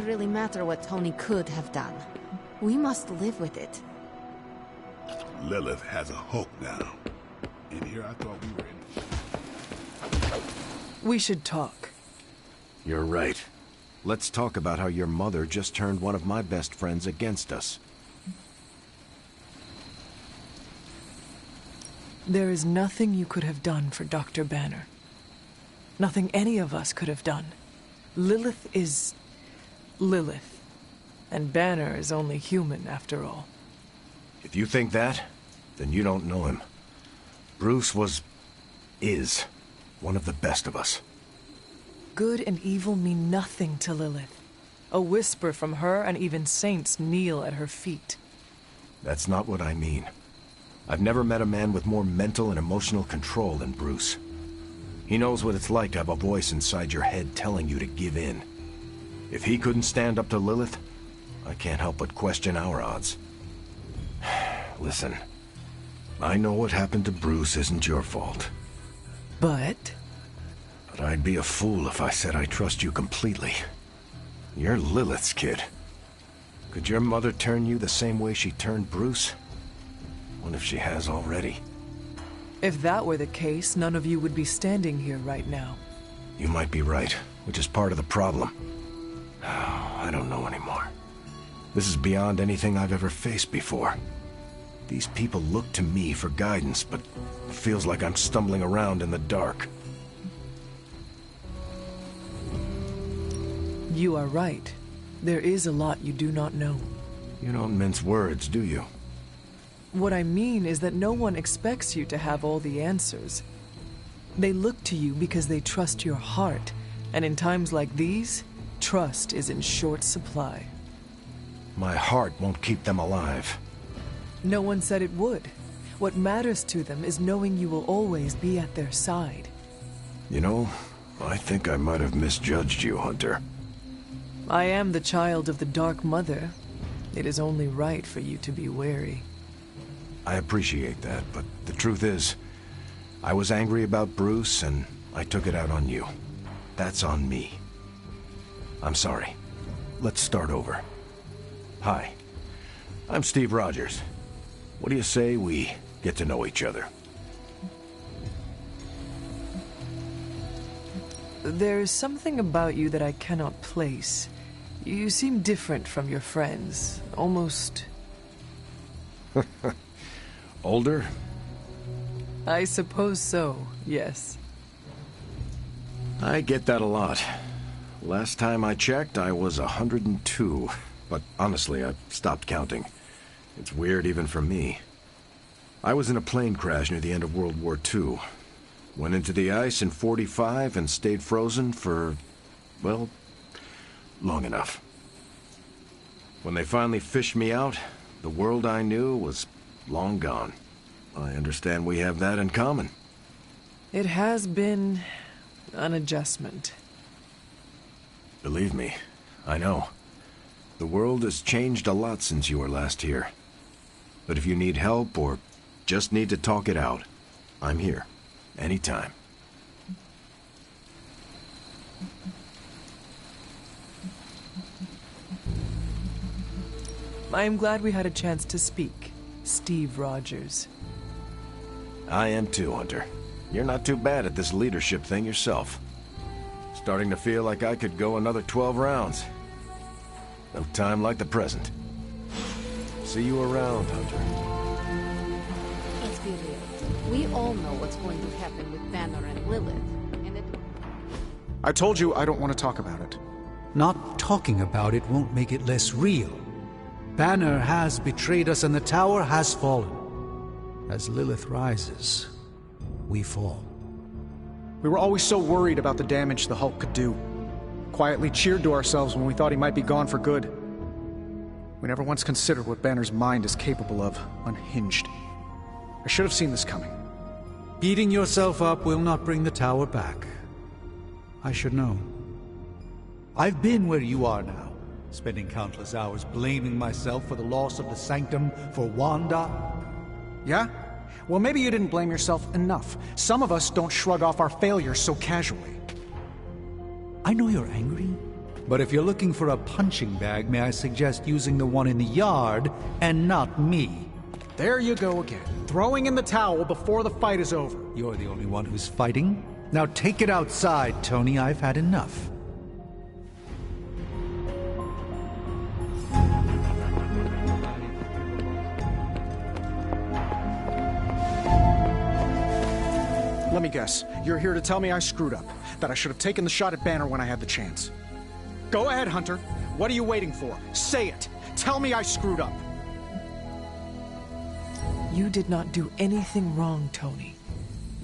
doesn't really matter what Tony could have done. We must live with it. Lilith has a hope now. And here I thought we were in... We should talk. You're right. Let's talk about how your mother just turned one of my best friends against us. There is nothing you could have done for Dr. Banner. Nothing any of us could have done. Lilith is... Lilith. And Banner is only human, after all. If you think that, then you don't know him. Bruce is one of the best of us. Good and evil mean nothing to Lilith. A whisper from her and even saints kneel at her feet. That's not what I mean. I've never met a man with more mental and emotional control than Bruce. He knows what it's like to have a voice inside your head telling you to give in. If he couldn't stand up to Lilith, I can't help but question our odds. Listen, I know what happened to Bruce isn't your fault. But I'd be a fool if I said I trust you completely. You're Lilith's kid. Could your mother turn you the same way she turned Bruce? What if she has already? if that were the case, none of you would be standing here right now. You might be right, which is part of the problem. I don't know anymore. This is beyond anything I've ever faced before. These people look to me for guidance, but it feels like I'm stumbling around in the dark. You are right. There is a lot you do not know. You don't mince words, do you? What I mean is that no one expects you to have all the answers. They look to you because they trust your heart, and in times like these, trust is in short supply. My heart won't keep them alive. No one said it would. What matters to them is knowing you will always be at their side. You know, I think I might have misjudged you, Hunter. I am the child of the Dark Mother. It is only right for you to be wary. I appreciate that, but the truth is, I was angry about Bruce, and I took it out on you. That's on me. I'm sorry. Let's start over. Hi, I'm Steve Rogers. What do you say we get to know each other? There's something about you that I cannot place. You seem different from your friends, almost... Older? I suppose so, yes. I get that a lot. Last time I checked, I was 102. But honestly, I've stopped counting. It's weird even for me. I was in a plane crash near the end of World War II. Went into the ice in '45 and stayed frozen for, well, long enough. When they finally fished me out, the world I knew was long gone. I understand we have that in common. It has been an adjustment. Believe me, I know. The world has changed a lot since you were last here. But if you need help or just need to talk it out, I'm here. Anytime. I am glad we had a chance to speak, Steve Rogers. I am too, Hunter. You're not too bad at this leadership thing yourself. Starting to feel like I could go another 12 rounds. No time like the present. See you around, Hunter. Let's be real. We all know what's going to happen with Banner and Lilith, and it... I told you I don't want to talk about it. Not talking about it won't make it less real. Banner has betrayed us and the tower has fallen. As Lilith rises, we fall. We were always so worried about the damage the Hulk could do. Quietly cheered to ourselves when we thought he might be gone for good. We never once considered what Banner's mind is capable of, unhinged. I should have seen this coming. Beating yourself up will not bring the tower back. I should know. I've been where you are now, spending countless hours blaming myself for the loss of the Sanctum, for Wanda. Yeah? Well, maybe you didn't blame yourself enough. Some of us don't shrug off our failures so casually. I know you're angry, But if you're looking for a punching bag, may I suggest using the one in the yard and not me? There you go again. Throwing in the towel before the fight is over. You're the only one who's fighting. Now take it outside, Tony. I've had enough. Let me guess. You're here to tell me I screwed up. That I should have taken the shot at Banner when I had the chance. Go ahead, Hunter. What are you waiting for? Say it. Tell me I screwed up. You did not do anything wrong, Tony.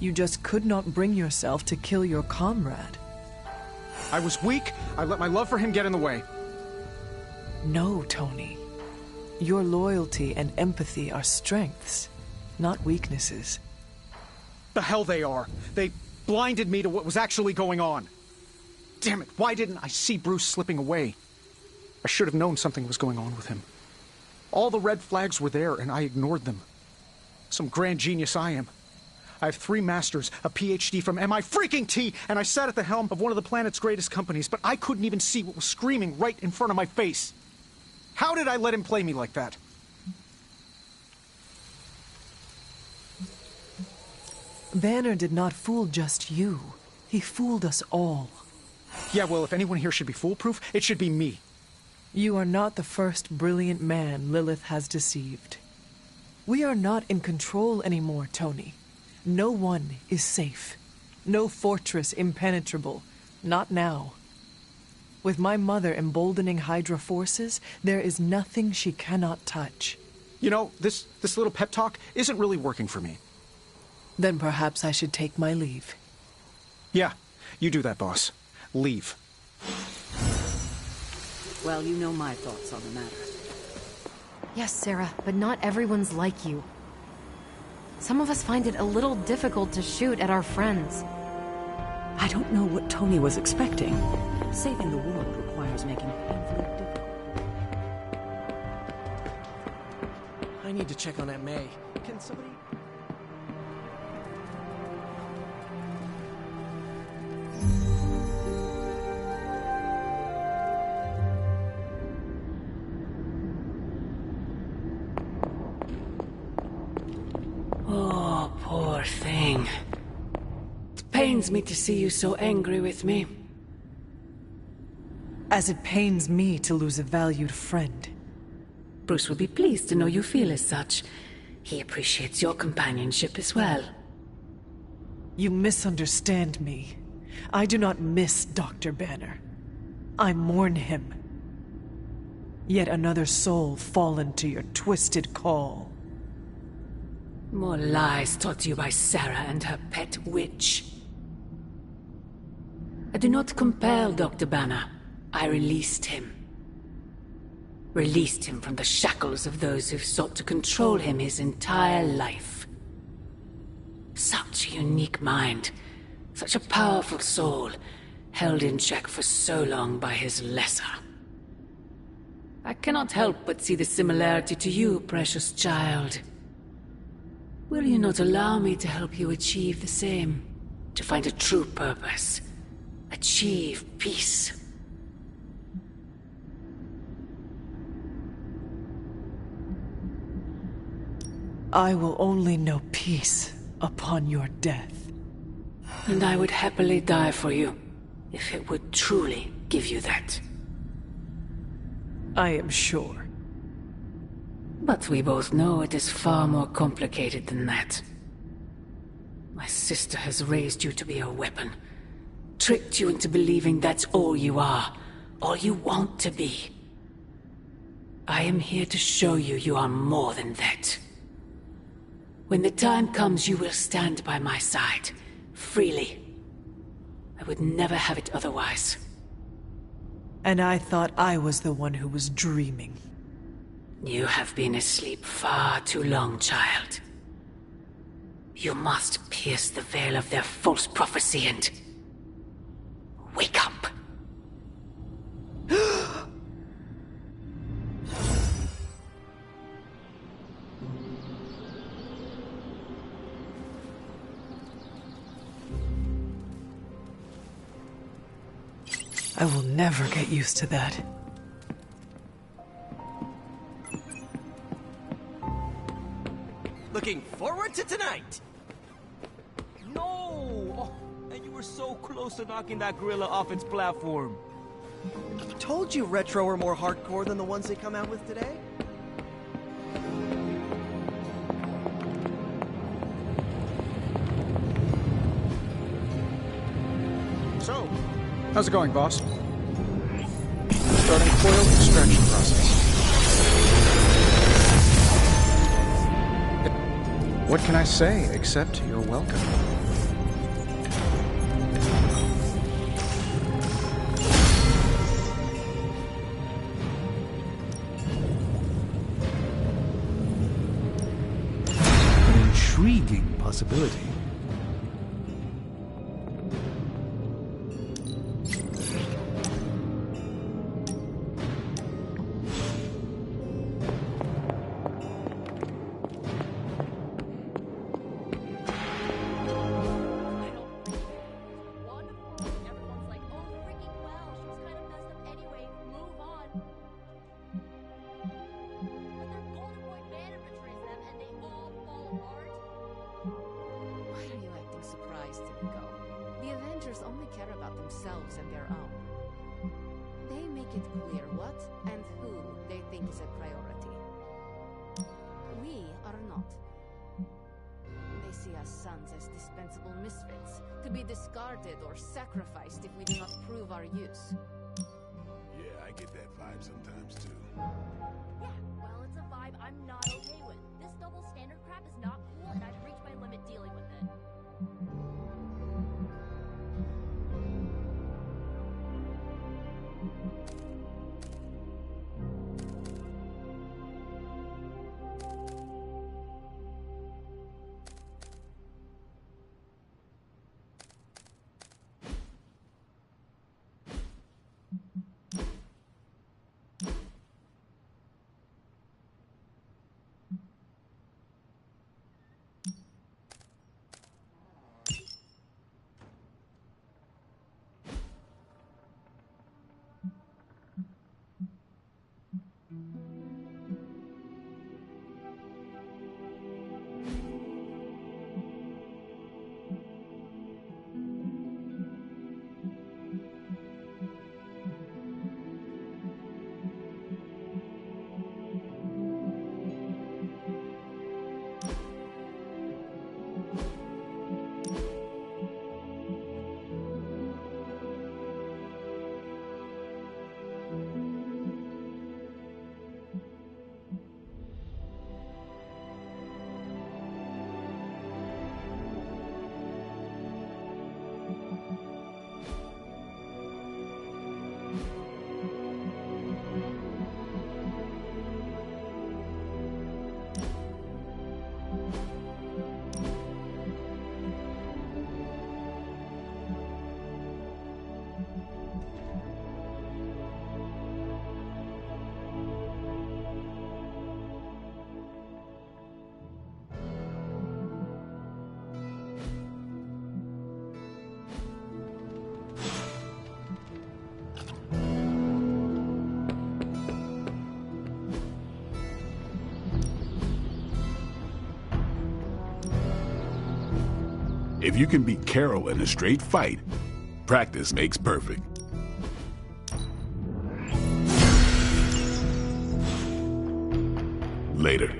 You just could not bring yourself to kill your comrade. I was weak. I let my love for him get in the way. No, Tony. Your loyalty and empathy are strengths, not weaknesses. The hell they are. They blinded me to what was actually going on. Damn it, why didn't I see Bruce slipping away? I should have known something was going on with him. All the red flags were there, and I ignored them. Some grand genius I am. I have 3 masters, a PhD from MI-freaking-T, and I sat at the helm of one of the planet's greatest companies, but I couldn't even see what was screaming right in front of my face. How did I let him play me like that? Banner did not fool just you. He fooled us all. Yeah, well, if anyone here should be foolproof, it should be me. You are not the first brilliant man Lilith has deceived. We are not in control anymore, Tony. No one is safe. No fortress impenetrable. Not now. With my mother emboldening Hydra forces, there is nothing she cannot touch. You know, this little pep talk isn't really working for me. Then perhaps I should take my leave. Yeah, you do that, boss. Leave. Well, you know my thoughts on the matter. Yes, Sarah, but not everyone's like you. Some of us find it a little difficult to shoot at our friends. I don't know what Tony was expecting. Saving the world requires making painfully difficult. I need to check on Aunt May. Can somebody... Oh, poor thing. It pains me to see you so angry with me. As it pains me to lose a valued friend. Bruce will be pleased to know you feel as such. He appreciates your companionship as well. You misunderstand me. I do not miss Dr. Banner. I mourn him. Yet another soul fallen to your twisted call. More lies taught you by Sarah and her pet witch. I do not compel Dr. Banner. I released him. Released him from the shackles of those who've sought to control him his entire life. Such a unique mind, such a powerful soul, held in check for so long by his lesser. I cannot help but see the similarity to you, precious child. Will you not allow me to help you achieve the same? To find a true purpose. Achieve peace. I will only know peace upon your death. And I would happily die for you, if it would truly give you that. I am sure. But we both know it is far more complicated than that. My sister has raised you to be a weapon. Tricked you into believing that's all you are. All you want to be. I am here to show you you are more than that. When the time comes, you will stand by my side. Freely. I would never have it otherwise. And I thought I was the one who was dreaming. You have been asleep far too long, child. You must pierce the veil of their false prophecy and... wake up! I will never get used to that. Looking forward to tonight! No! Oh, and you were so close to knocking that gorilla off its platform. Told you Retro are more hardcore than the ones they come out with today. So, how's it going, boss? Starting coil extraction process. What can I say except you're welcome? An intriguing possibility. Why are you acting surprised, Nico? The Avengers only care about themselves and their own. They make it clear what and who they think is a priority. We are not. They see us sons as dispensable misfits, to be discarded or sacrificed if we do not prove our use. Yeah, I get that vibe sometimes too. Yeah, well, it's a vibe I'm not okay with. This double standard crap is not cool, and I've reached my limit dealing with it. If you can beat Carol in a straight fight, practice makes perfect. Later.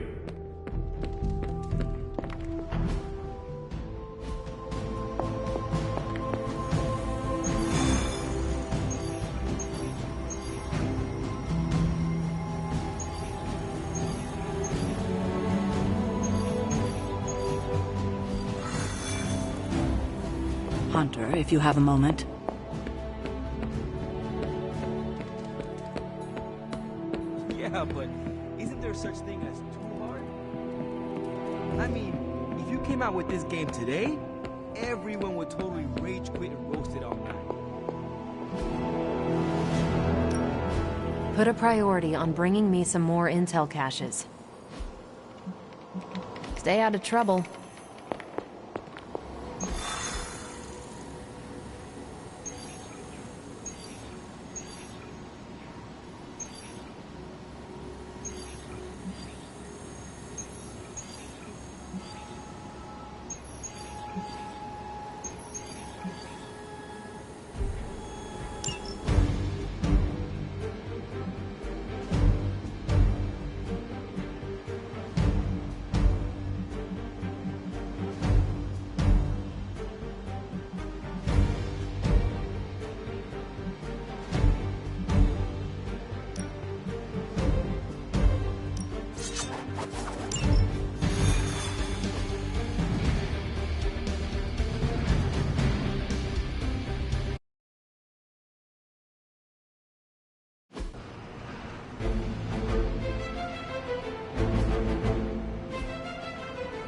Hunter, if you have a moment. Yeah, but isn't there such thing as too hard? I mean, if you came out with this game today, everyone would totally rage quit and roast it online. Put a priority on bringing me some more intel caches. Stay out of trouble.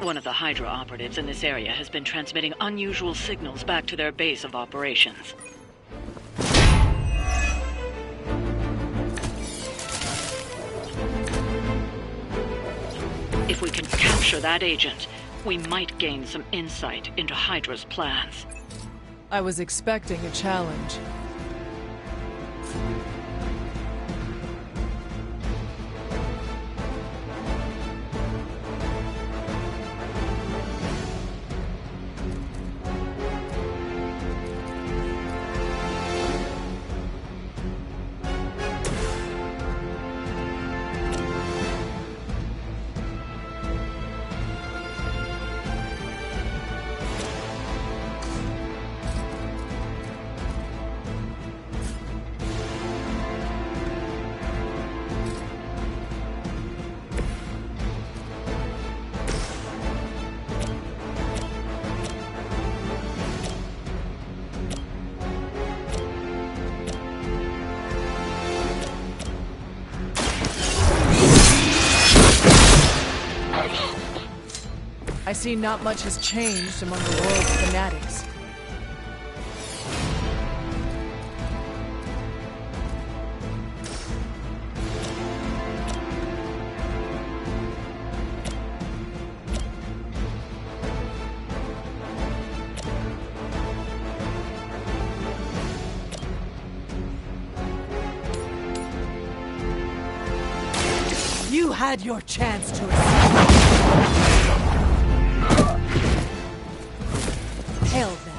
One of the Hydra operatives in this area has been transmitting unusual signals back to their base of operations. If we can capture that agent, we might gain some insight into Hydra's plans. I was expecting a challenge. I see not much has changed among the world's fanatics. You had your chance to escape. Hell that.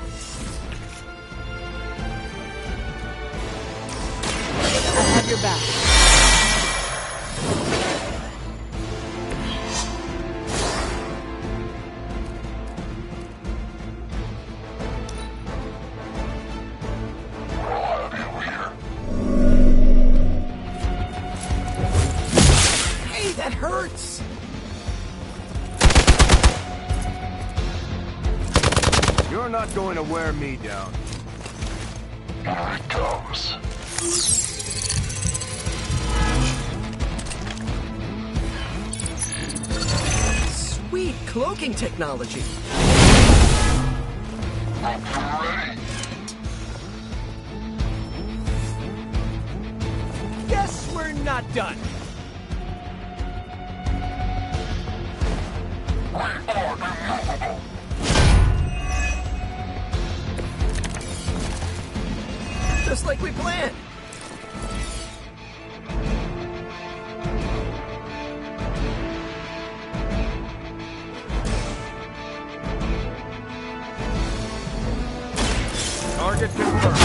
I have your back. Hey, that hurts! You're not going to wear me down. Here it comes. Sweet cloaking technology. Hope you're ready. Guess we're not done. We are immovable. Just like we planned. Target confirmed.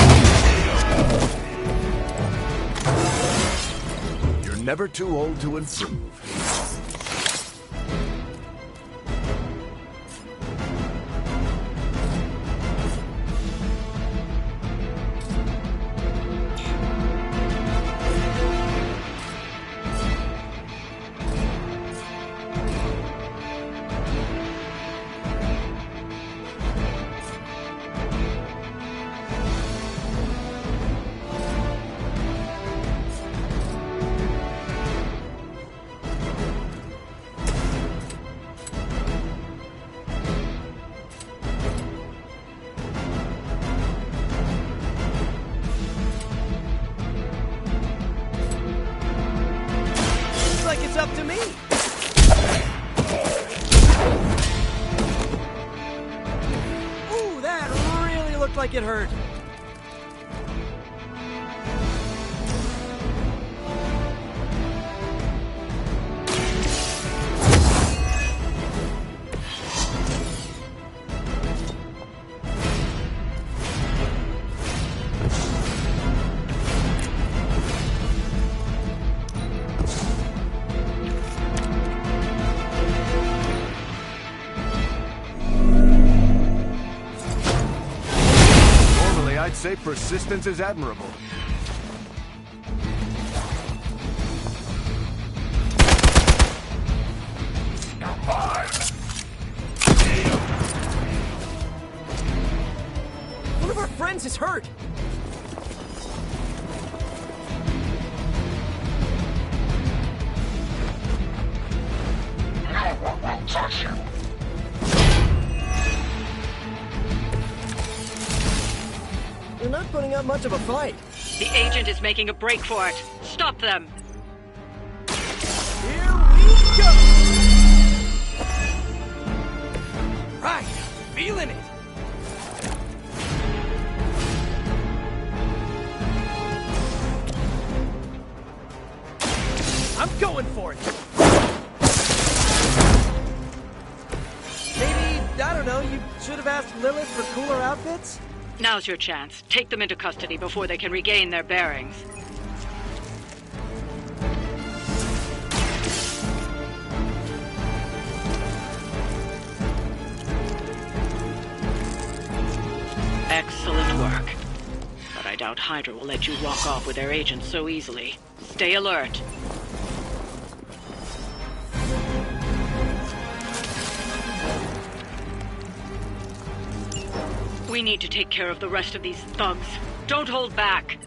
You're never too old to improve. It's up to me. Ooh, that really looked like it hurt. I'd say persistence is admirable. One of our friends is hurt. No one will touch you. They're not putting up much of a fight. The agent is making a break for it. Stop them! Here we go! Right, feeling it. I'm going for it. Maybe, I don't know, you should have asked Lilith for cooler outfits? Now's your chance. Take them into custody before they can regain their bearings. Excellent work. But I doubt Hydra will let you walk off with their agents so easily. Stay alert. We need to take care of the rest of these thugs. Don't hold back.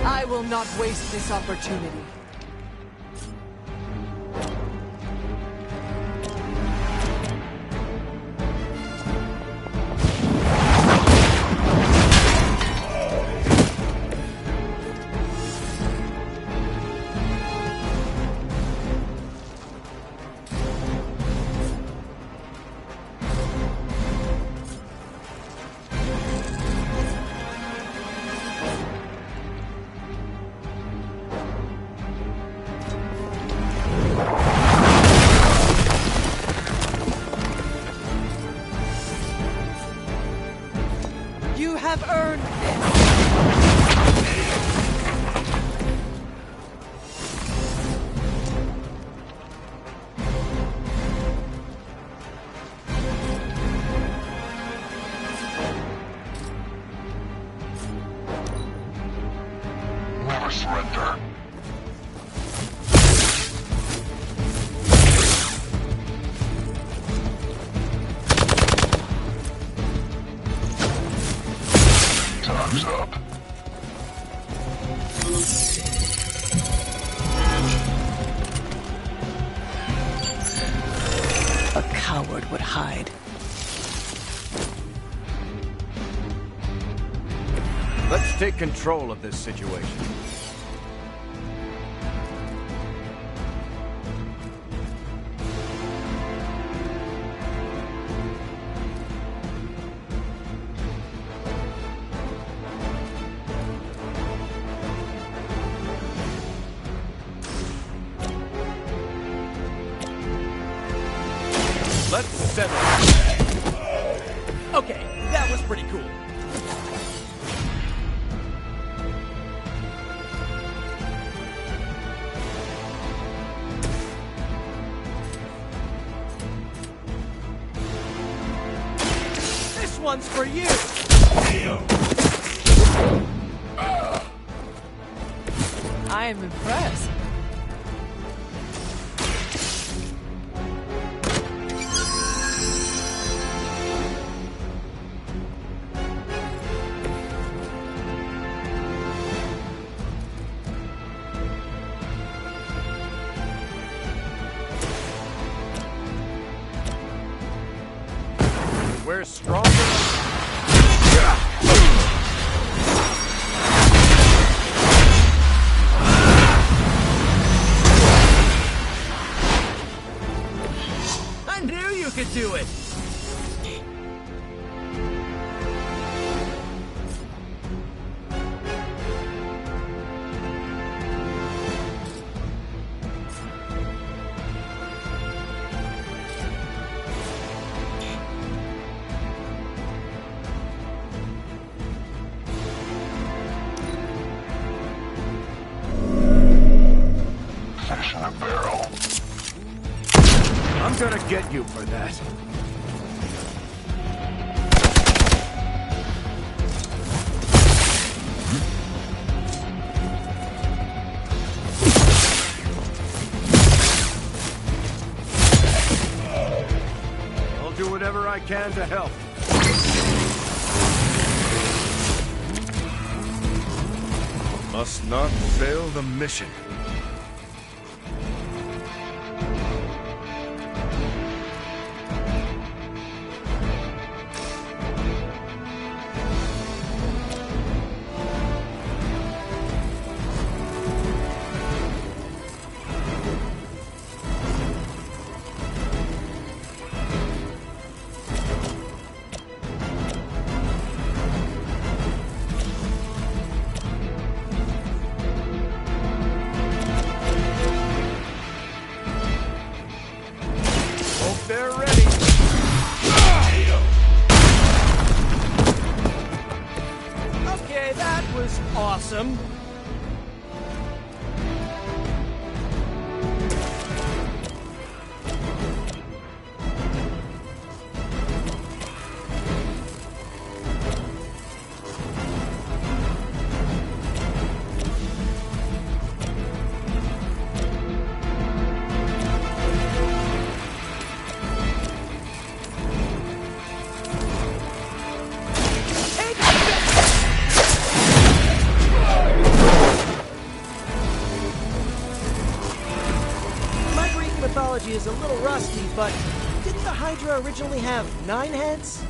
I will not waste this opportunity. You have earned this! Never surrender. Time's up. A coward would hide. Let's take control of this situation. Let's settle it. Okay, that was pretty cool. This one's for you. I am impressed. We're stronger. I knew you could do it. gonna get you for that. I'll do whatever I can to help. Must not fail the mission. They're ready. Okay, that was awesome. Mythology is a little rusty, but didn't the Hydra originally have 9 heads?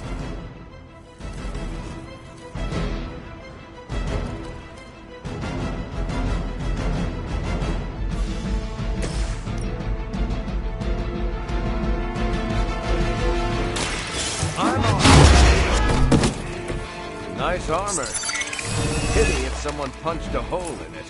I'm on. Nice armor. Pity if someone punched a hole in it.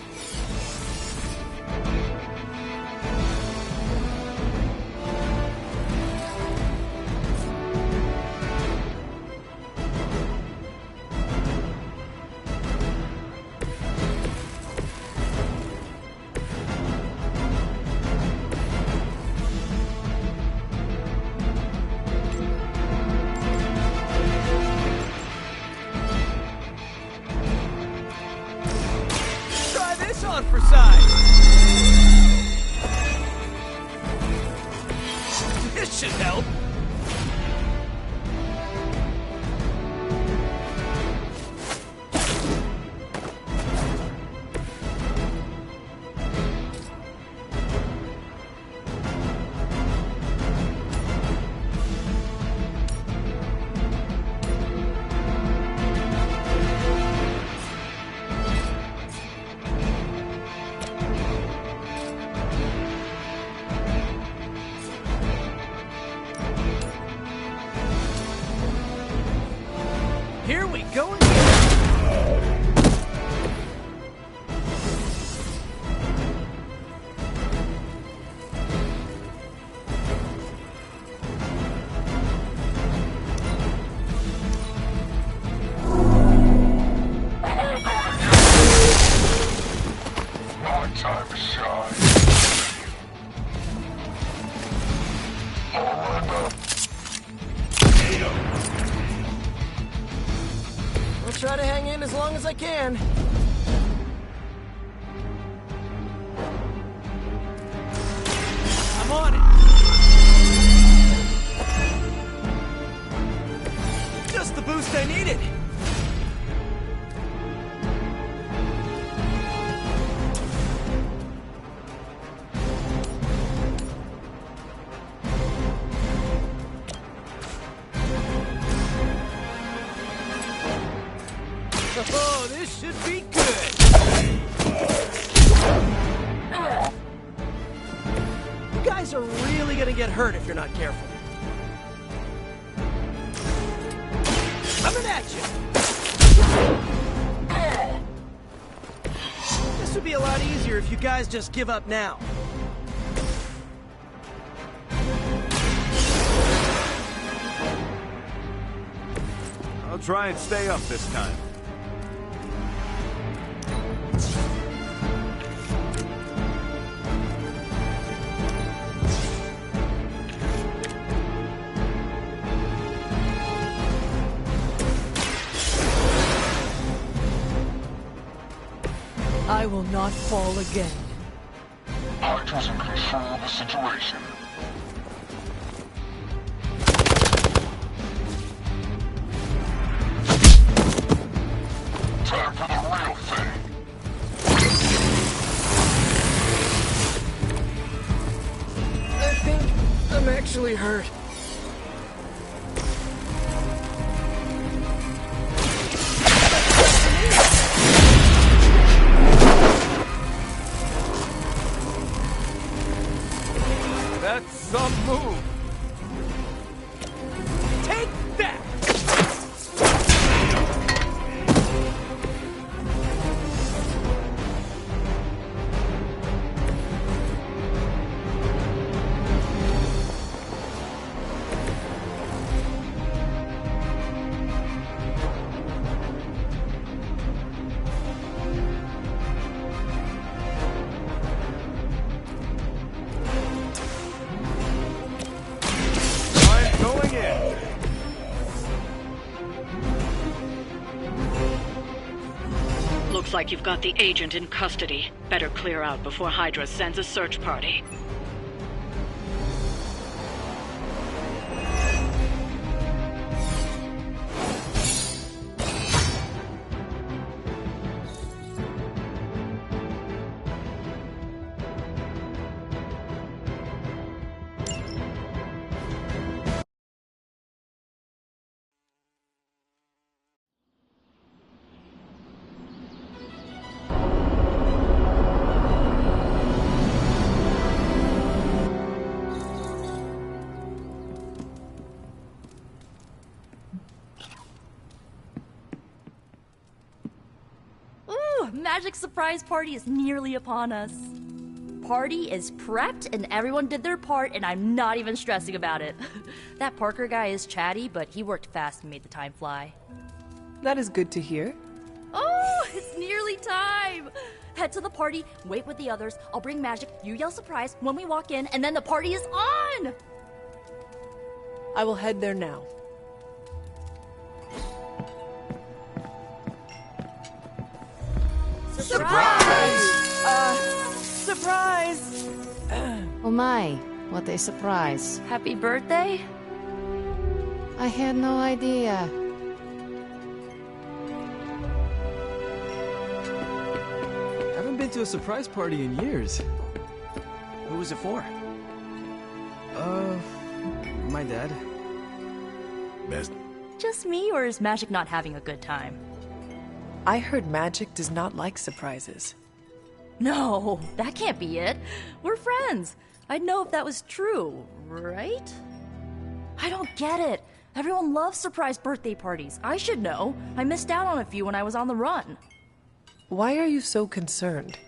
On for size. This should help. Here we go again. My time to shine. All right, I'll try to hang in as long as I can. I'm on it. Just the boost I needed. Oh, this should be good. You guys are really gonna get hurt if you're not careful. Coming at you. This would be a lot easier if you guys just give up now. I'll try and stay up this time. I will not fall again. Hydra's in control of the situation. Time for the real thing. I think I'm actually hurt. That's some move. Take that! Looks like you've got the agent in custody. Better clear out before Hydra sends a search party. Magic surprise party is nearly upon us. Party is prepped and everyone did their part and I'm not even stressing about it. That Parker guy is chatty, but he worked fast and made the time fly. That is good to hear. Oh, it's nearly time! Head to the party, wait with the others, I'll bring magic, you yell surprise when we walk in, and then the party is on! I will head there now. Surprise! Surprise! Oh my, what a surprise. Happy birthday? I had no idea. Haven't been to a surprise party in years. Who was it for? My dad. Best. Just me, or is Magic not having a good time? I heard Magic does not like surprises. No, that can't be it. We're friends. I'd know if that was true, right? I don't get it. Everyone loves surprise birthday parties. I should know. I missed out on a few when I was on the run. Why are you so concerned?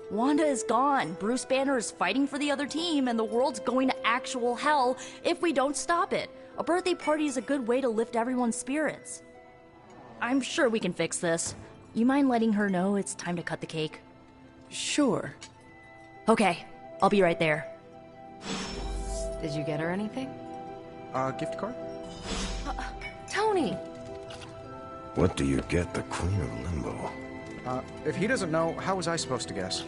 Wanda is gone. Bruce Banner is fighting for the other team, and the world's going to actual hell if we don't stop it. A birthday party is a good way to lift everyone's spirits. I'm sure we can fix this. You mind letting her know it's time to cut the cake? Sure. Okay, I'll be right there. Did you get her anything? Gift card? Tony! What do you get the Queen of Limbo? If he doesn't know, how was I supposed to guess?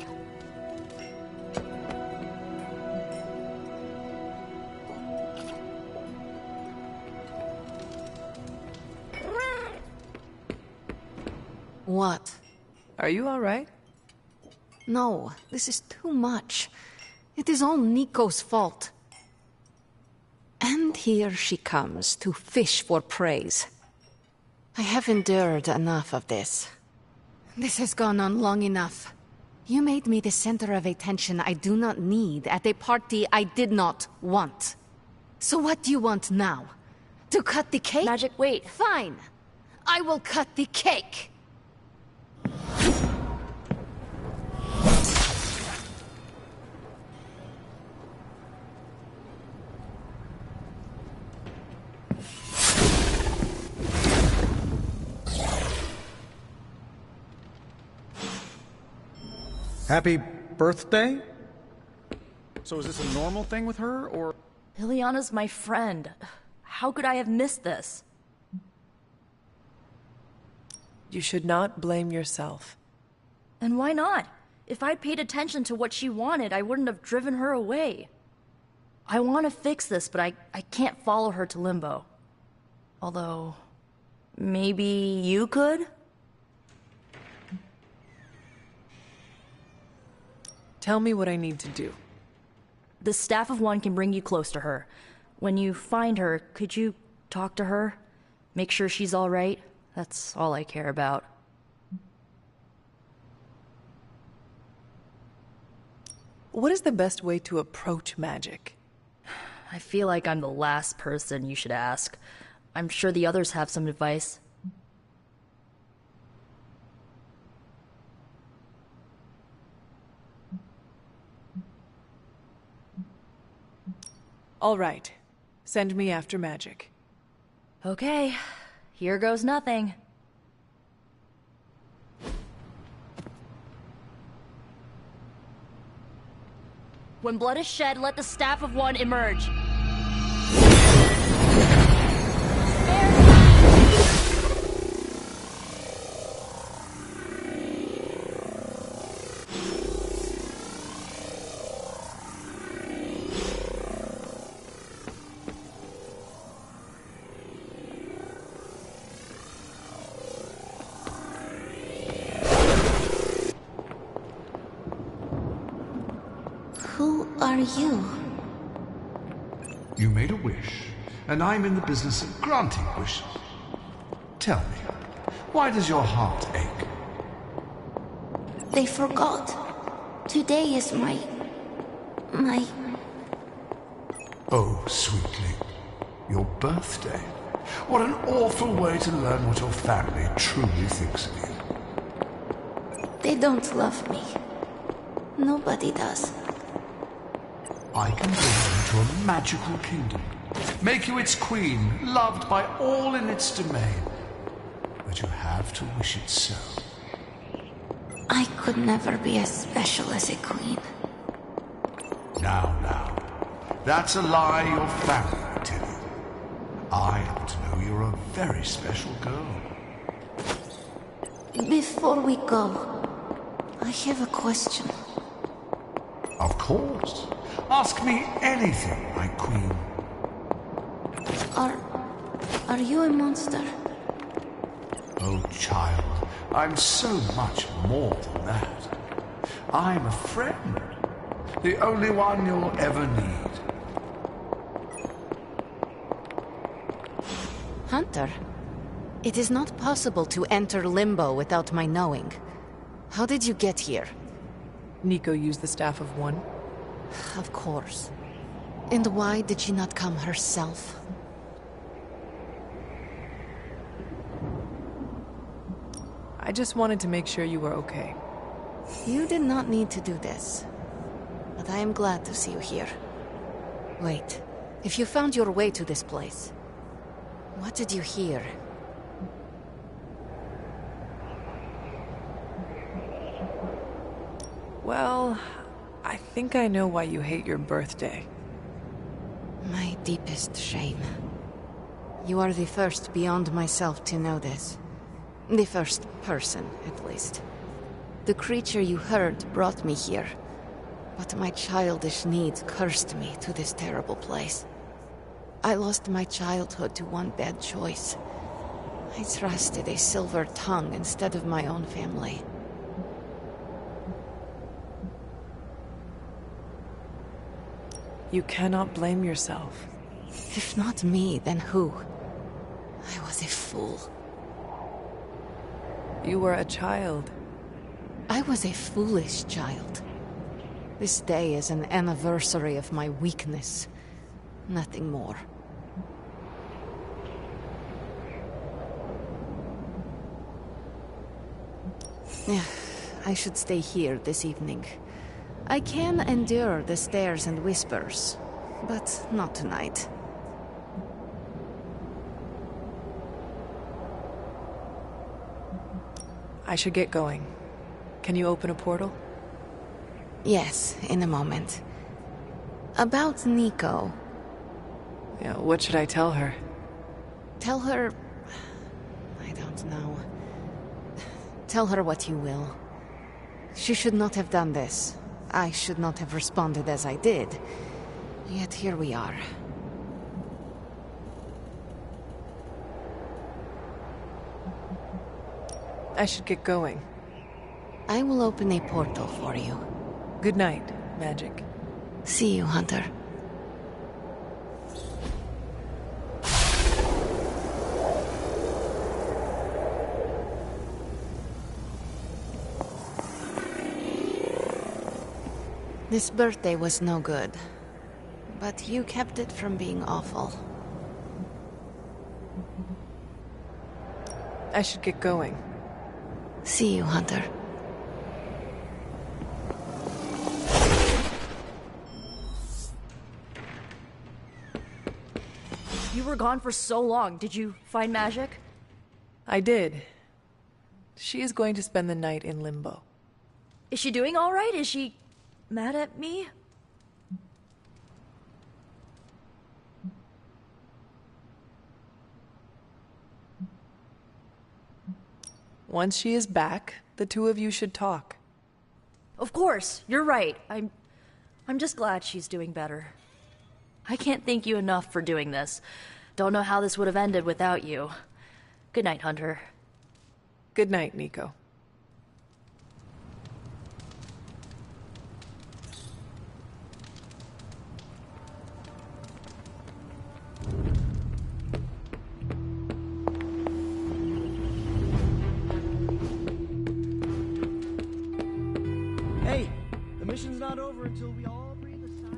What? Are you alright? No, this is too much. It is all Nico's fault. And here she comes to fish for praise. I have endured enough of this. This has gone on long enough. You made me the center of attention I do not need at a party I did not want. So what do you want now? To cut the cake? Magic, wait. Fine. I will cut the cake. Happy birthday? So is this a normal thing with her, or...? Liliana's my friend. How could I have missed this? You should not blame yourself. And why not? If I'd paid attention to what she wanted, I wouldn't have driven her away. I want to fix this, but I can't follow her to Limbo. Although, maybe you could? Tell me what I need to do. The Staff of One can bring you close to her. When you find her, could you talk to her? Make sure she's all right? That's all I care about. What is the best way to approach magic? I feel like I'm the last person you should ask. I'm sure the others have some advice. All right. Send me after magic. Okay. Here goes nothing. When blood is shed, let the Staff of One emerge. Who are you? You made a wish, and I'm in the business of granting wishes. Tell me, why does your heart ache? They forgot. Today is my... Oh, sweetly, your birthday. What an awful way to learn what your family truly thinks of you. They don't love me. Nobody does. I can bring you to a magical kingdom, make you its queen, loved by all in its domain. But you have to wish it so. I could never be as special as a queen. Now, that's a lie your family would tell you. I happen to know you're a very special girl. Before we go, I have a question. Of course. Ask me anything, my queen. Are you a monster? Oh, child, I'm so much more than that. I'm a friend. The only one you'll ever need. Hunter, it is not possible to enter Limbo without my knowing. How did you get here? Nico used the Staff of One. Of course. And why did she not come herself? I just wanted to make sure you were okay. You did not need to do this. But I am glad to see you here. Wait, if you found your way to this place, what did you hear? Well, I think I know why you hate your birthday. My deepest shame. You are the first beyond myself to know this. The first person, at least. The creature you heard brought me here. But my childish needs cursed me to this terrible place. I lost my childhood to one bad choice. I trusted a silver tongue instead of my own family. You cannot blame yourself. If not me, then who? I was a fool. You were a child. I was a foolish child. This day is an anniversary of my weakness. Nothing more. I should stay here this evening. I can endure the stares and whispers, but not tonight. I should get going. Can you open a portal? Yes, in a moment. About Nico. Yeah, what should I tell her? Tell her... I don't know. Tell her what you will. She should not have done this. I should not have responded as I did. Yet here we are. I should get going. I will open a portal for you. Good night, Magic. See you, Hunter. This birthday was no good, but you kept it from being awful. I should get going. See you, Hunter. You were gone for so long. Did you find Magic? I did. She is going to spend the night in limbo. Is she doing all right? Is she mad at me? Once she is back, the two of you should talk. Of course, you're right. I'm just glad she's doing better. I can't thank you enough for doing this. Don't know how this would have ended without you. Good night, Hunter. Good night, Nico. Hey, the mission's not over until we all breathe a sigh.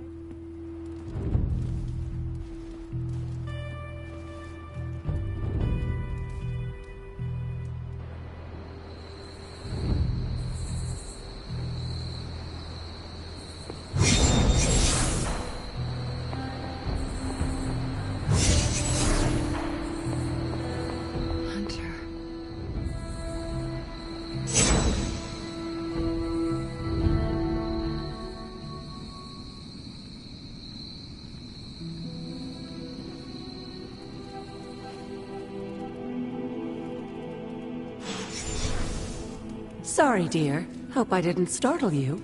Sorry, dear. Hope I didn't startle you.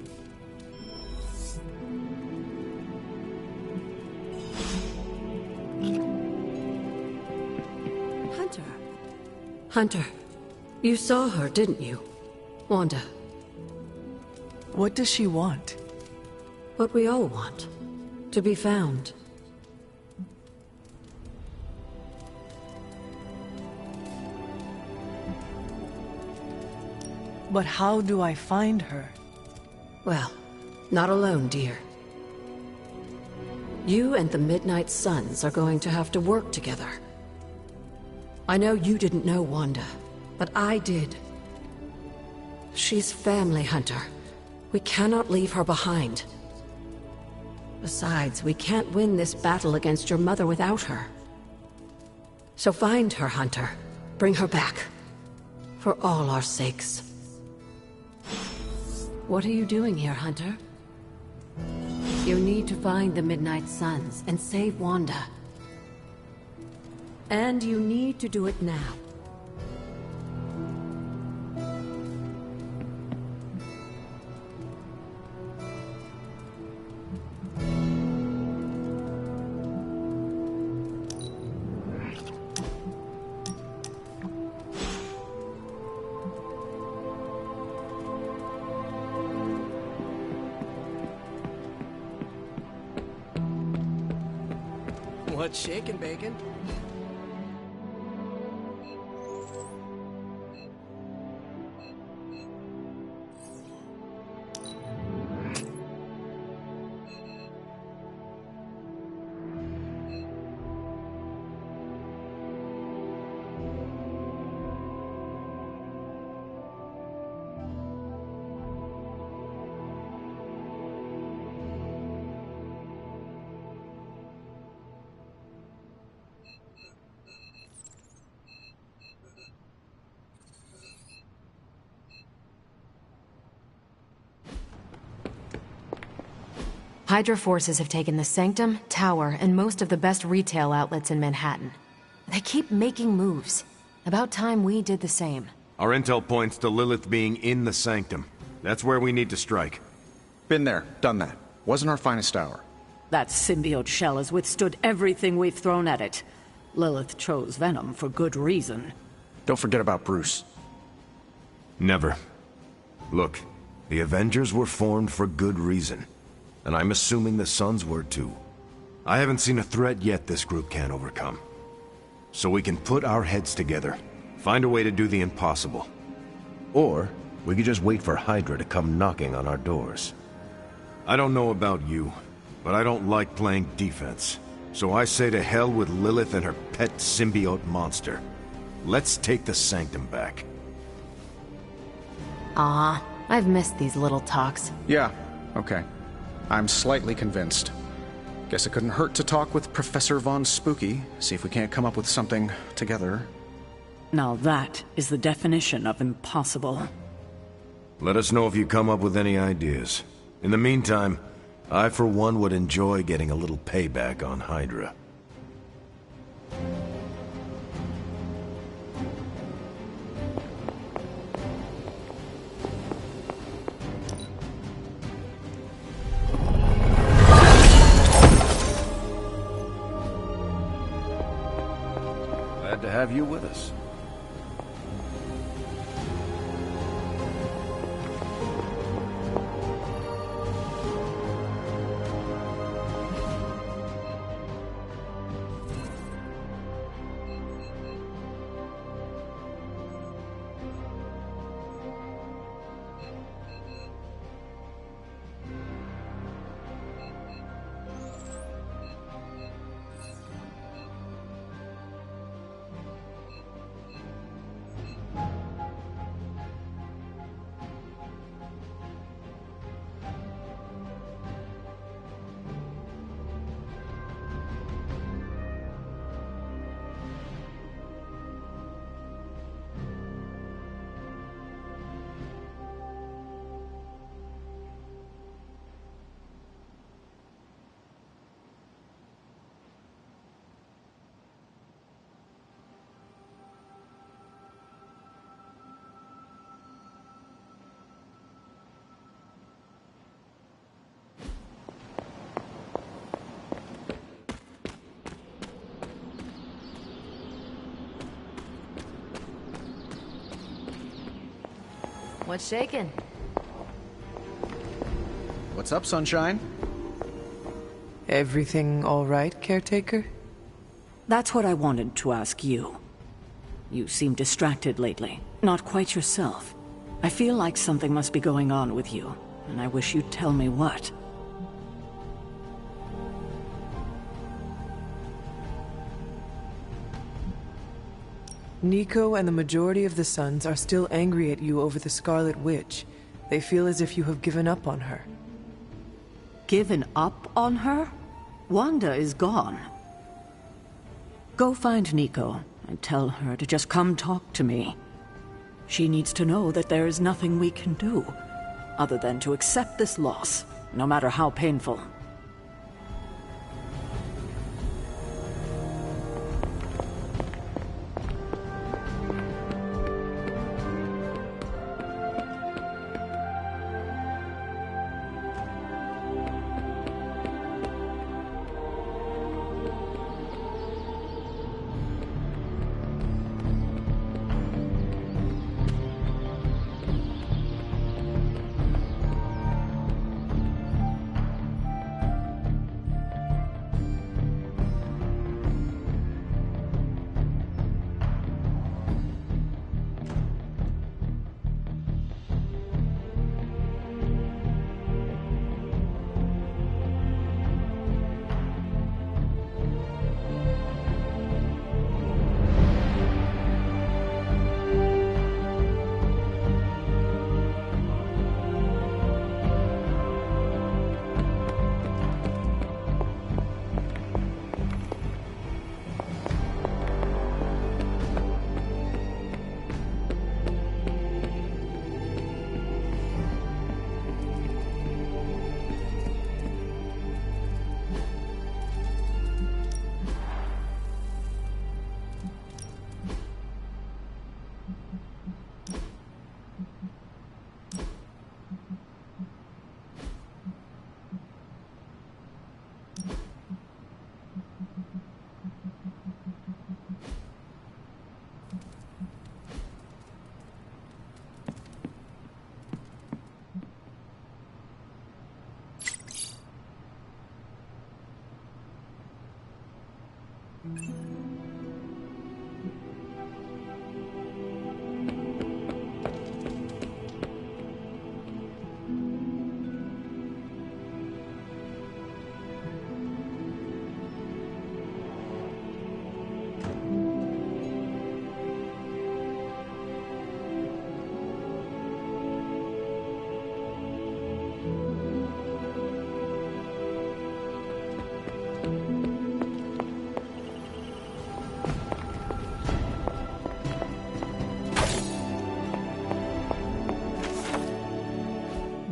Hunter. Hunter, you saw her, didn't you? Wanda. What does she want? What we all want. To be found. But how do I find her? Well, not alone, dear. You and the Midnight Suns are going to have to work together. I know you didn't know Wanda, but I did. She's family, Hunter. We cannot leave her behind. Besides, we can't win this battle against your mother without her. So find her, Hunter. Bring her back. For all our sakes. What are you doing here, Hunter? You need to find the Midnight Suns and save Wanda. And you need to do it now. What's shaking, Bacon? Hydra forces have taken the Sanctum, Tower, and most of the best retail outlets in Manhattan. They keep making moves. About time we did the same. Our intel points to Lilith being in the Sanctum. That's where we need to strike. Been there, done that. Wasn't our finest hour. That symbiote shell has withstood everything we've thrown at it. Lilith chose Venom for good reason. Don't forget about Bruce. Never. Look, the Avengers were formed for good reason. And I'm assuming the Sons were too. I haven't seen a threat yet this group can't overcome. So we can put our heads together, find a way to do the impossible. Or we could just wait for Hydra to come knocking on our doors. I don't know about you, but I don't like playing defense. So I say to hell with Lilith and her pet symbiote monster. Let's take the Sanctum back. Ah, I've missed these little talks. Yeah, okay. I'm slightly convinced. Guess it couldn't hurt to talk with Professor Von Spooky, see if we can't come up with something together. Now that is the definition of impossible. Let us know if you come up with any ideas. In the meantime, I for one would enjoy getting a little payback on Hydra. Glad to have you with us. What's shaking? What's up, Sunshine? Everything all right, caretaker? That's what I wanted to ask you. You seem distracted lately, not quite yourself. I feel like something must be going on with you, and I wish you'd tell me what. Nico and the majority of the Sons are still angry at you over the Scarlet Witch. They feel as if you have given up on her. Given up on her? Wanda is gone. Go find Nico and tell her to just come talk to me. She needs to know that there is nothing we can do other than to accept this loss, no matter how painful.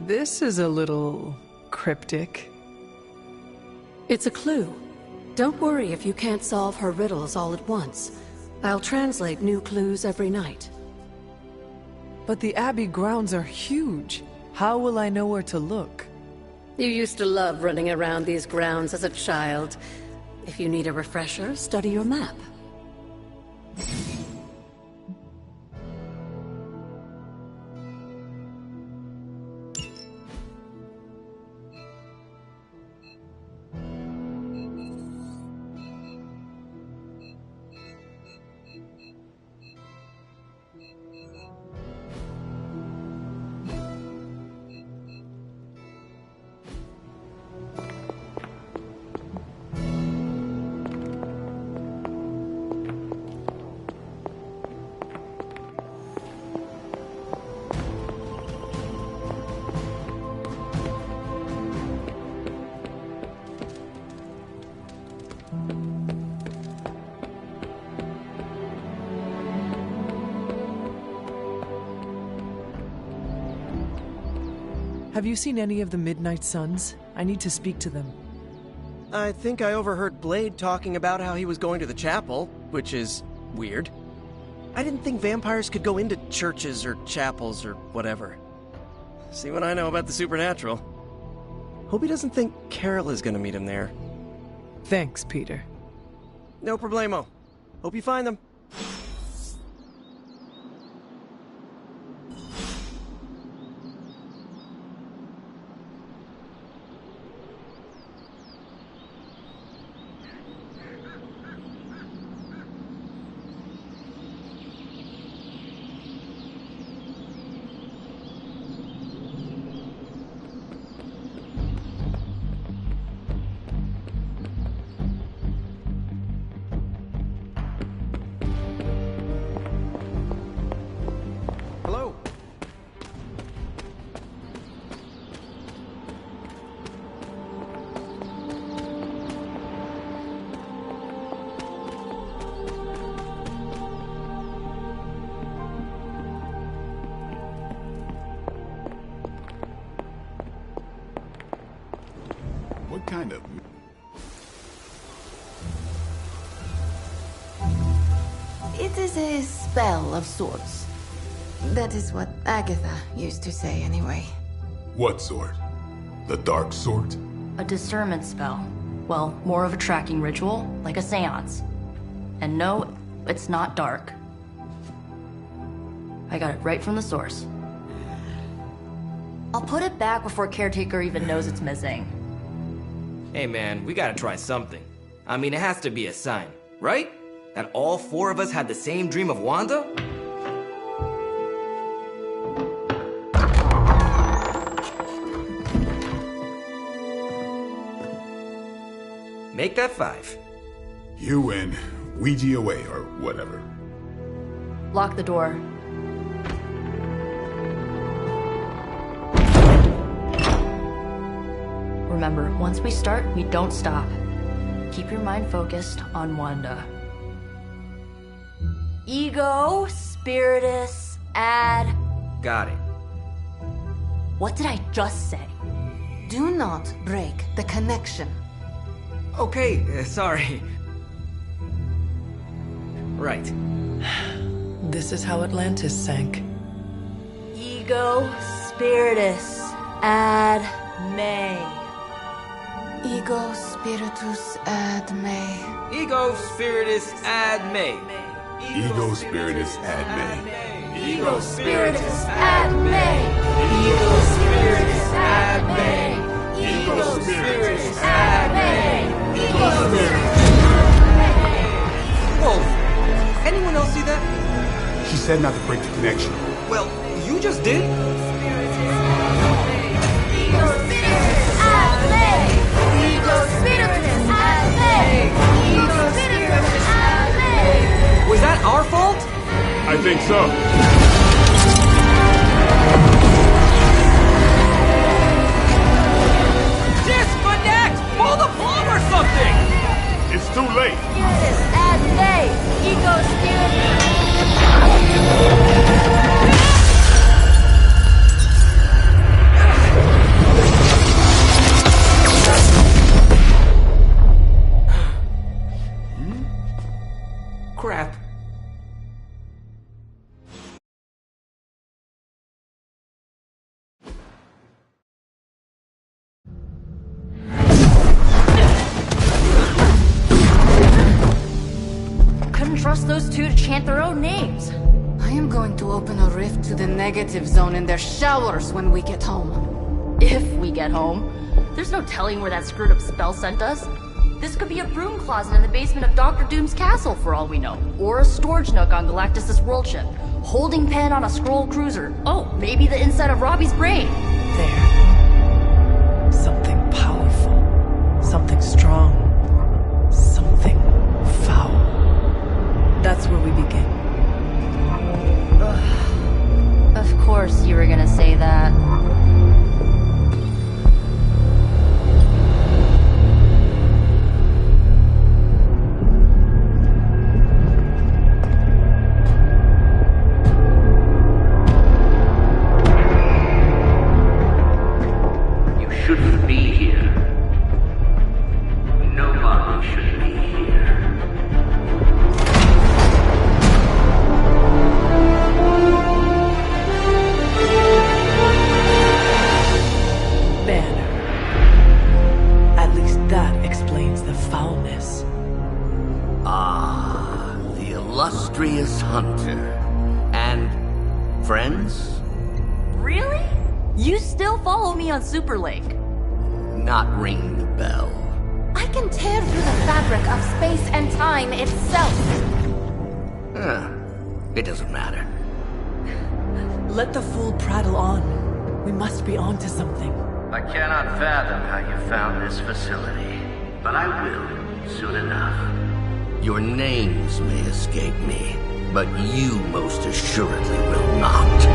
This is a little cryptic. It's a clue. Don't worry if you can't solve her riddles all at once. I'll translate new clues every night. But the Abbey grounds are huge. How will I know where to look? You used to love running around these grounds as a child. If you need a refresher, study your map. Have you seen any of the Midnight Suns? I need to speak to them. I think I overheard Blade talking about how he was going to the chapel, which is weird. I didn't think vampires could go into churches or chapels or whatever. See what I know about the supernatural. Hope he doesn't think Carol is gonna meet him there. Thanks, Peter. No problemo. Hope you find them. What kind of... It is a spell of sorts. That is what Agatha used to say anyway. What sort? The dark sort? A discernment spell. Well, more of a tracking ritual, like a seance. And no, it's not dark. I got it right from the source. I'll put it back before Caretaker even knows it's missing. Hey man, we gotta try something. I mean, it has to be a sign, right? That all four of us had the same dream of Wanda? Make that 5. You win. Ouija away, or whatever. Lock the door. Remember, once we start, we don't stop. Keep your mind focused on Wanda. Ego, Spiritus, add... Got it. What did I just say? Do not break the connection. Okay, sorry. Right. This is how Atlantis sank. Ego, Spiritus, add May. Ego spiritus ad me. Ego spiritus ad me. Ego spiritus ad me. Ego spiritus ad me. Ego spiritus ad me. Ego spiritus ad me. Ego spiritus ad me. said not to break the connection. Well, you just did. Was that our fault? I think so. Disconnect! Pull the plug or something! It's too late. Crap. Couldn't trust those two to chant their own names. I am going to open a rift to the negative zone in their showers when we get home. If we get home. There's no telling where that screwed up spell sent us. This could be a broom closet in the basement of Dr. Doom's castle for all we know. Or a storage nook on Galactus' world ship. Holding pen on a scroll cruiser. Oh, maybe the inside of Robbie's brain. There. Something powerful. Something strong. Something foul. That's where we begin. Ugh. Of course you were gonna say that. Shouldn't be here. Nobody should be here. Banner. At least that explains the foulness. Ah, the illustrious hunter. And friends? Really? You still follow me on Super Lake? Not ring the bell. I can tear through the fabric of space and time itself. It doesn't matter. Let the fool prattle on. We must be onto something. I cannot fathom how you found this facility, but I will soon enough. Your names may escape me, but you most assuredly will not.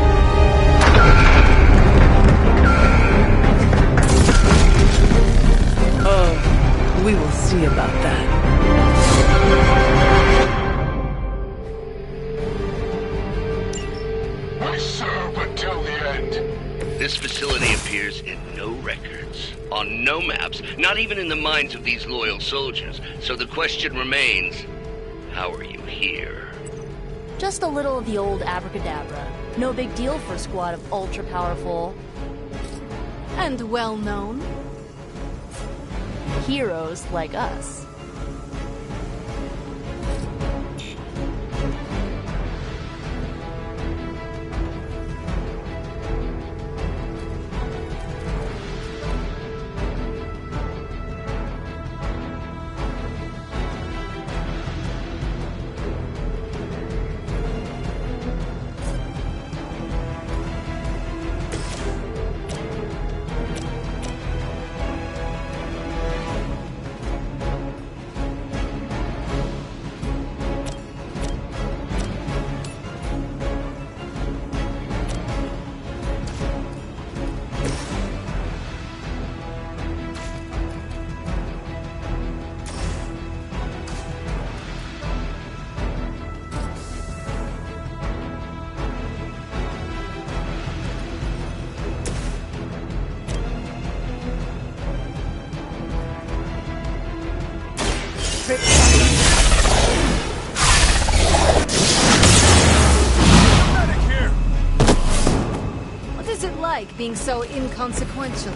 We will see about that. We serve until the end. This facility appears in no records, on no maps, not even in the minds of these loyal soldiers. So the question remains, how are you here? Just a little of the old abracadabra. No big deal for a squad of ultra-powerful... And well-known. heroes like us. What is it like being so inconsequential?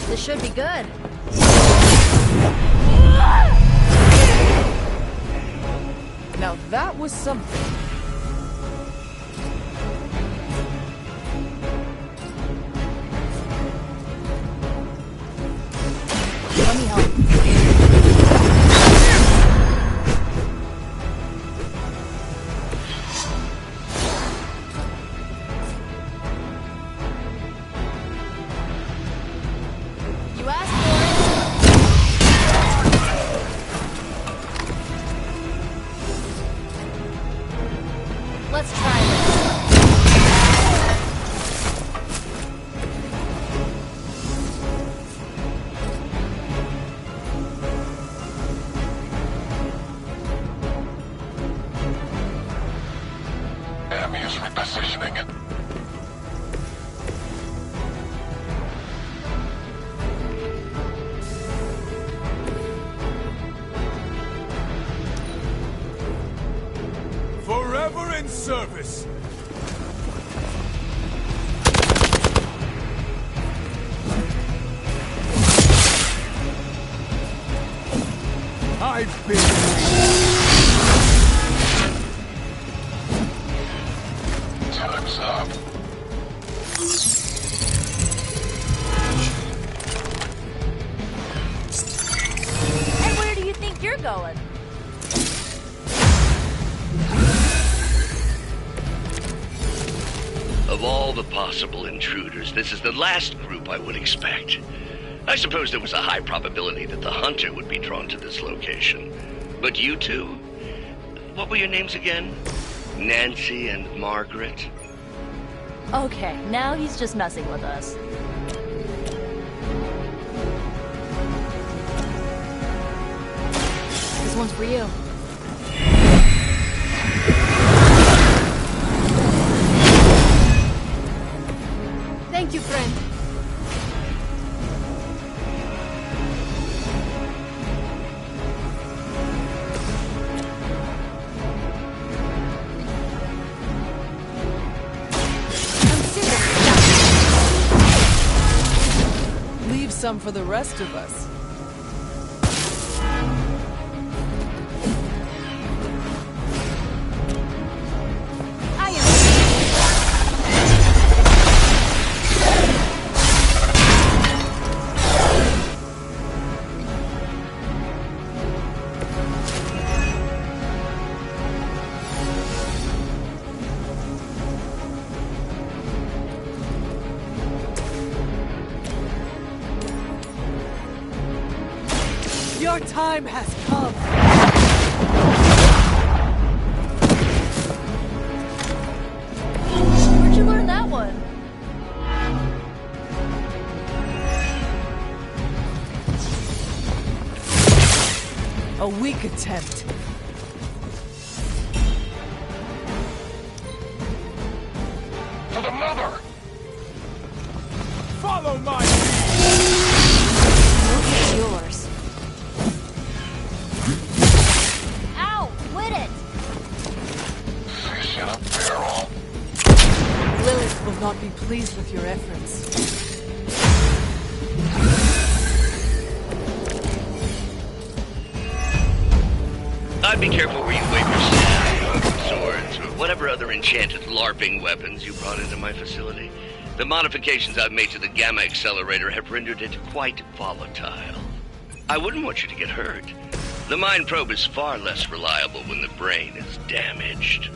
This should be good. Now that was something. Let me help. You asked for it. Let's try this. Enemy is repositioning. Forever in service. I've been Time's up. And where do you think you're going? Of all the possible intruders, this is the last group I would expect. I suppose there was a high probability that the hunter would be drawn to this location. But you two? What were your names again? Nancy and Margaret? Okay, now he's just messing with us. This one's for you. Thank you, friend. Leave some for the rest of us. I am. Your time has come. Where'd you learn that one? A weak attempt. For the mother! follow my It's yours. Ow! Quit it! Fish in a barrel. Lilith will not be pleased with your efforts. I'd be careful where you wave your staff, swords, or whatever other enchanted LARPing weapons you brought into my facility. The modifications I've made to the gamma accelerator have rendered it quite volatile. I wouldn't want you to get hurt. The mind probe is far less reliable when the brain is damaged.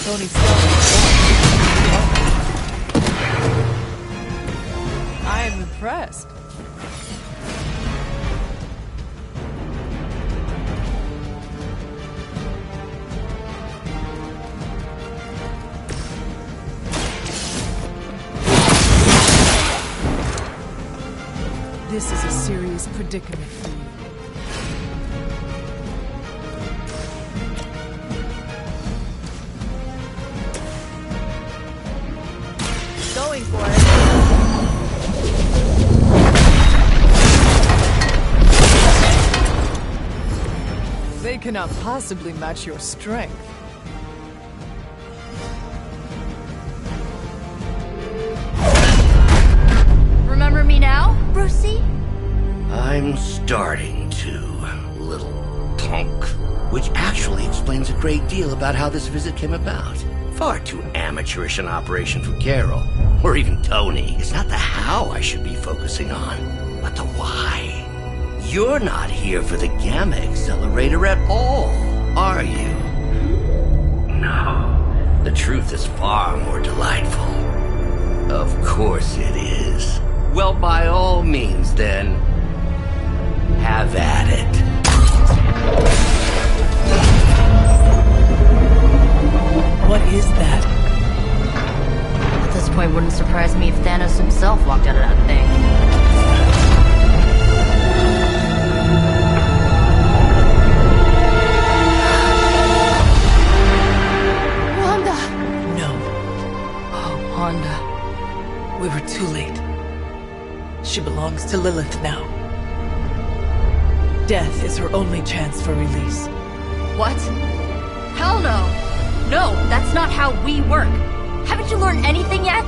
Tony Stark. I am impressed. This is a serious predicament for you. Going for it. They cannot possibly match your strength. Remember me now, Brucey? I'm starting to, little punk. Which actually explains a great deal about how this visit came about. Far too amateurish an operation for Carol, or even Tony. It's not the how I should be focusing on, but the why. You're not here for the Gamma Accelerator at all, are you? No. The truth is far more delightful. Of course it is. Well, by all means, then, have at it. What is that? At this point, wouldn't surprise me if Thanos himself walked out of that thing. Wanda. We were too late. She belongs to Lilith now. Death is her only chance for release. What? Hell no! No, that's not how we work. Haven't you learned anything yet?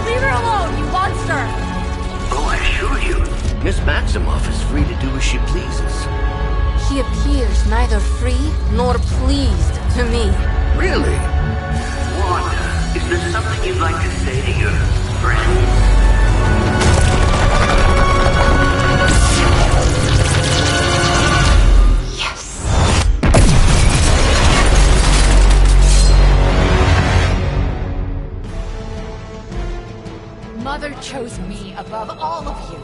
Leave her alone, you monster! Oh, I assure you, Miss Maximoff is free to do as she pleases. He appears neither free nor pleased to me. Really? Wanda, is there something you'd like to say to your friends? Yes. Mother chose me above all of you.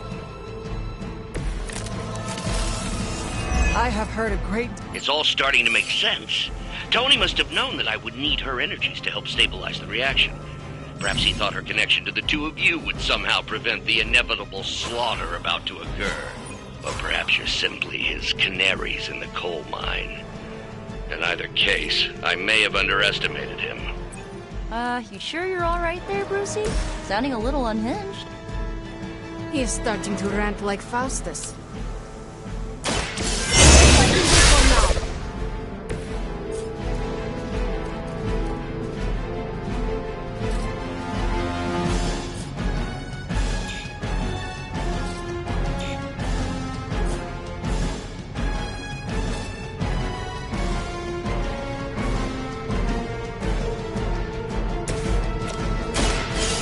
I have heard a great... It's all starting to make sense. Tony must have known that I would need her energies to help stabilize the reaction. Perhaps he thought her connection to the two of you would somehow prevent the inevitable slaughter about to occur. Or perhaps you're simply his canaries in the coal mine. In either case, I may have underestimated him. You sure you're alright there, Brucey? Sounding a little unhinged. He is starting to rant like Faustus.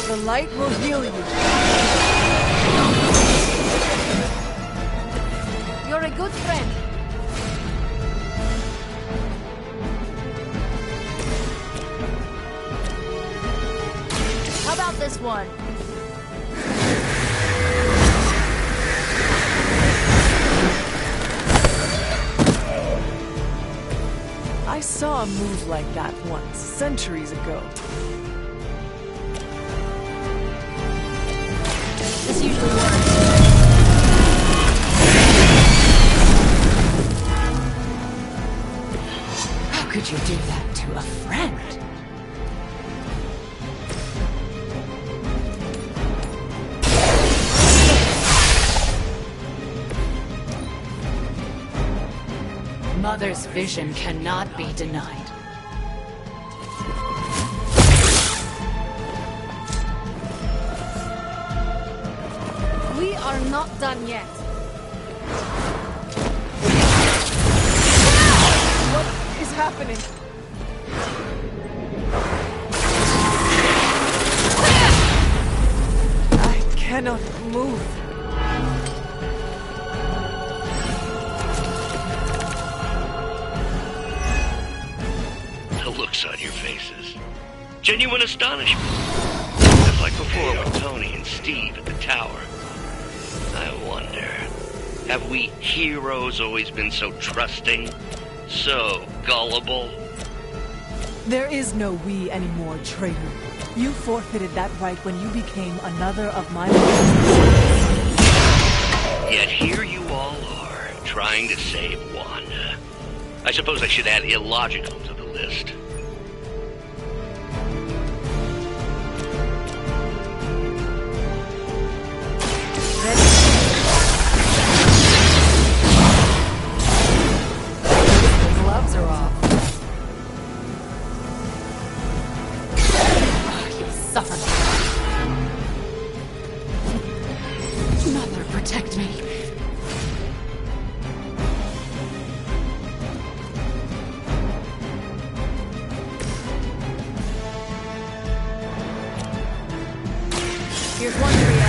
The light will heal you. You're a good friend. How about this one? I saw a move like that once, centuries ago. This usually works. How could you do that to a friend? Mother's vision cannot be denied. We are not done yet. What is happening? I cannot move. The looks on your faces. Genuine astonishment. Just like before with Tony and Steve at the tower. I wonder, have we heroes always been so trusting? So gullible? There is no we anymore, traitor. You forfeited that right when you became another of my warriors. Yet here you all are, trying to save Wanda. I suppose I should add illogical to the list. The gloves are off. You suffer. Here's one for you.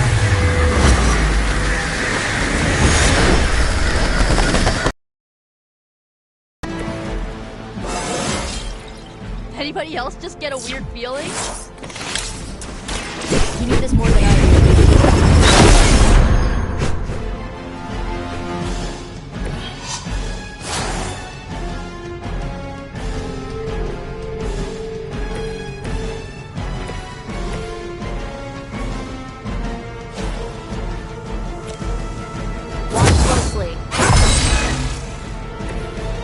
Anybody else just get a weird feeling? You need this more than I do. Watch closely.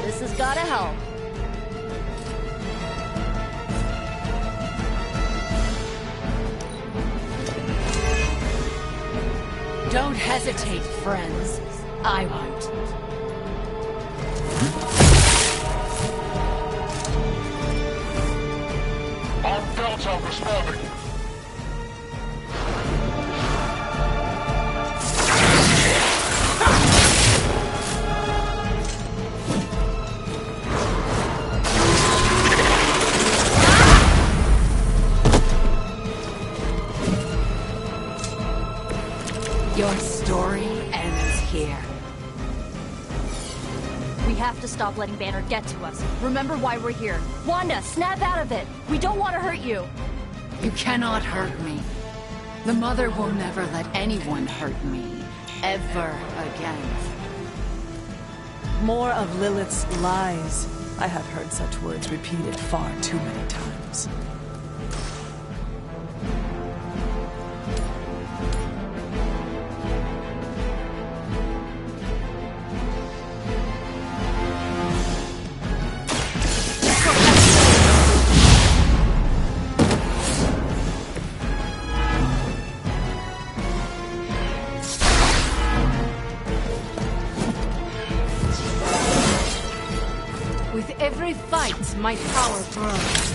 This has gotta help. Don't hesitate, friends. I won't. On Delta responding. Your story ends here. We have to stop letting Banner get to us. Remember why we're here. Wanda, snap out of it! We don't want to hurt you! You cannot hurt me. The Mother will never let anyone hurt me. Ever again. More of Lilith's lies. I have heard such words repeated far too many times. With every fight, my power grows.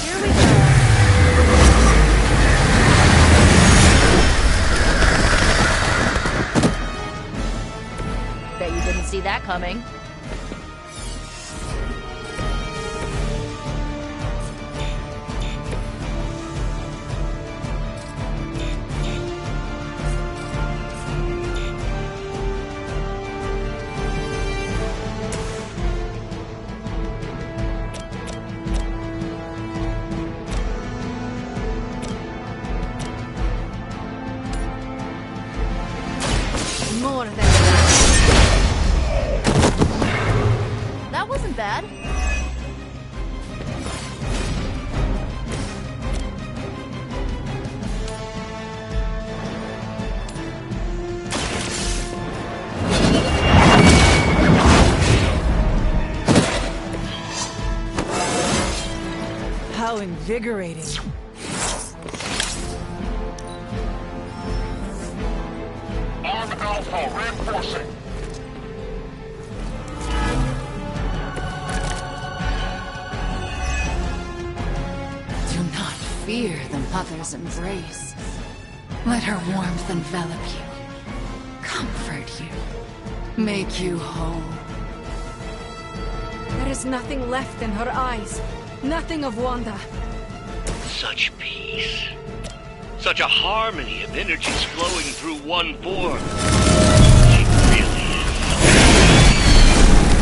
Here we go. Bet you didn't see that coming. More than That wasn't bad. How invigorating. On Alpha reinforcing. Do not fear the Mother's embrace. Let her warmth envelop you, comfort you, make you whole. there is nothing left in her eyes. Nothing of Wanda. Such peace. Such a harmony of energies flowing through one form. She really is.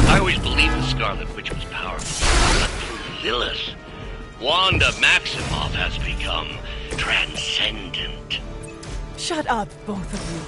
I always believed the Scarlet Witch was powerful, but through Lilith, Wanda Maximoff has become transcendent. Shut up, both of you.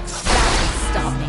Stop me.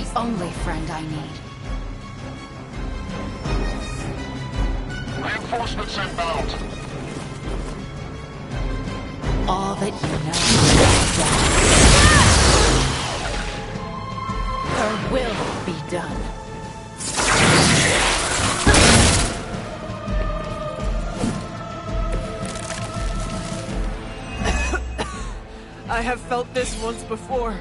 the only friend I need. Reinforcements inbound. All that you know is that. Her will be done. I have felt this once before.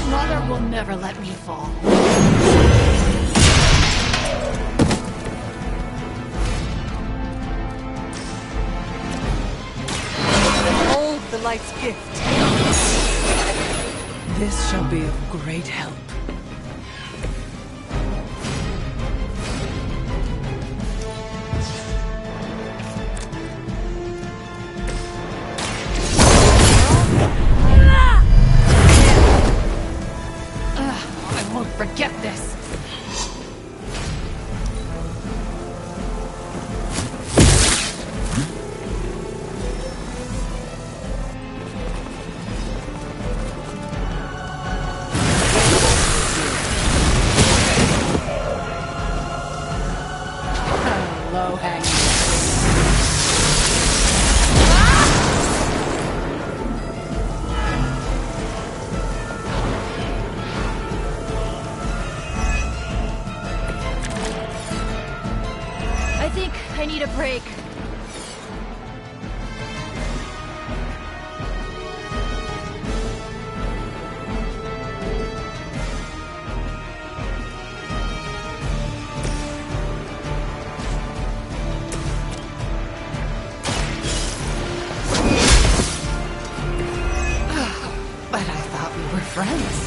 Mother will never let me fall. Hold the light's gift. This shall be of great help. Forget this. Low hanging. I need a break. But I thought we were friends.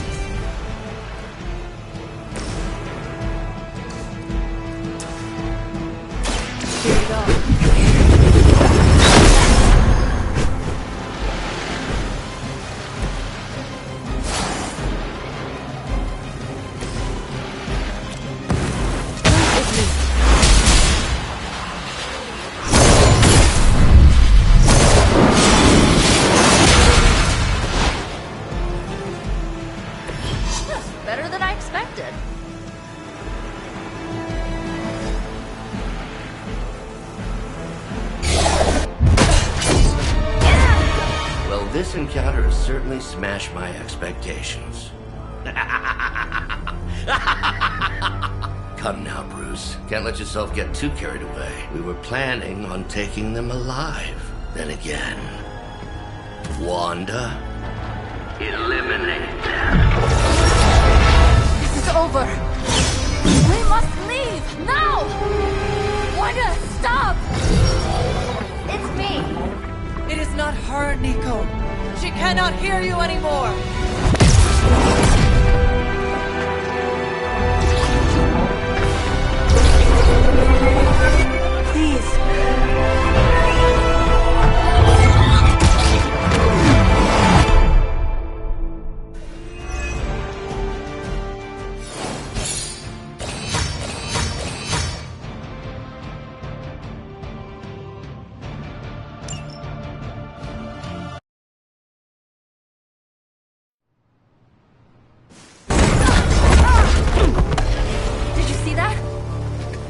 Better than I expected. Well, this encounter has certainly smashed my expectations. Come now, Bruce. Can't let yourself get too carried away. We were planning on taking them alive. Then again, Wanda, eliminate them. This is over. We must leave now. Wanda, stop! It's me. It is not her, Nico. She cannot hear you anymore. Please.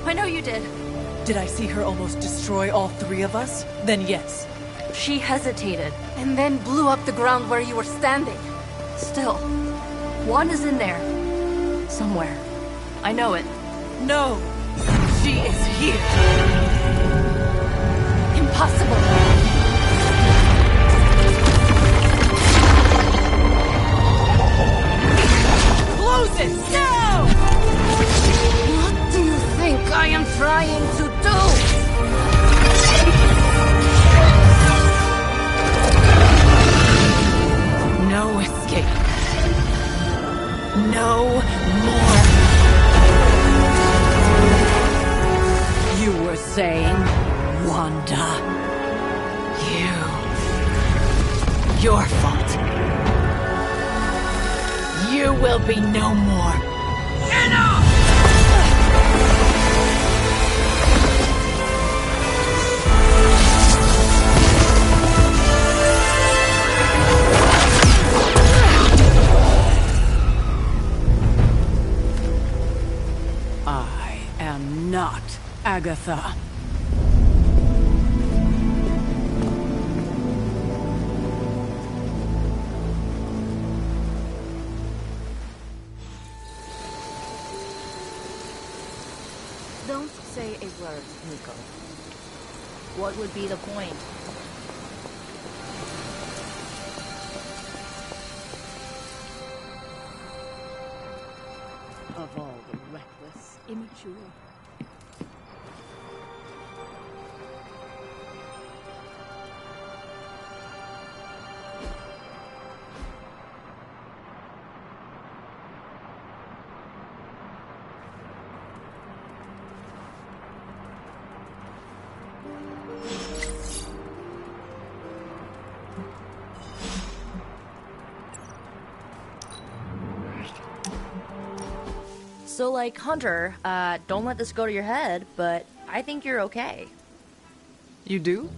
I know you did. Did I see her almost destroy all three of us? Then yes. She hesitated. And then blew up the ground where you were standing. Still, Wanda's in there. Somewhere. I know it. No. She is here. Impossible. Close it! No! What do you think I am trying to do? No escape. No more. You were saying, Wanda. Your fault. You will be no more. Enough! I am not Agatha. Don't say a word, Nico. What would be the point? Of all the reckless, immature. So, like, Hunter, don't let this go to your head, but I think you're okay. You do?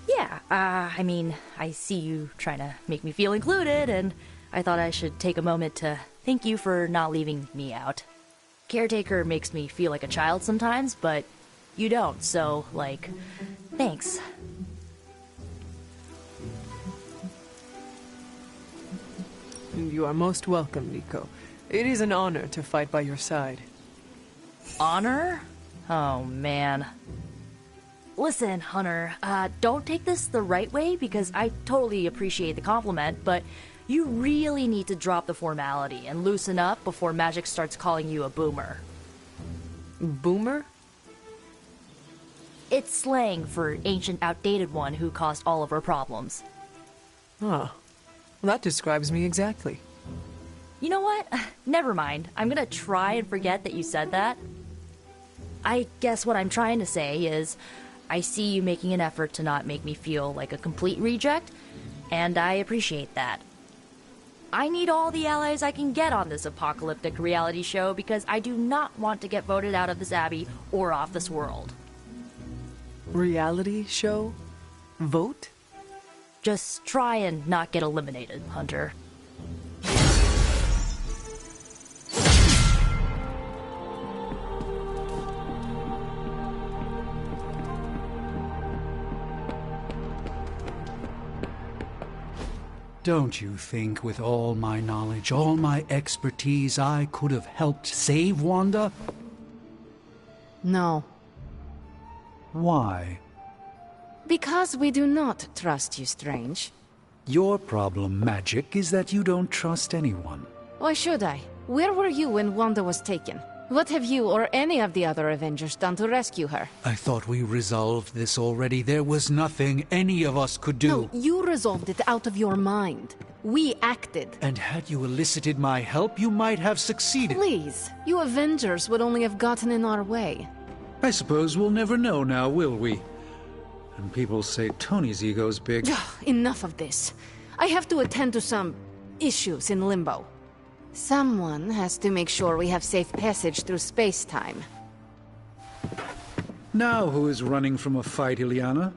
Yeah, I mean, I see you trying to make me feel included, and I thought I should take a moment to thank you for not leaving me out. Caretaker makes me feel like a child sometimes, but you don't, so, like, thanks. You are most welcome, Nico. It is an honor to fight by your side. Honor? Oh, man. Listen, Hunter, don't take this the right way, because I totally appreciate the compliment, but you really need to drop the formality and loosen up before magic starts calling you a boomer. Boomer? It's slang for ancient, outdated one who caused all of our problems. Huh. Well, that describes me exactly. You know what? Never mind. I'm gonna try and forget that you said that. I guess what I'm trying to say is, I see you making an effort to not make me feel like a complete reject, and I appreciate that. I need all the allies I can get on this apocalyptic reality show because I do not want to get voted out of this abbey or off this world. Reality show? Vote? Just try and not get eliminated, Hunter. Don't you think with all my knowledge, all my expertise, I could have helped save Wanda? No. Why? Because we do not trust you, Strange. Your problem, Magic, is that you don't trust anyone. Why should I? Where were you when Wanda was taken? What have you or any of the other Avengers done to rescue her? I thought we resolved this already. There was nothing any of us could do. No, you resolved it out of your mind. We acted. And had you elicited my help, you might have succeeded. Please, you Avengers would only have gotten in our way. I suppose we'll never know now, will we? And people say Tony's ego's big. Enough of this. I have to attend to some issues in Limbo. Someone has to make sure we have safe passage through space-time. Now who is running from a fight, Ileana?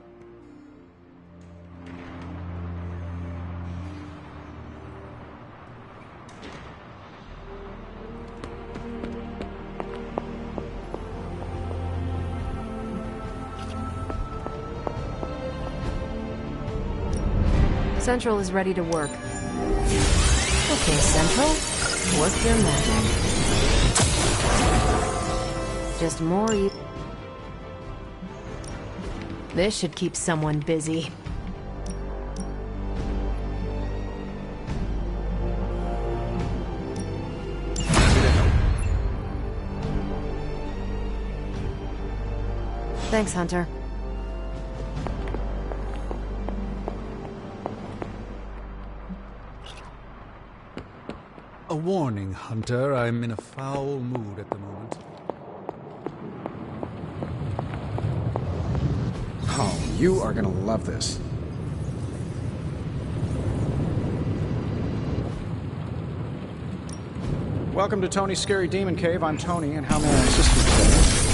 Central is ready to work. Okay, Central, work your magic. Just more This should keep someone busy. Thanks, Hunter. A warning, Hunter. I'm in a foul mood at the moment. Oh, you are gonna love this. Welcome to Tony's Scary Demon Cave. I'm Tony, and how may I assist you today?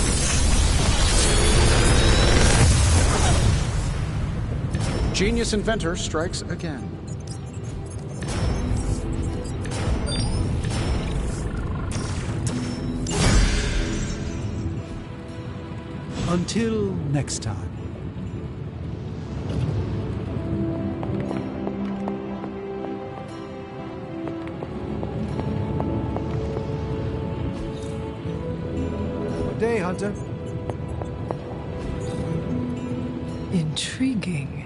Genius inventor strikes again. Until next time. Good day, Hunter. Intriguing.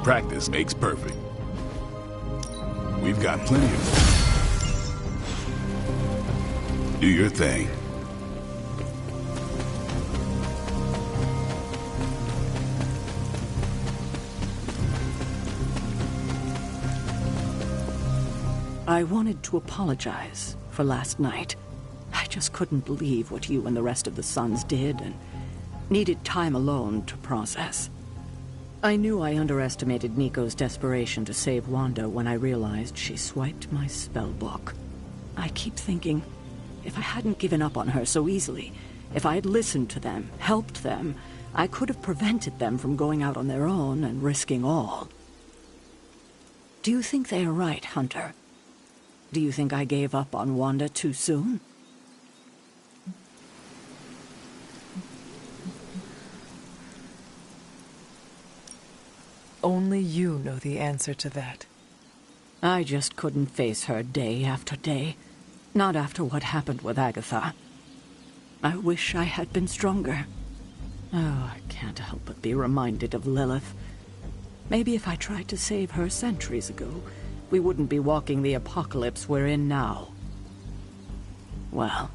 Practice makes perfect. We've got plenty of... Do your thing. I wanted to apologize for last night. I just couldn't believe what you and the rest of the Sons did, and needed time alone to process. I knew I underestimated Nico's desperation to save Wanda when I realized she swiped my spellbook. I keep thinking, if I hadn't given up on her so easily, if I had listened to them, helped them, I could have prevented them from going out on their own and risking all. Do you think they are right, Hunter? Do you think I gave up on Wanda too soon? Only you know the answer to that. I just couldn't face her day after day. Not after what happened with Agatha. I wish I had been stronger. Oh, I can't help but be reminded of Lilith. Maybe if I tried to save her centuries ago, we wouldn't be walking the apocalypse we're in now. Well,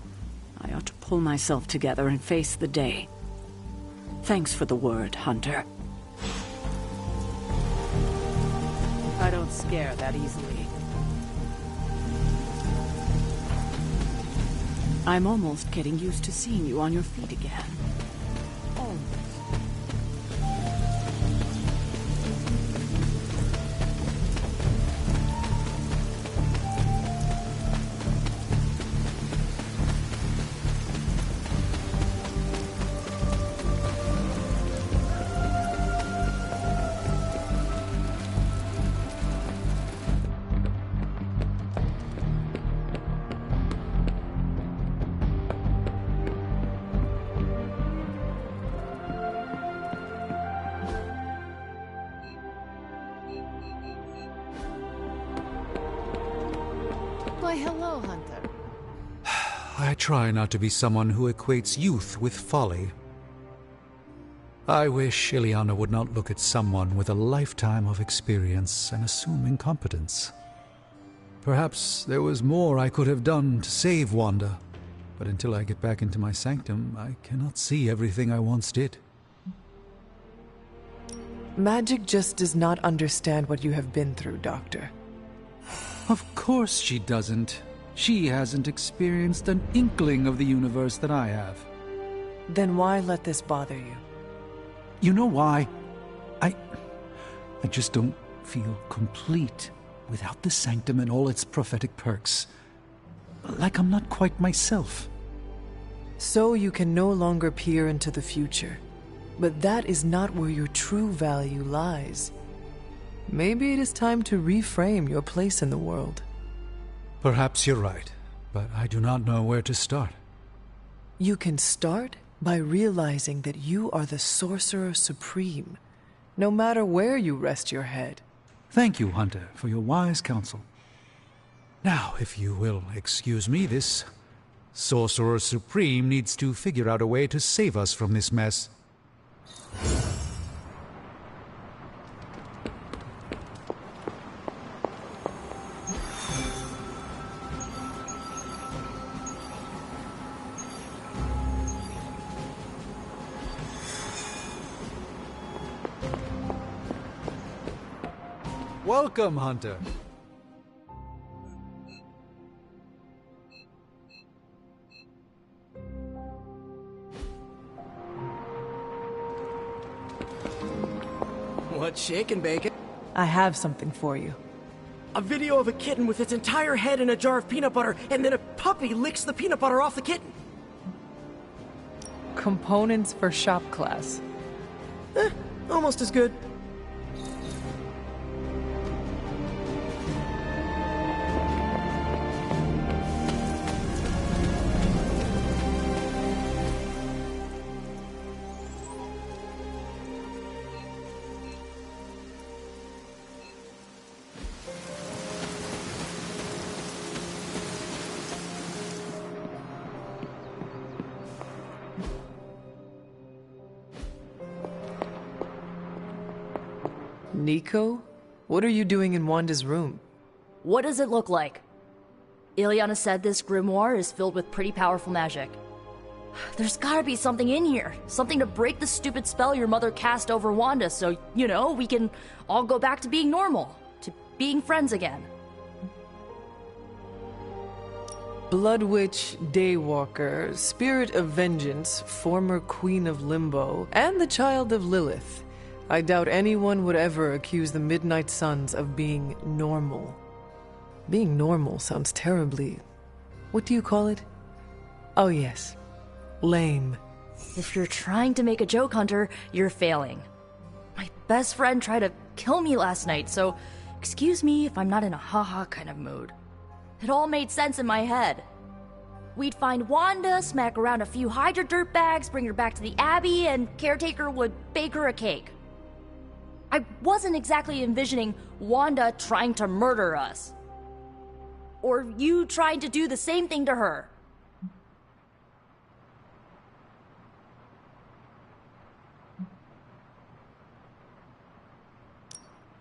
I ought to pull myself together and face the day. Thanks for the word, Hunter. I don't scare that easily. I'm almost getting used to seeing you on your feet again. Almost. Why, hello, Hunter. I try not to be someone who equates youth with folly. I wish Ileana would not look at someone with a lifetime of experience and assume incompetence. Perhaps there was more I could have done to save Wanda, but until I get back into my sanctum, I cannot see everything I once did. Magic just does not understand what you have been through, Doctor. Of course she doesn't. She hasn't experienced an inkling of the universe that I have. Then why let this bother you? You know why? I just don't feel complete without the sanctum and all its prophetic perks. Like I'm not quite myself. So you can no longer peer into the future. But that is not where your true value lies. Maybe it is time to reframe your place in the world. Perhaps you're right, but I do not know where to start. You can start by realizing that you are the Sorcerer Supreme, no matter where you rest your head. Thank you, Hunter, for your wise counsel. Now, if you will excuse me, this Sorcerer Supreme needs to figure out a way to save us from this mess. Welcome, Hunter. What's shaking, Bacon? I have something for you. A video of a kitten with its entire head in a jar of peanut butter, and then a puppy licks the peanut butter off the kitten. Components for shop class. Almost as good. Nico? What are you doing in Wanda's room? What does it look like? Ileana said this grimoire is filled with pretty powerful magic. There's gotta be something in here. Something to break the stupid spell your mother cast over Wanda so, you know, we can all go back to being normal. To being friends again. Blood Witch, Daywalker, Spirit of Vengeance, former Queen of Limbo, and the Child of Lilith. I doubt anyone would ever accuse the Midnight Suns of being normal. Being normal sounds terribly... what do you call it? Oh yes, lame. If you're trying to make a joke, Hunter, you're failing. My best friend tried to kill me last night, so excuse me if I'm not in a haha kind of mood. It all made sense in my head. We'd find Wanda, smack around a few Hydra dirtbags, bring her back to the Abbey, and Caretaker would bake her a cake. I wasn't exactly envisioning Wanda trying to murder us. Or you trying to do the same thing to her.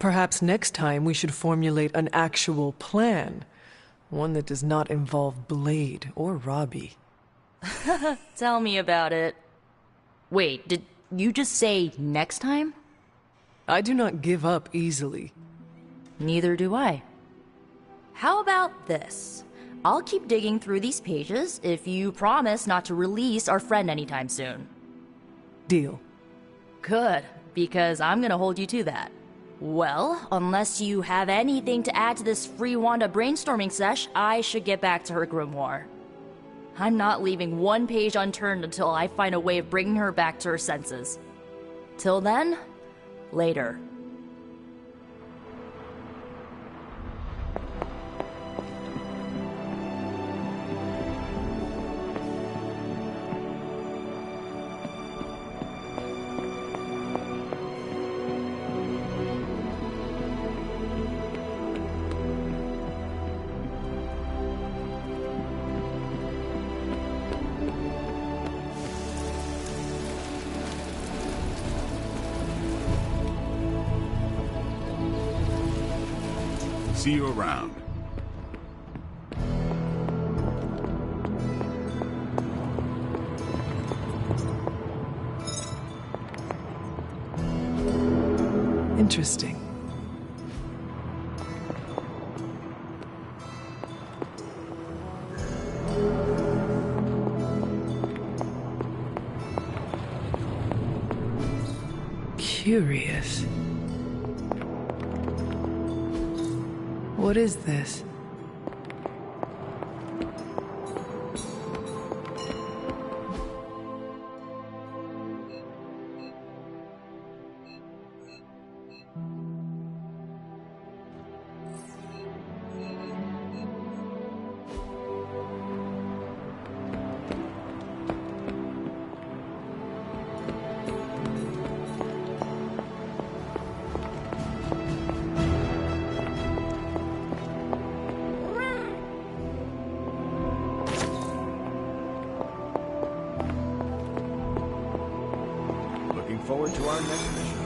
Perhaps next time we should formulate an actual plan. One that does not involve Blade or Robbie. Tell me about it. Wait, did you just say next time? I do not give up easily. Neither do I. How about this? I'll keep digging through these pages if you promise not to release our friend anytime soon. Deal. Good, because I'm gonna hold you to that. Well, unless you have anything to add to this free Wanda brainstorming sesh, I should get back to her grimoire. I'm not leaving one page unturned until I find a way of bringing her back to her senses. Till then, later. See you around. Interesting. Curious. What is this? Forward to our next mission.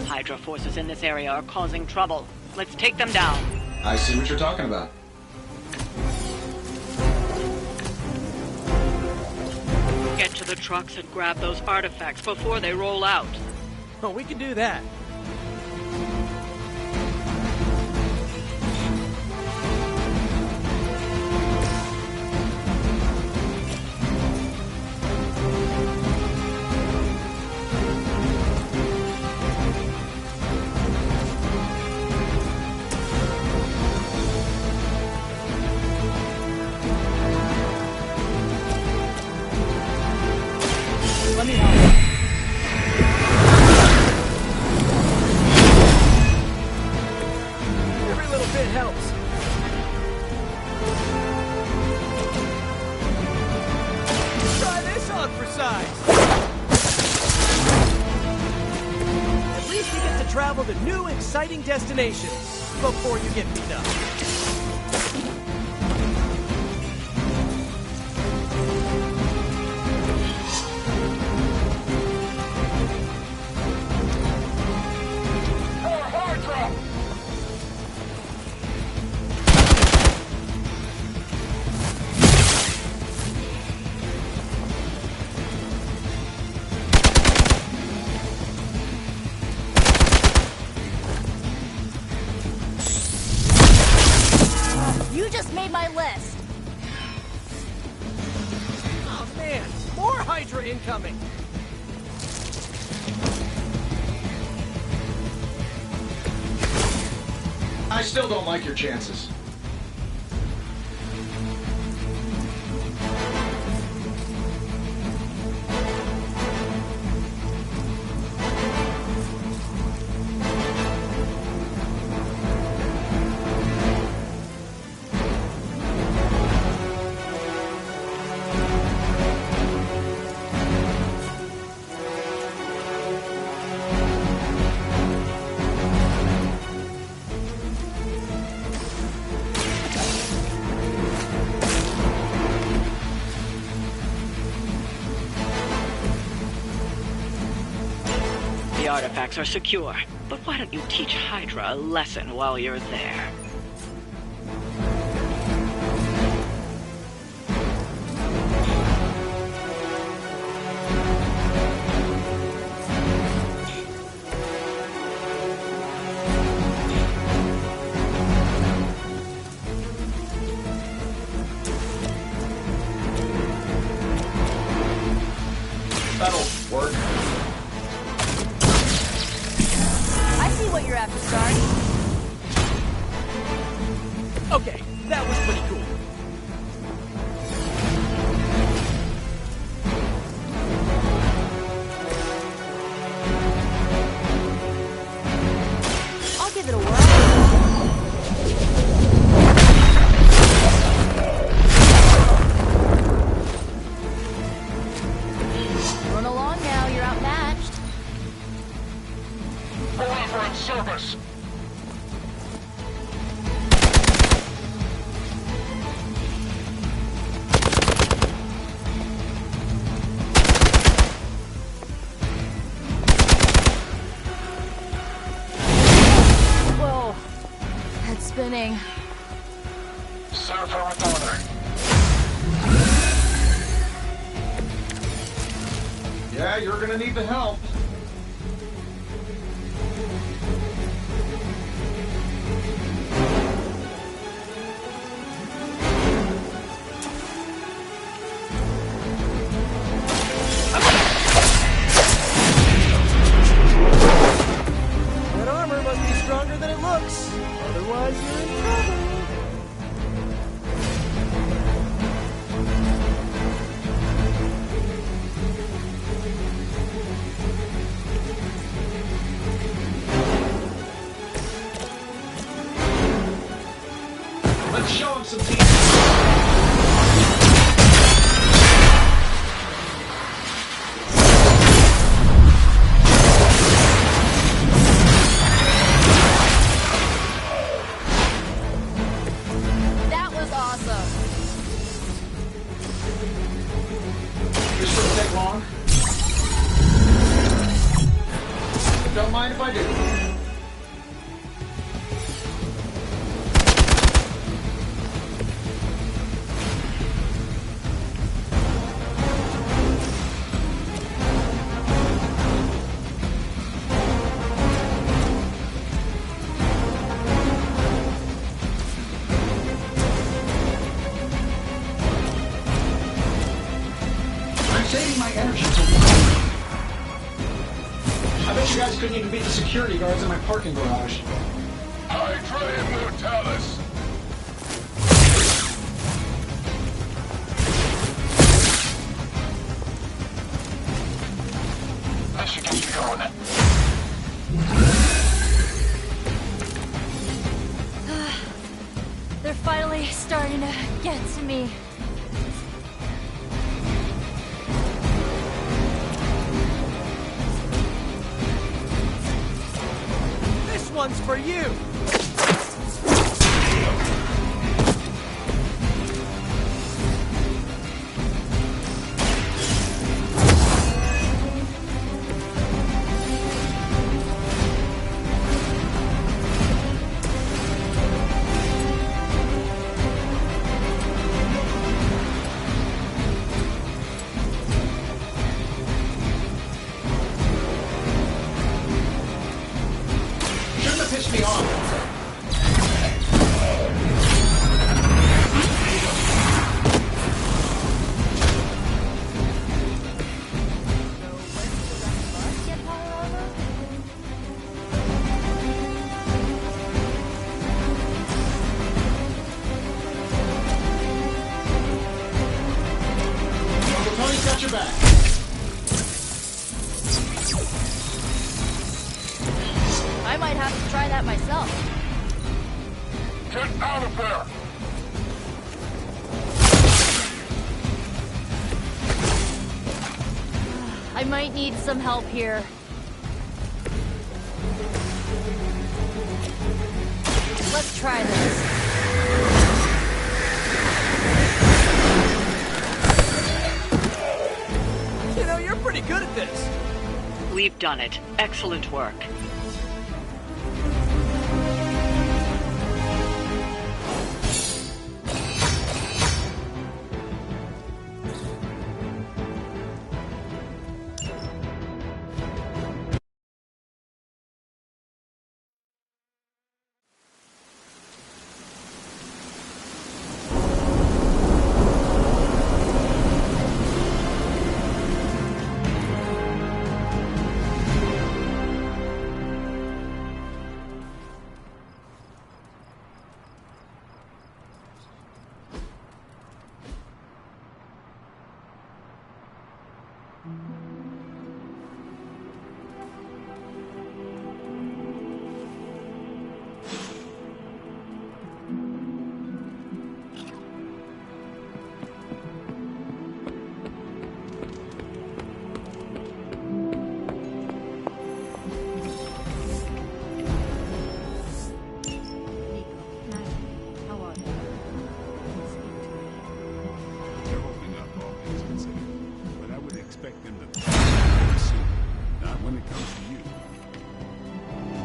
Hydra forces in this area are causing trouble. Let's take them down. I see what you're talking about. Get to the trucks and grab those artifacts before they roll out. Oh, we can do that. Let me help. Every little bit helps. Try this on for size. At least you get to travel to new, exciting destinations before you get beat up. You just made my list. Oh man, more Hydra incoming. I still don't like your chances. The artifacts are secure, but why don't you teach Hydra a lesson while you're there? That'll work. I see what you're after, Sarge. Okay, that was pretty cool. I'll give it a whirl. Run along now, you're outmatched. Forever in service. Whoa. Head spinning. Serve her with honor. Yeah, you're gonna need the help. That armor must be stronger than it looks. Otherwise, you're in trouble. Let's show him some teeth. That was awesome. This shouldn't take long. Don't mind if I do. guys couldn't even beat the security guards in my parking garage. Hydra Immortalis! This should get you going. They're finally starting to get to me. This one's for you! Piss me off. Uncle Tony's got your back. I might have to try that myself. Get out of there! I might need some help here. Let's try this. You know, you're pretty good at this. We've done it. Excellent work. They're opening up, all things considered. But I would expect them to soon, not when it comes to you.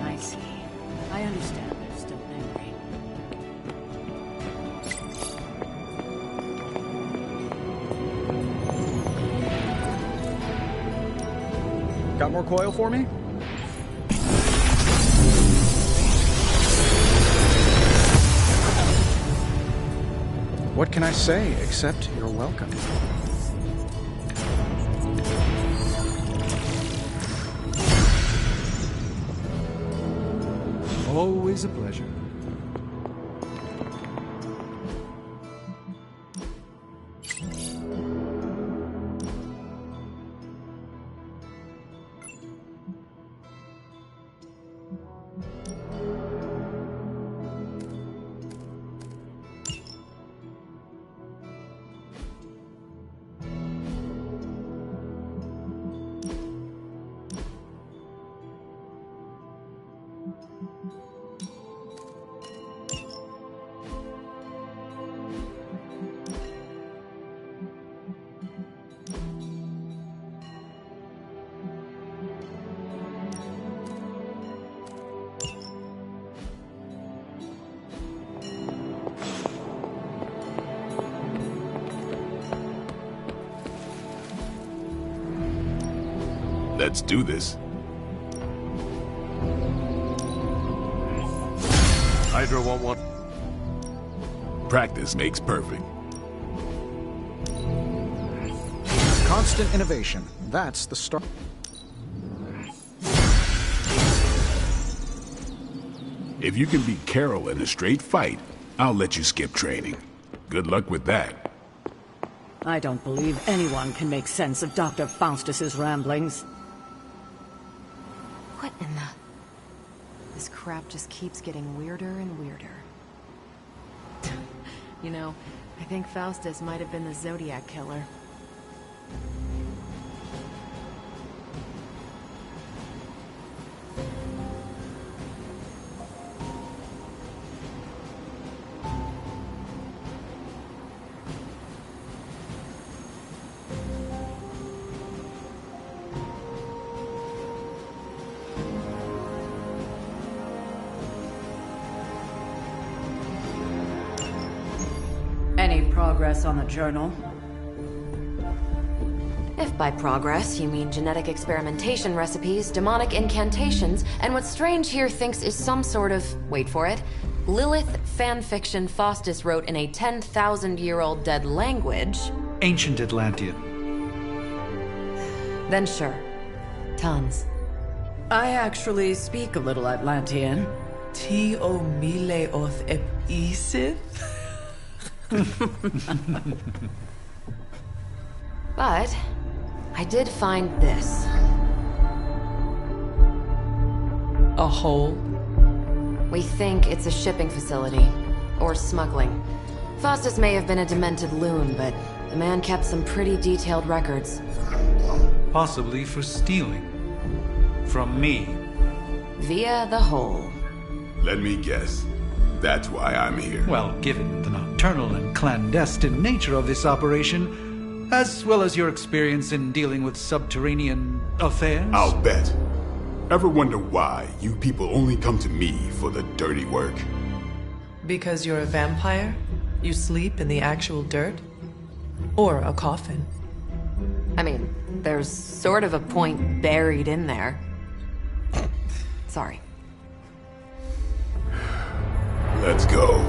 I see. I understand they're still angry. Got more coil for me? What can I say except you're welcome? Always a pleasure. Let's do this. Hydra won't want... Practice makes perfect. Constant innovation. That's the start. If you can beat Carol in a straight fight, I'll let you skip training. Good luck with that. I don't believe anyone can make sense of Dr. Faustus's ramblings. What in the... This crap just keeps getting weirder and weirder. You know, I think Faustus might have been the Zodiac killer. Any progress on the journal? If by progress you mean genetic experimentation recipes, demonic incantations, and what Strange here thinks is some sort of, wait for it, Lilith fanfiction Faustus wrote in a 10,000-year-old dead language... Ancient Atlantean. Then sure. Tons. I actually speak a little Atlantean. Ti o mile oth ep isith? But I did find this. A hole? We think it's a shipping facility. Or smuggling. Faustus may have been a demented loon, but the man kept some pretty detailed records. Possibly for stealing. From me. Via the hole. Let me guess. That's why I'm here. Well, given the nocturnal and clandestine nature of this operation, as well as your experience in dealing with subterranean affairs... I'll bet. Ever wonder why you people only come to me for the dirty work? Because you're a vampire? You sleep in the actual dirt? Or a coffin? I mean, there's sort of a point buried in there. Sorry. Let's go.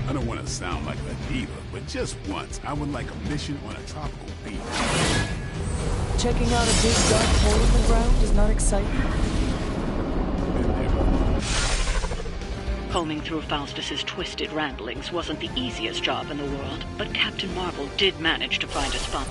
I don't want to sound like a diva, but just once, I would like a mission on a tropical beach. Checking out a big dark hole in the ground is not exciting. Combing through Faustus's twisted ramblings wasn't the easiest job in the world, but Captain Marvel did manage to find a spot.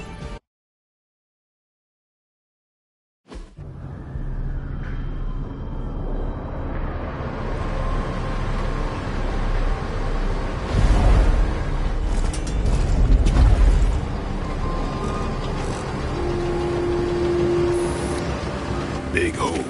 Big hole.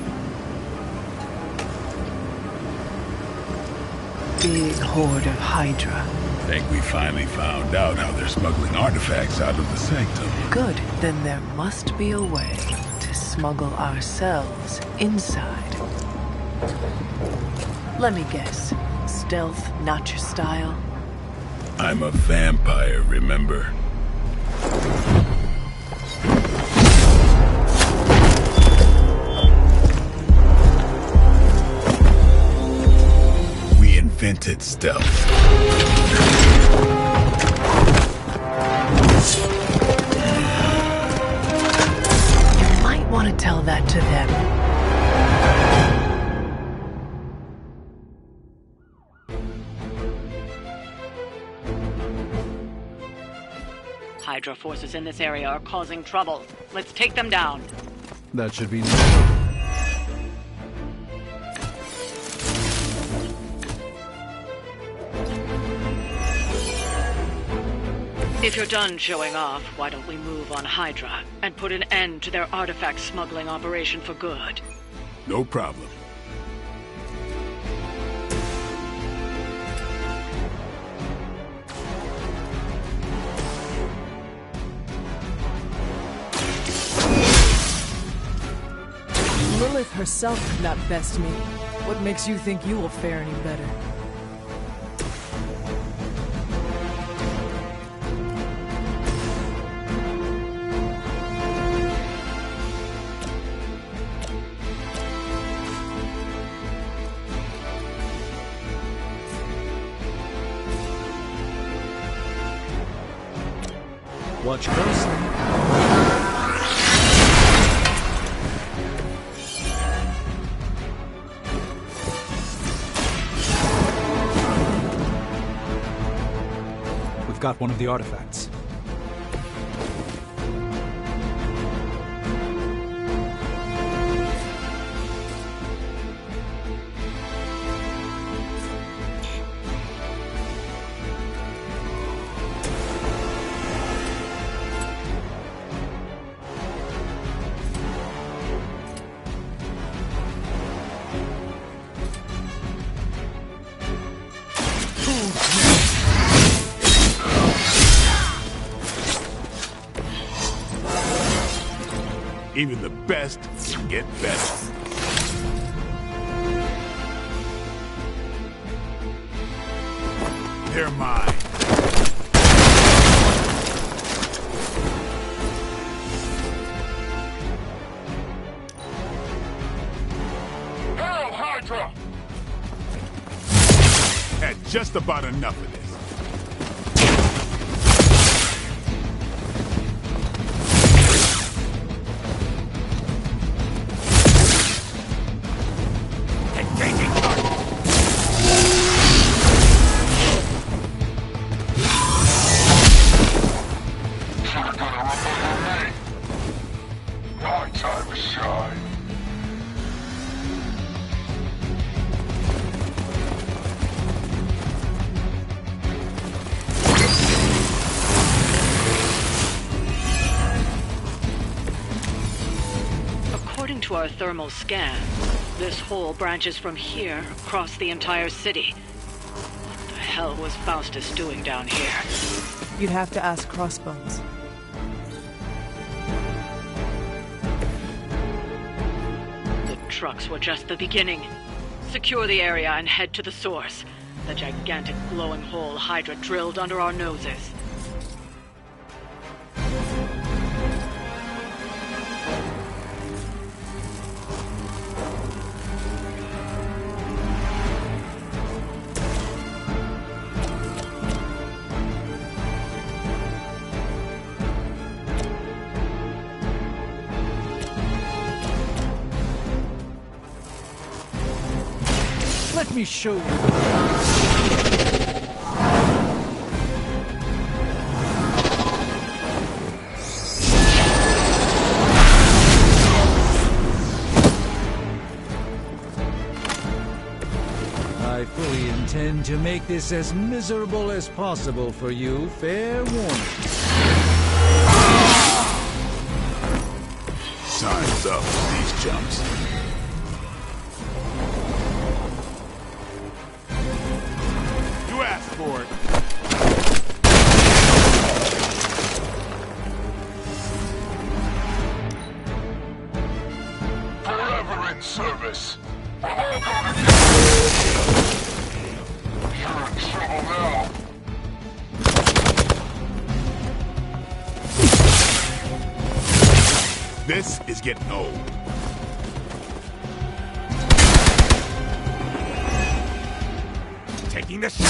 Big horde of Hydra. Think we finally found out how they're smuggling artifacts out of the sanctum. Good, then there must be a way to smuggle ourselves inside. Let me guess. Stealth, not your style? I'm a vampire, remember? We invented stealth. You might want to tell that to them. Hydra forces in this area are causing trouble. Let's take them down. That should be... If you're done showing off, why don't we move on Hydra and put an end to their artifact smuggling operation for good? No problem. Lilith herself could not best me. What makes you think you will fare any better? Watch closely. We've got one of the artifacts. Even the best get better. They're mine. Hail Hydra! Had just about enough of this. My time to shine. According to our thermal scan, this hole branches from here across the entire city. What the hell was Faustus doing down here? You'd have to ask Crossbones. The trucks were just the beginning. Secure the area and head to the source. The gigantic glowing hole Hydra drilled under our noses. Let me show you. I fully intend to make this as miserable as possible for you. Fair warning. Time's up for these jumps. You asked for it. Forever in service. We're all gonna get... You're in trouble now. This is getting old. Taking the shot.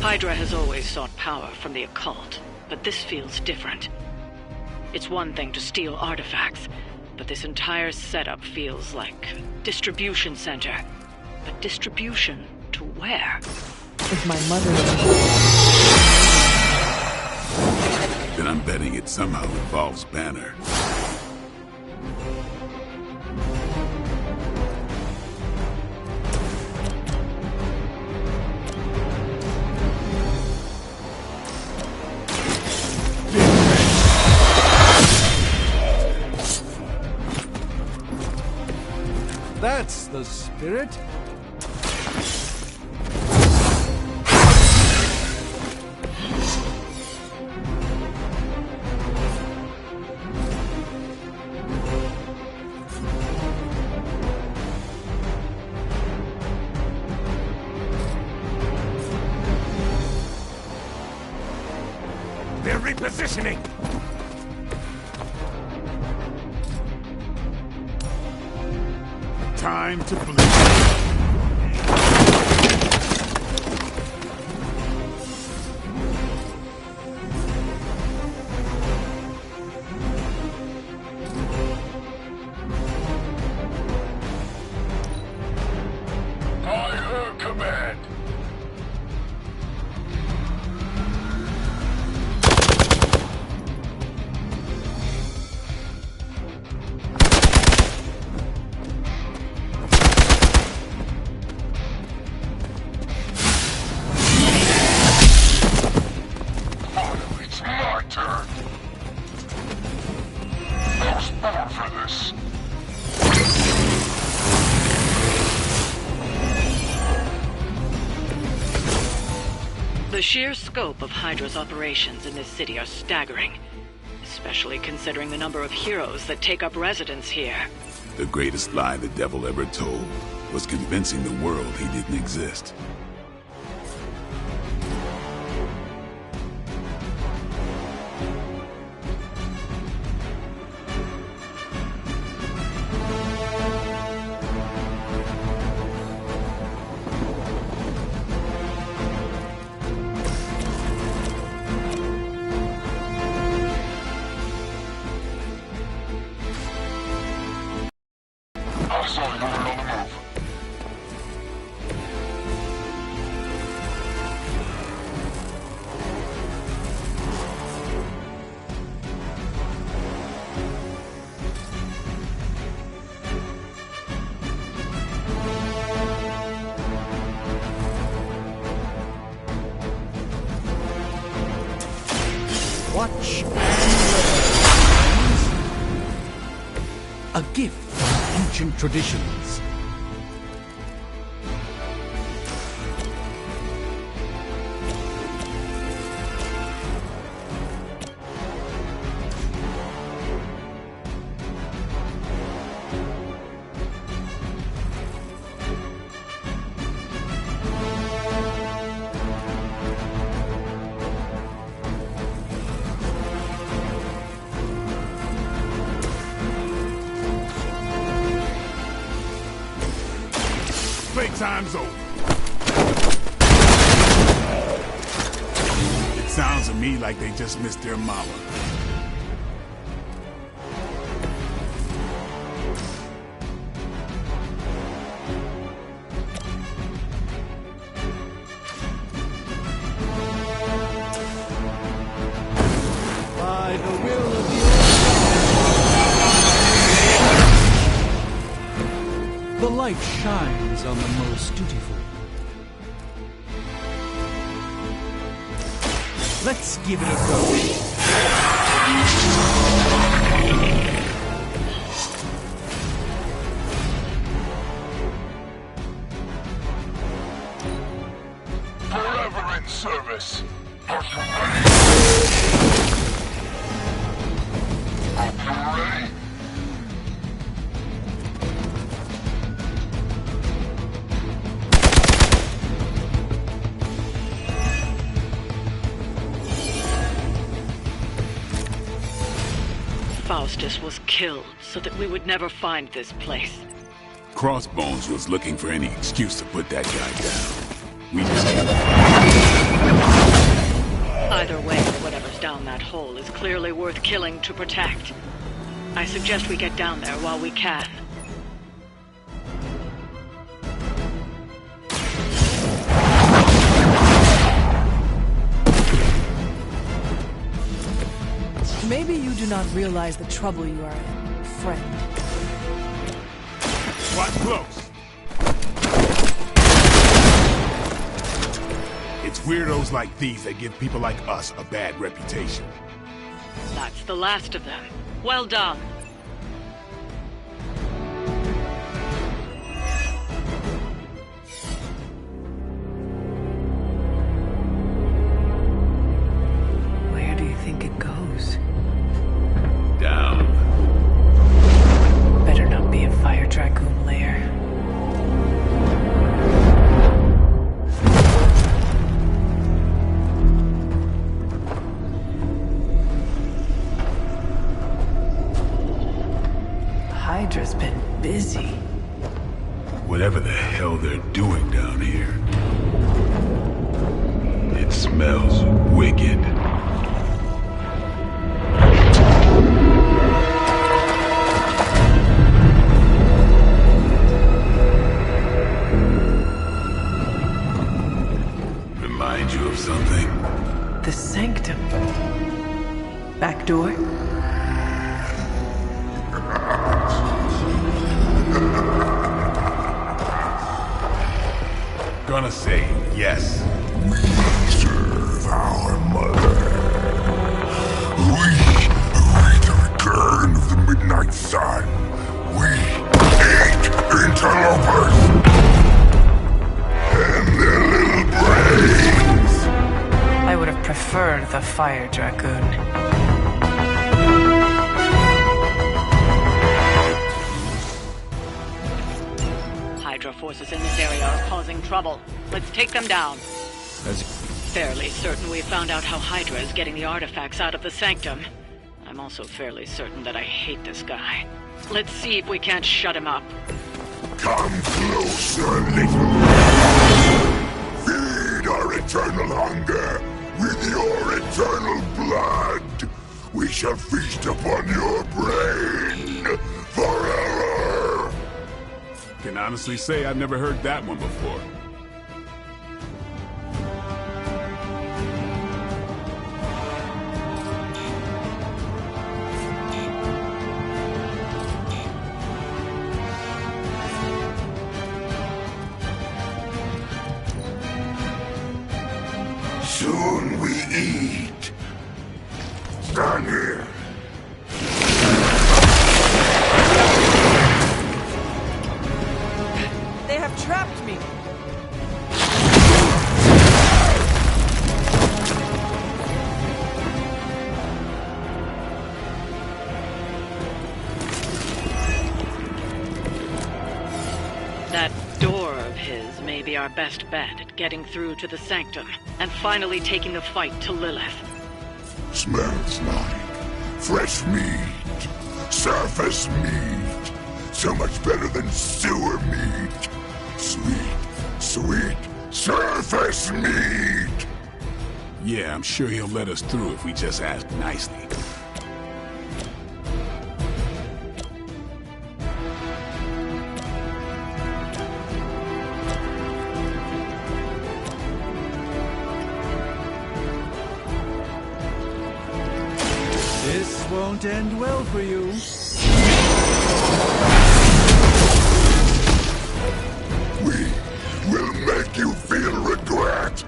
Hydra has always sought power from the occult, but this feels different. It's one thing to steal artifacts, but this entire setup feels like a distribution center. But distribution to where? If my mother... Then I'm betting it somehow involves Banner. That's the spirit. They're repositioning! Time to bleed. I heard command. Finally, it's my turn. I was born for this. The sheer scope of Hydra's operations in this city are staggering, especially considering the number of heroes that take up residence here. The greatest lie the devil ever told was convincing the world he didn't exist. I saw you were on the move. Watch and learn. A gift from ancient traditions. Playtime's over. It sounds to me like they just missed their mama. By the will of the light shines on the most dutiful. Let's give it a go. Forever in service. Are you ready? Hope you're ready. Faustus was killed so that we would never find this place. Crossbones was looking for any excuse to put that guy down. We just can't. Either way, whatever's down that hole is clearly worth killing to protect. I suggest we get down there while we can. Maybe you do not realize the trouble you are in, friend. Watch close. It's weirdos like these that give people like us a bad reputation. That's the last of them. Well done. is he? Whatever the hell they're doing down here. It smells wicked. Remind you of something? The sanctum. Back door? Gonna say yes. We serve our mother. We await the return of the midnight sun. We eat interlopers and their little brains. I would have preferred the fire dragoon. Hydra forces in this area are causing trouble. Let's take them down. Fairly certain we found out how Hydra is getting the artifacts out of the Sanctum. I'm also fairly certain that I hate this guy. Let's see if we can't shut him up. Come closer, little. Feed our eternal hunger with your eternal blood. We shall feast upon your brain forever. Can honestly say I've never heard that one before. Soon we eat. Stand here. They have trapped me! That door of his may be our best bet at getting through to the Sanctum and finally taking the fight to Lilith. Smells like fresh meat. Surface meat. So much better than sewer meat. Sweet, sweet surface meat. Yeah, I'm sure he'll let us through if we just ask nicely. This won't end well for you. We will make you feel regret.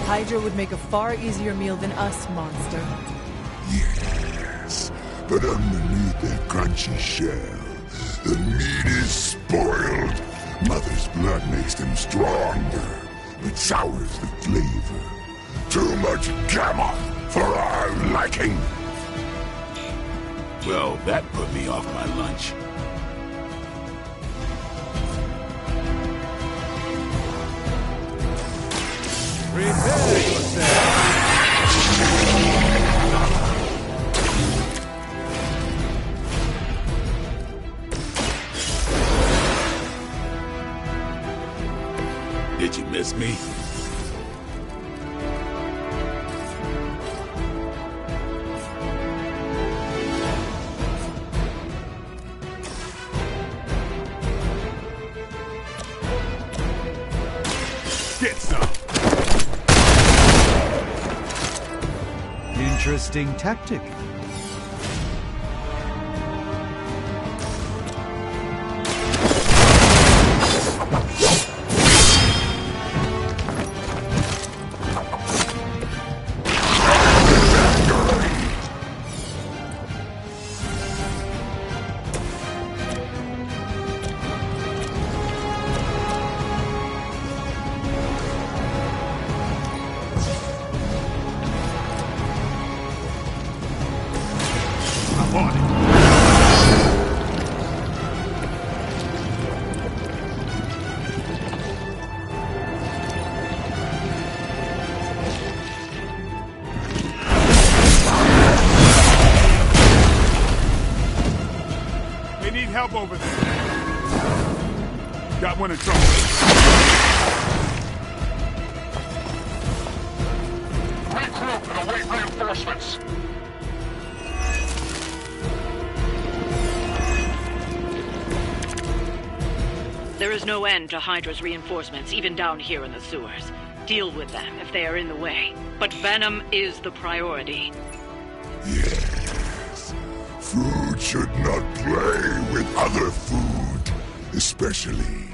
Hydra would make a far easier meal than us, monster. Yes, but underneath that crunchy shell, the meat is spoiled. Mother's blood makes them stronger, but sours the flavor. Too much gamma for our liking. Well, that put me off my lunch. Prepare yourself. Did you miss me? Get some. Interesting tactic. They need help over there. Got one in trouble. Regroup and await reinforcements. There is no end to Hydra's reinforcements, even down here in the sewers. Deal with them if they are in the way. But Venom is the priority. Yes. Food should not play with other food, especially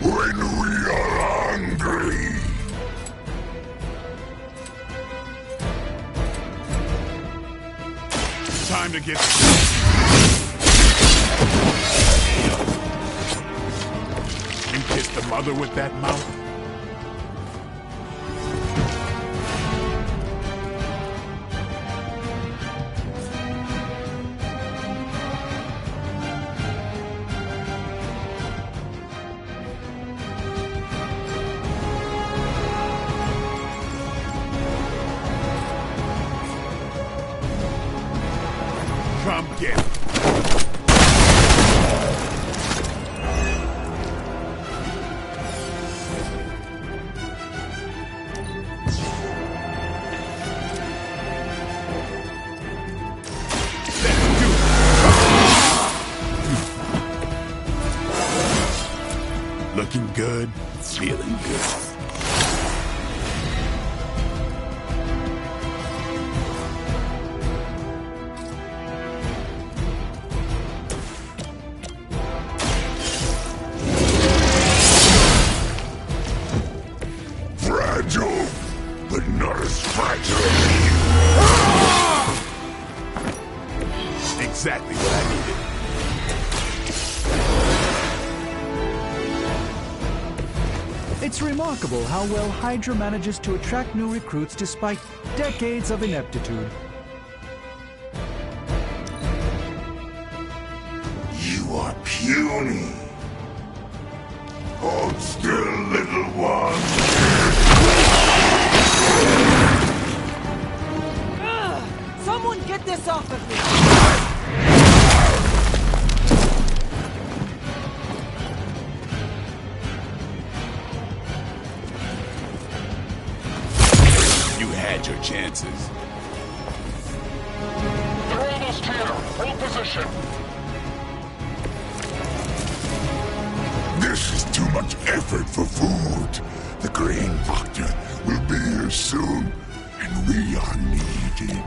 when we are hungry. Time to get... You kiss the mother with that mouth? Come get it. Looking good, feeling good. Fragile, but not as fragile. Exactly what I needed. It's remarkable how well Hydra manages to attract new recruits despite decades of ineptitude. You are puny. Hold still, little one. Someone get this off of me! You had your chances. They're almost here. Hold position. This is too much effort for food. The Green Doctor will be here soon, and we are needed.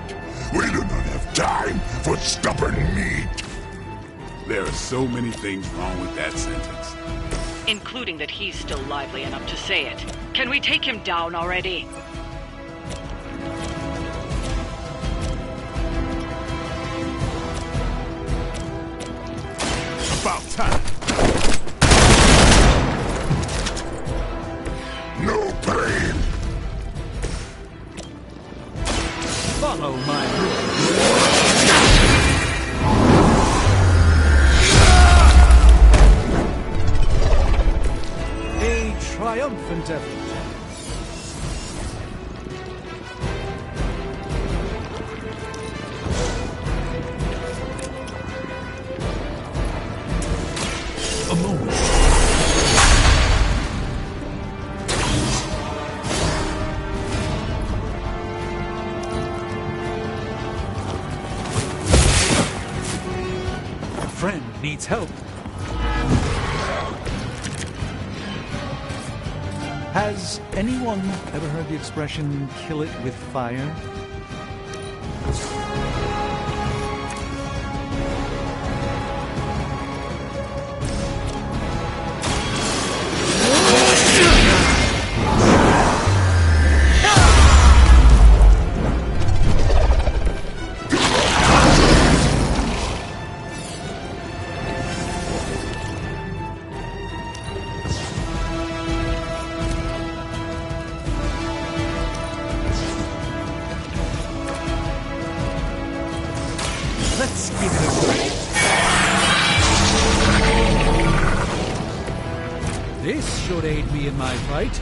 We do not have time for stubborn meat. There are so many things wrong with that sentence. Including that he's still lively enough to say it. Can we take him down already? About time. No pain. Follow my rule. A triumphant effort. A moment. A friend needs help. Has anyone ever heard the expression, kill it with fire? Let's give it a try. This should aid me in my fight.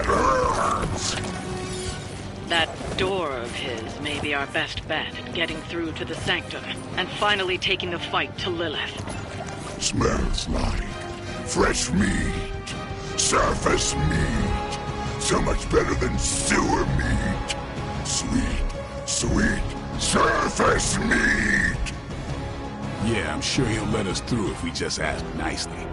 That hurts! That door of his may be our best bet at getting through to the Sanctum and finally taking the fight to Lilith. Smells like fresh meat. Surface meat. So much better than sewer meat. Sweet, sweet surface meat! Yeah, I'm sure he'll let us through if we just ask nicely.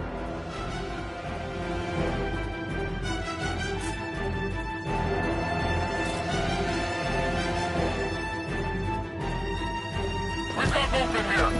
We've got movement here!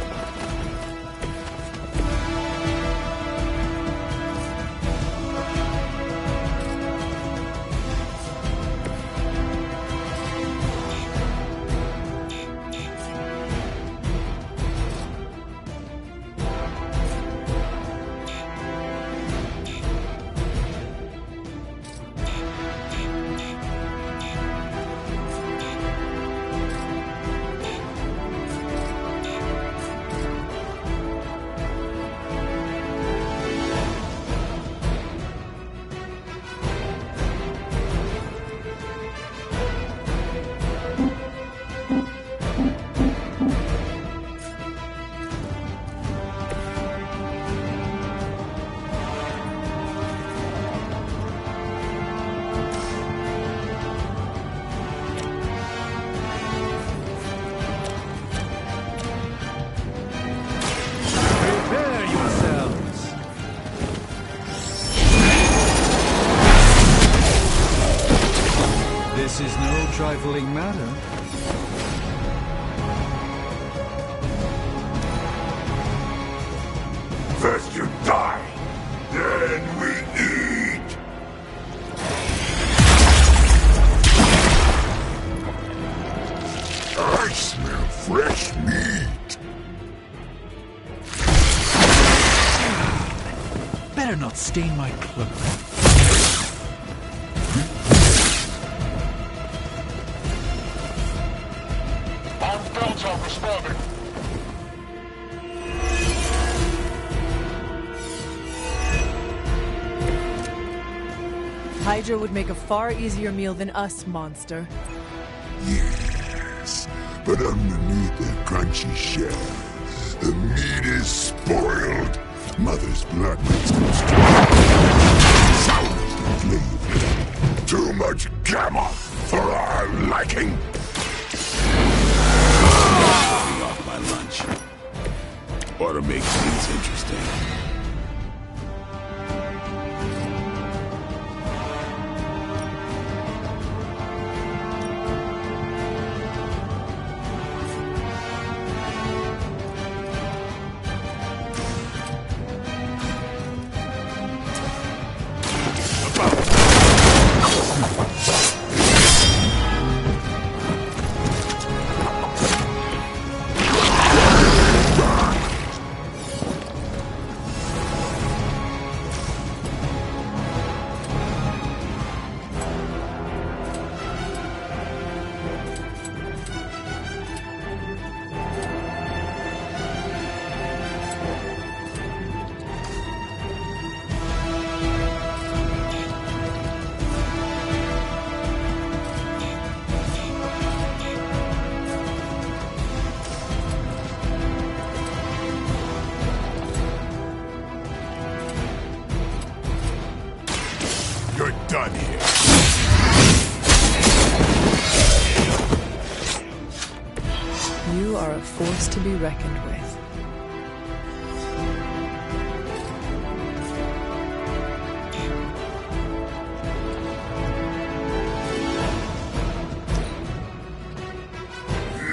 This is no trifling matter. First you die, then we eat! I smell fresh meat! Better not stain my cloak. Armed Delta responding. Hydra would make a far easier meal than us, monster. Yes, but underneath that crunchy shell, the meat is spoiled. Mother's blood makes them strong. Sours the flavor. Too much gamma for our liking. Getting off my lunch. Ought to make things interesting. You're done here. You are a force to be reckoned with.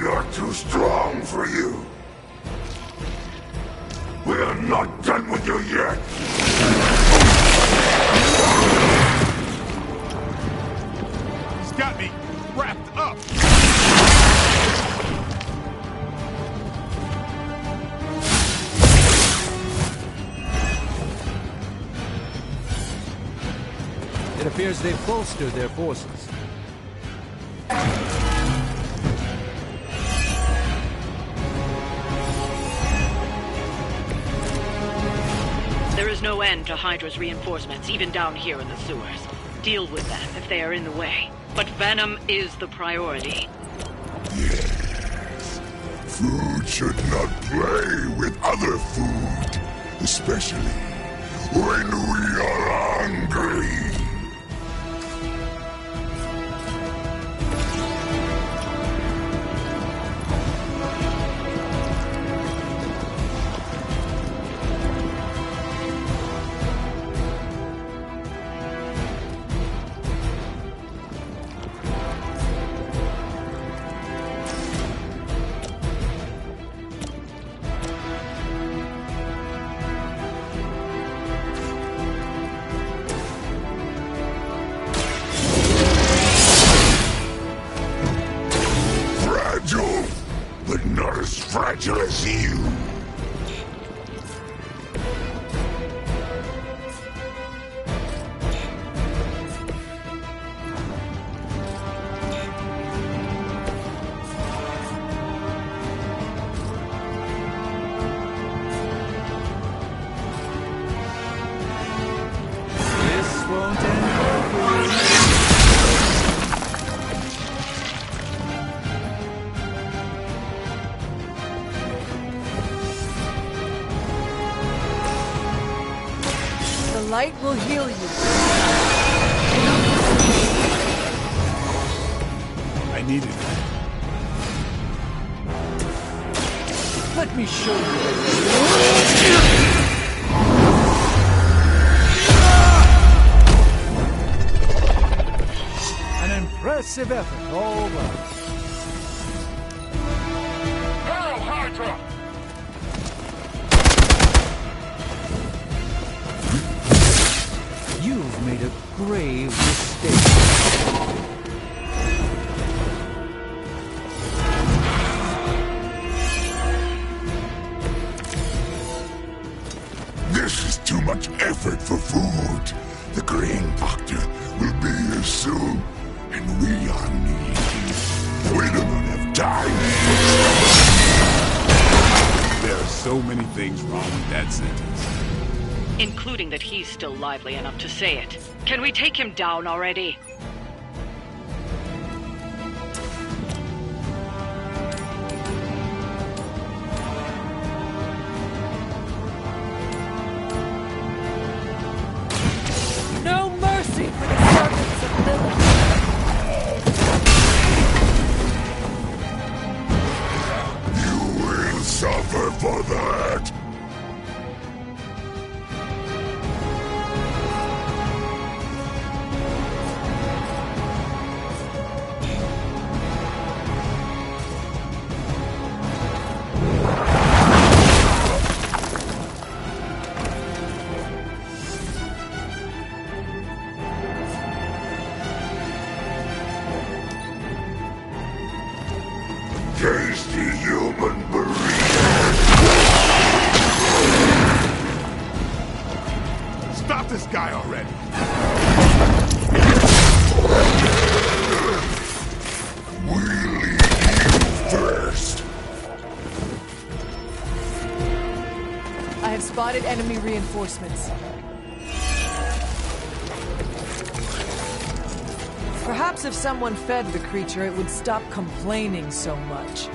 You're too strong for you. We're not done with you yet. He's got me wrapped up. It appears they've bolstered their forces. There is no end to Hydra's reinforcements, even down here in the sewers. deal with them if they are in the way. But venom is the priority. Yes. Food should not play with other food, especially when we are hungry. But not as fragile as you. This won't end well for you. The light will heal you. I needed that. Let me show you. An impressive effort, all right. Hail Hydra! You've made a grave mistake. This is too much effort for food. The Green Doctor will be here soon, and we are needed. We do not have time. There are so many things wrong with that sentence. Including that he's still lively enough to say it. Can we take him down already? No mercy for the servants of Lilith. You will suffer for that. Tasty human burrito. Stop this guy already. We'll eat you first. I have spotted enemy reinforcements. Perhaps if someone fed the creature, it would stop complaining so much.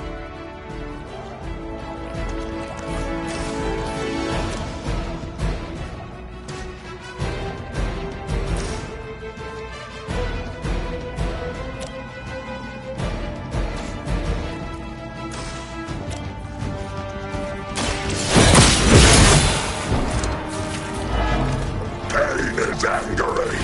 Pain is angering.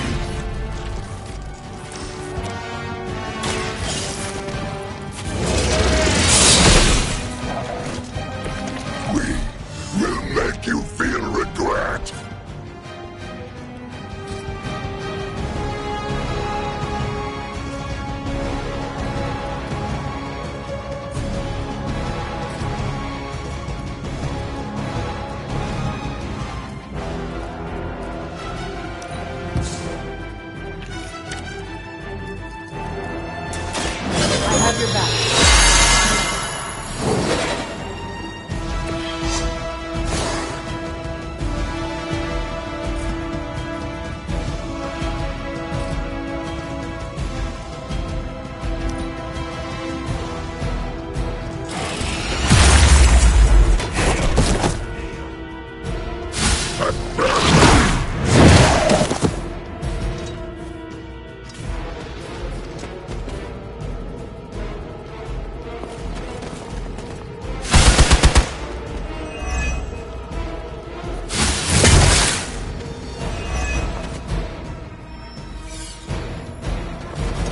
Will make you feel regret. I have your back.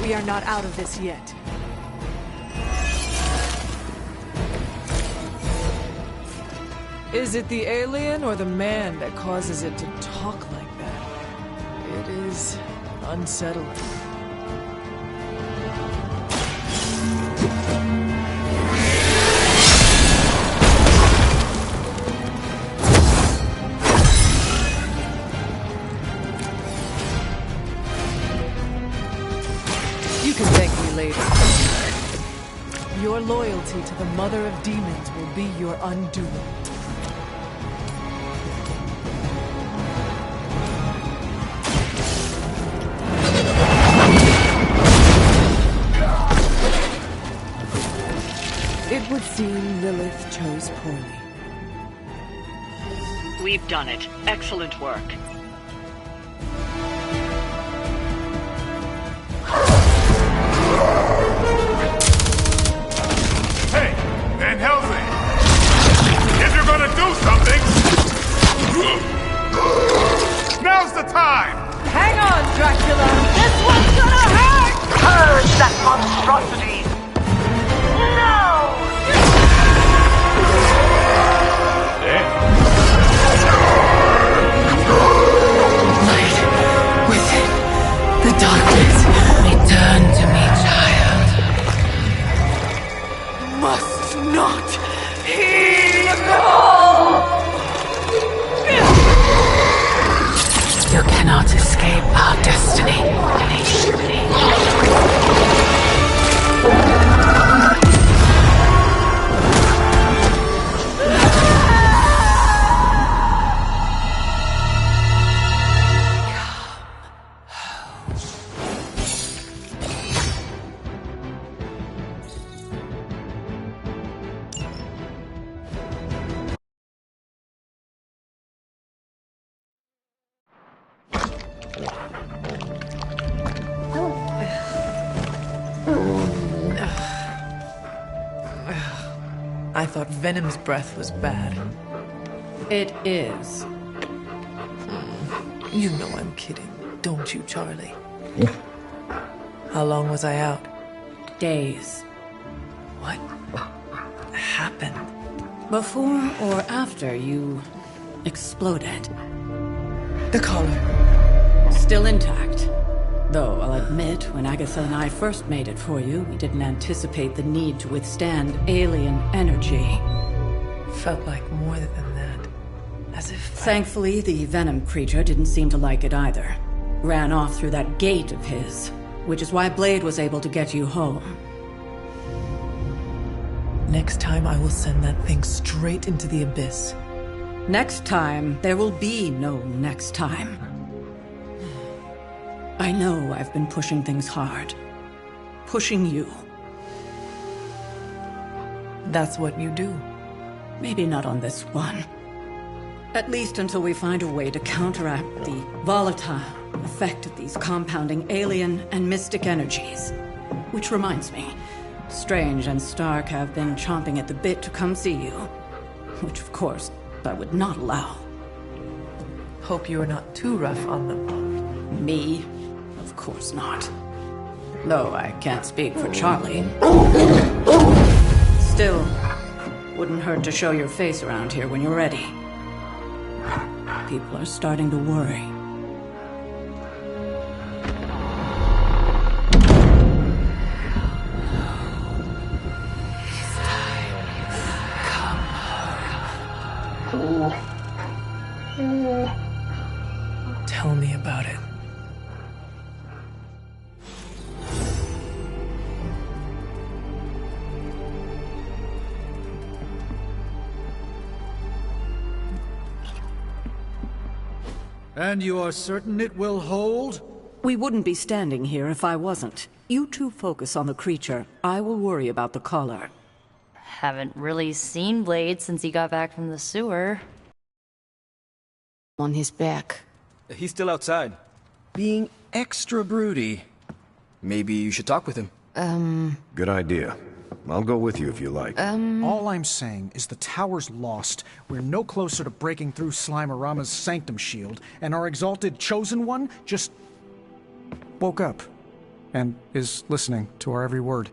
We are not out of this yet. Is it the alien or the man that causes it to talk like that? It is unsettling. You can thank me later. Your loyalty to the Mother of Demons will be your undoing. It would seem Lilith chose poorly. We've done it. Excellent work. Hey, Van Helsing! If you're gonna do something, now's the time! Hang on, Dracula! This one's gonna hurt! Purge that monstrosity! The darkness, return to me, child. You must not heed the call! You cannot escape our destiny. I thought Venom's breath was bad. It is. You know I'm kidding, don't you, Charlie? How long was I out? Days. What happened? Before or after you exploded. The collar. Still intact. Though, I'll admit, when Agatha and I first made it for you, we didn't anticipate the need to withstand alien energy. Felt like more than that. As if... Thankfully, the Venom creature didn't seem to like it either. Ran off through that gate of his, which is why Blade was able to get you home. Next time I will send that thing straight into the abyss. Next time, there will be no next time. I know I've been pushing things hard. Pushing you. That's what you do. Maybe not on this one. At least until we find a way to counteract the volatile effect of these compounding alien and mystic energies. Which reminds me, Strange and Stark have been chomping at the bit to come see you. Which, of course, I would not allow. Hope you are not too rough on them. Me? Of course not. Though I can't speak for Charlie. Still, wouldn't hurt to show your face around here when you're ready. People are starting to worry. Tell me about it. And you are certain it will hold? We wouldn't be standing here if I wasn't. You two focus on the creature. I will worry about the collar. Haven't really seen Blade since he got back from the sewer. On his back. He's still outside. Being extra broody. Maybe you should talk with him. Good idea. I'll go with you if you like. All I'm saying is the tower's lost. We're no closer to breaking through Slimerama's sanctum shield, and our exalted chosen one just woke up. and is listening to our every word.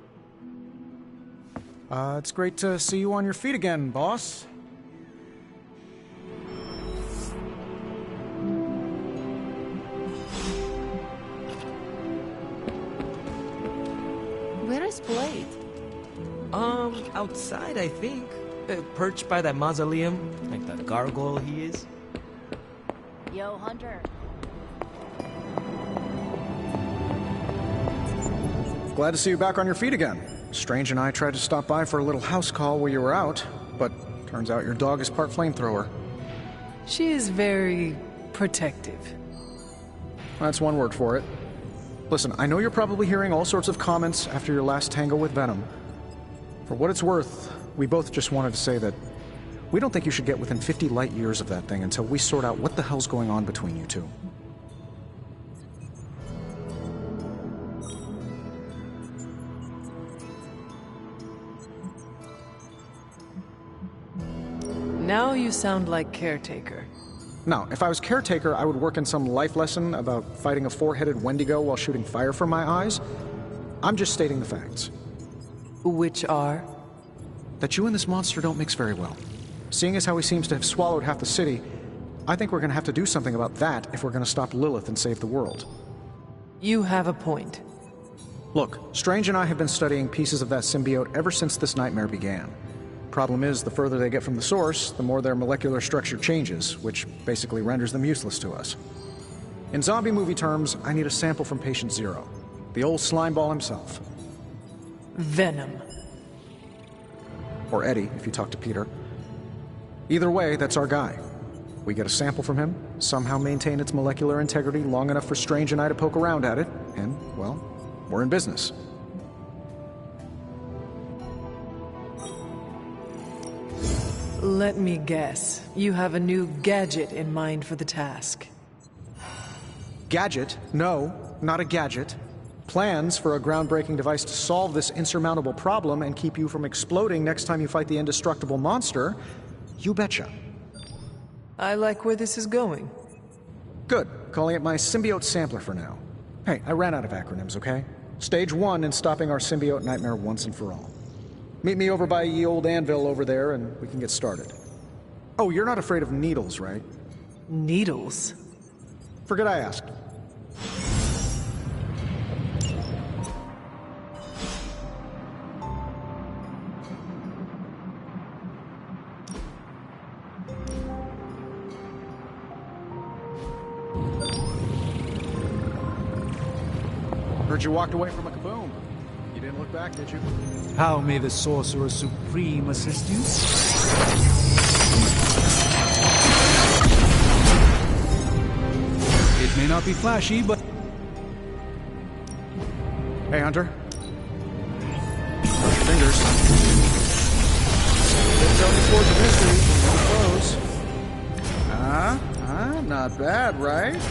It's great to see you on your feet again, boss. Where is Blade? Outside, I think. Perched by that mausoleum, like the gargoyle he is. Yo, Hunter. Glad to see you back on your feet again. Strange and I tried to stop by for a little house call while you were out, but turns out your dog is part flamethrower. She is very protective. That's one word for it. Listen, I know you're probably hearing all sorts of comments after your last tango with Venom. For what it's worth, we both just wanted to say that we don't think you should get within 50 light years of that thing until we sort out what the hell's going on between you two. Now you sound like caretaker. Now, if I was caretaker, I would work in some life lesson about fighting a four-headed Wendigo while shooting fire from my eyes. I'm just stating the facts. Which are? That you and this monster don't mix very well. Seeing as how he seems to have swallowed half the city, I think we're going to have to do something about that if we're going to stop Lilith and save the world. You have a point. Look, Strange and I have been studying pieces of that symbiote ever since this nightmare began. Problem is, the further they get from the source, the more their molecular structure changes, which basically renders them useless to us. In zombie movie terms, I need a sample from Patient Zero. The old slimeball himself. Venom. Or Eddie, if you talk to Peter. Either way, that's our guy. We get a sample from him, somehow maintain its molecular integrity long enough for Strange and I to poke around at it, and, well, we're in business. Let me guess. You have a new gadget in mind for the task. Gadget? No, not a gadget. Plans for a groundbreaking device to solve this insurmountable problem and keep you from exploding next time you fight the indestructible monster? You betcha. I like where this is going. Good. Calling it my symbiote sampler for now. Hey, I ran out of acronyms, okay? Stage 1 in stopping our symbiote nightmare once and for all. Meet me over by ye old anvil over there and we can get started. Oh, you're not afraid of needles, right? Needles? Forget I asked. Heard you walked away from a kaboom. You didn't look back, did you? How may the Sorcerer Supreme assist you? It may not be flashy, but... Hey, Hunter. Cross your fingers. It's only towards the mystery. Close. Not bad, right?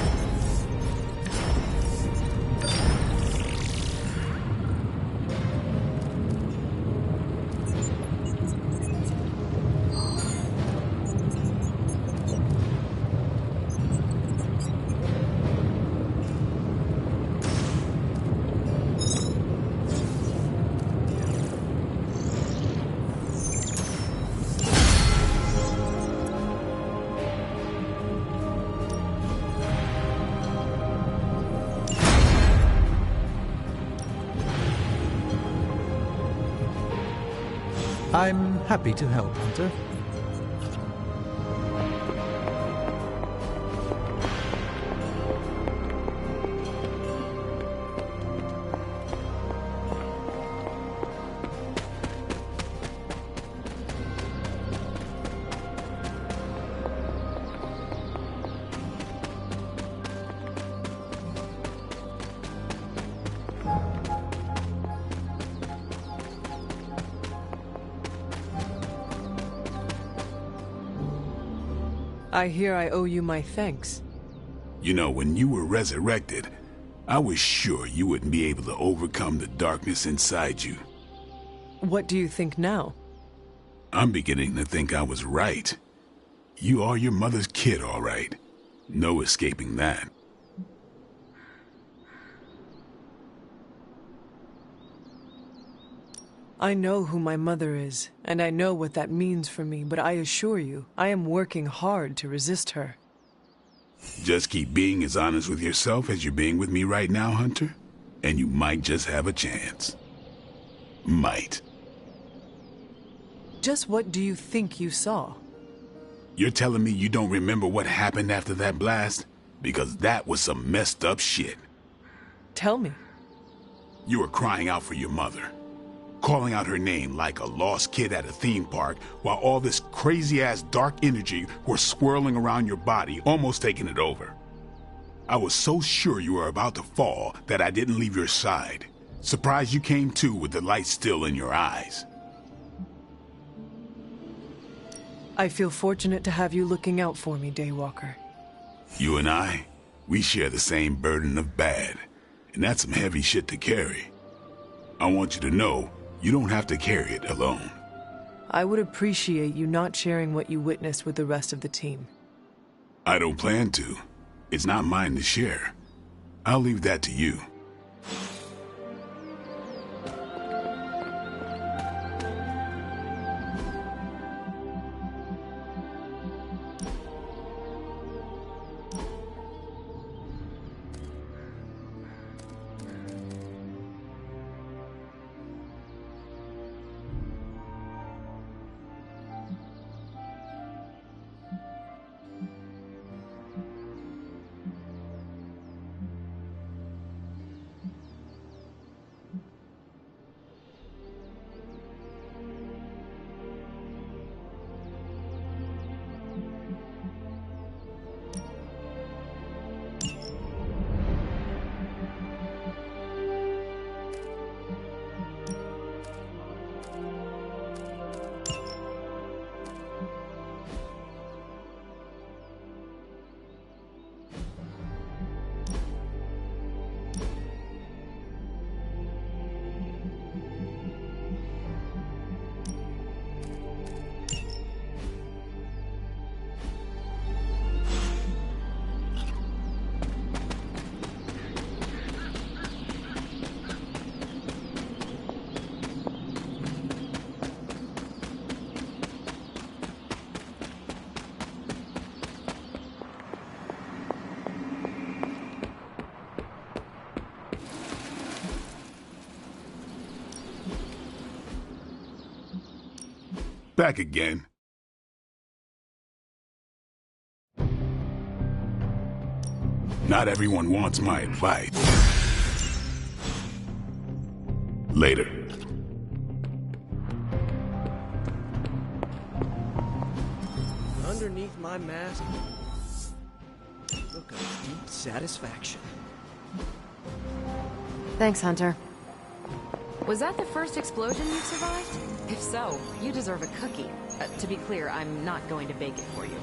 I'm happy to help, Hunter. I hear I owe you my thanks. You know, when you were resurrected, I was sure you wouldn't be able to overcome the darkness inside you. What do you think now? I'm beginning to think I was right. You are your mother's kid, all right. No escaping that. I know who my mother is, and I know what that means for me, but I assure you, I am working hard to resist her. Just keep being as honest with yourself as you're being with me right now, Hunter, and you might just have a chance. Might. Just what do you think you saw? You're telling me you don't remember what happened after that blast? Because that was some messed up shit. Tell me. You were crying out for your mother, calling out her name like a lost kid at a theme park, while all this crazy-ass dark energy was swirling around your body, almost taking it over. I was so sure you were about to fall that I didn't leave your side. Surprised you came to with the light still in your eyes. I feel fortunate to have you looking out for me, Daywalker. You and I, we share the same burden of bad, and that's some heavy shit to carry. I want you to know, you don't have to carry it alone. I would appreciate you not sharing what you witnessed with the rest of the team. I don't plan to. It's not mine to share. I'll leave that to you. Back again. Not everyone wants my advice. Later. Underneath my mask, look of deep satisfaction. Thanks, Hunter. Was that the first explosion you've survived? If so, you deserve a cookie. To be clear, I'm not going to bake it for you.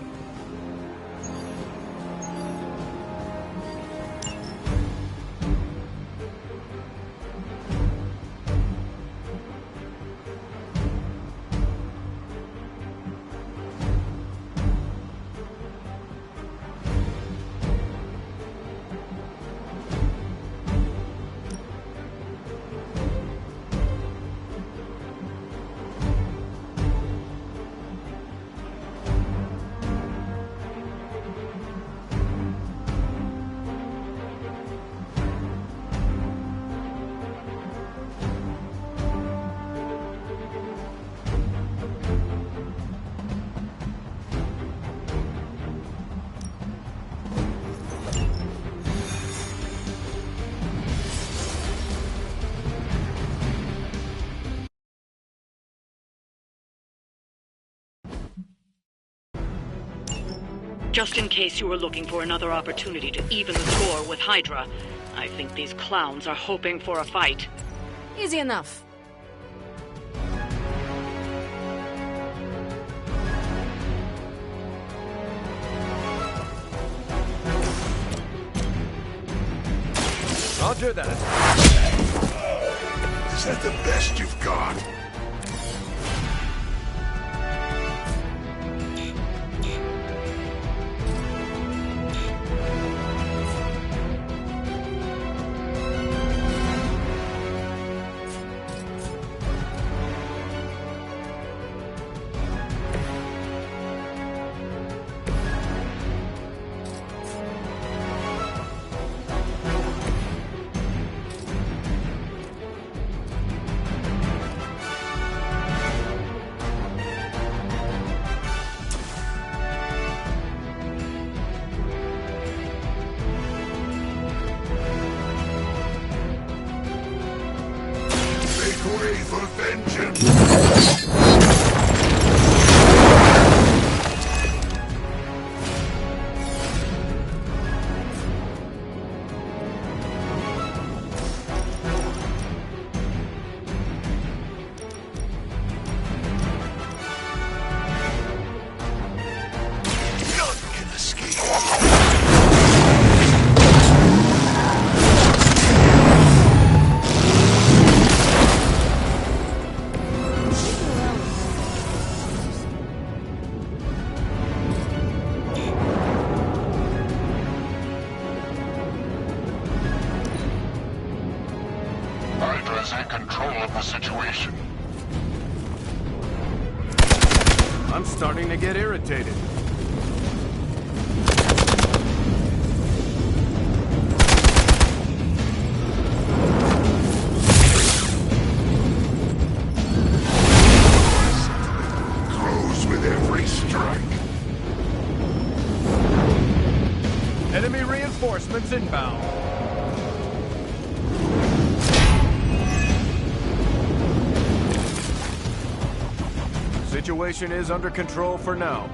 Just in case you were looking for another opportunity to even the score with Hydra, I think these clowns are hoping for a fight. Easy enough. Roger that. Is that the best you've got? Crave vengeance! Hydra's in control of the situation. I'm starting to get irritated. Grows with every strike. Enemy reinforcements inbound. Situation is under control for now.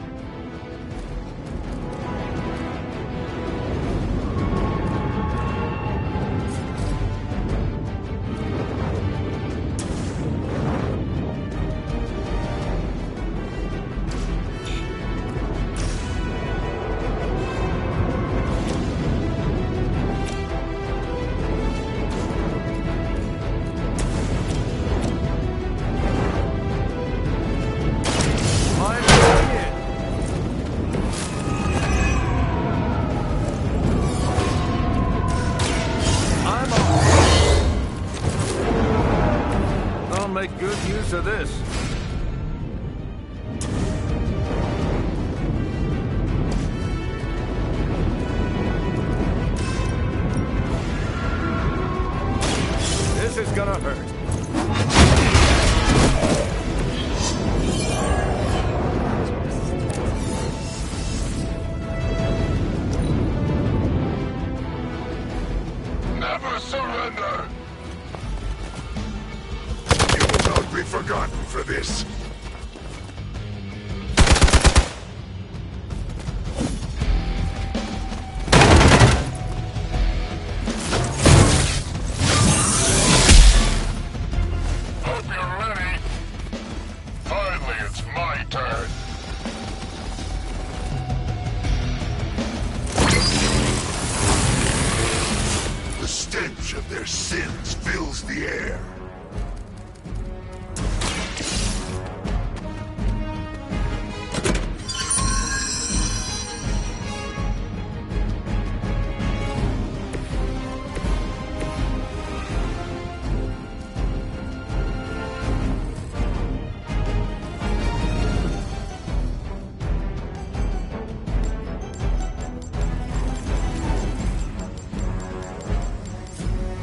Make good use of this. This is gonna hurt. Never surrender! Be forgotten for this. Hope you're ready. Finally, it's my turn. The stench of their sins fills the air.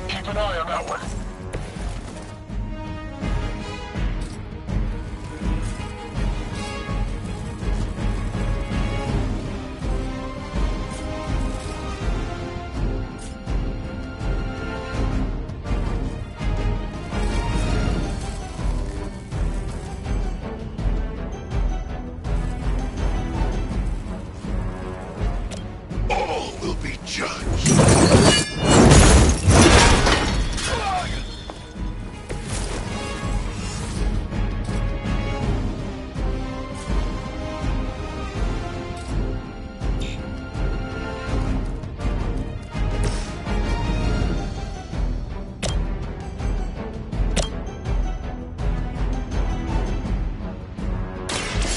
Keep an eye on that one. All will be judged.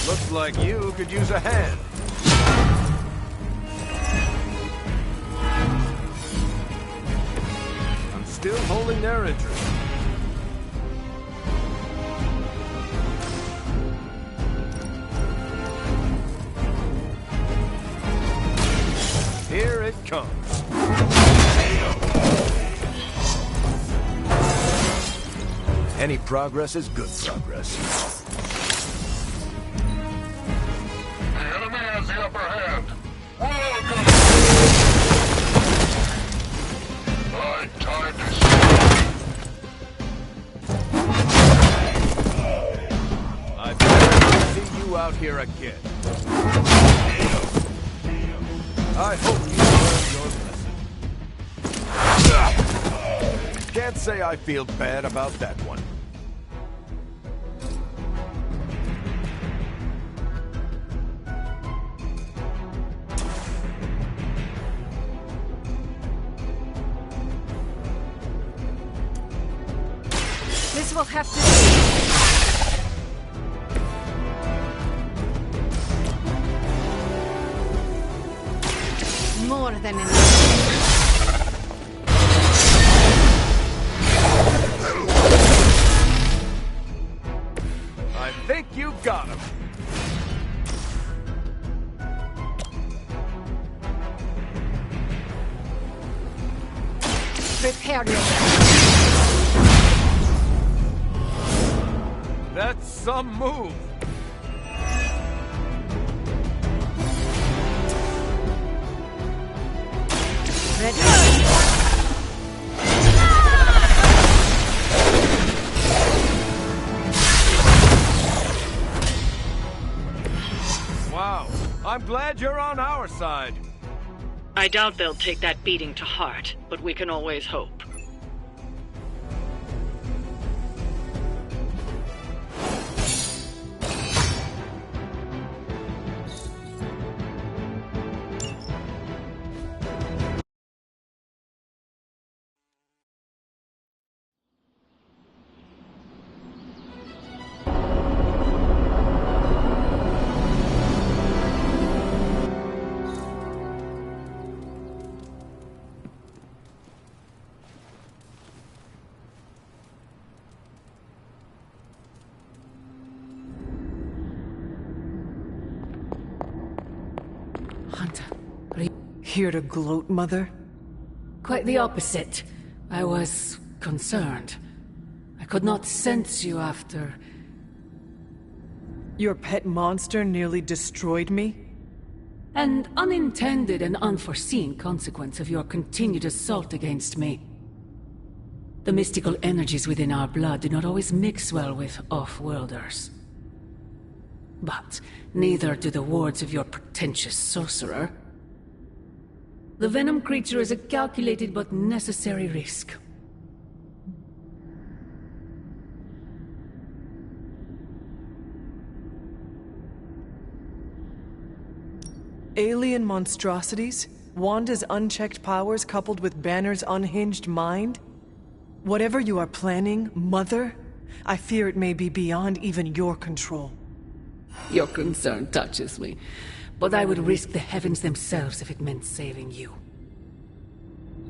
Looks like you could use a hand. I'm still holding their interest. Here it comes. Any progress is good progress. The enemy has the upper hand. Welcome! My time to out here again. I hope you learned your lesson. Can't say I feel bad about that one. This will have to be more than enough. I think you got him. Prepare yourself. That's some move. Ready? Wow, I'm glad you're on our side. I doubt they'll take that beating to heart, but we can always hope. Here to gloat, Mother? Quite the opposite. I was concerned. I could not sense you after... Your pet monster nearly destroyed me? An unintended and unforeseen consequence of your continued assault against me. The mystical energies within our blood do not always mix well with off-worlders. But neither do the wards of your pretentious sorcerer. The venom creature is a calculated but necessary risk. Alien monstrosities? Wanda's unchecked powers coupled with Banner's unhinged mind? Whatever you are planning, Mother, I fear it may be beyond even your control. Your concern touches me, but I would risk the heavens themselves if it meant saving you.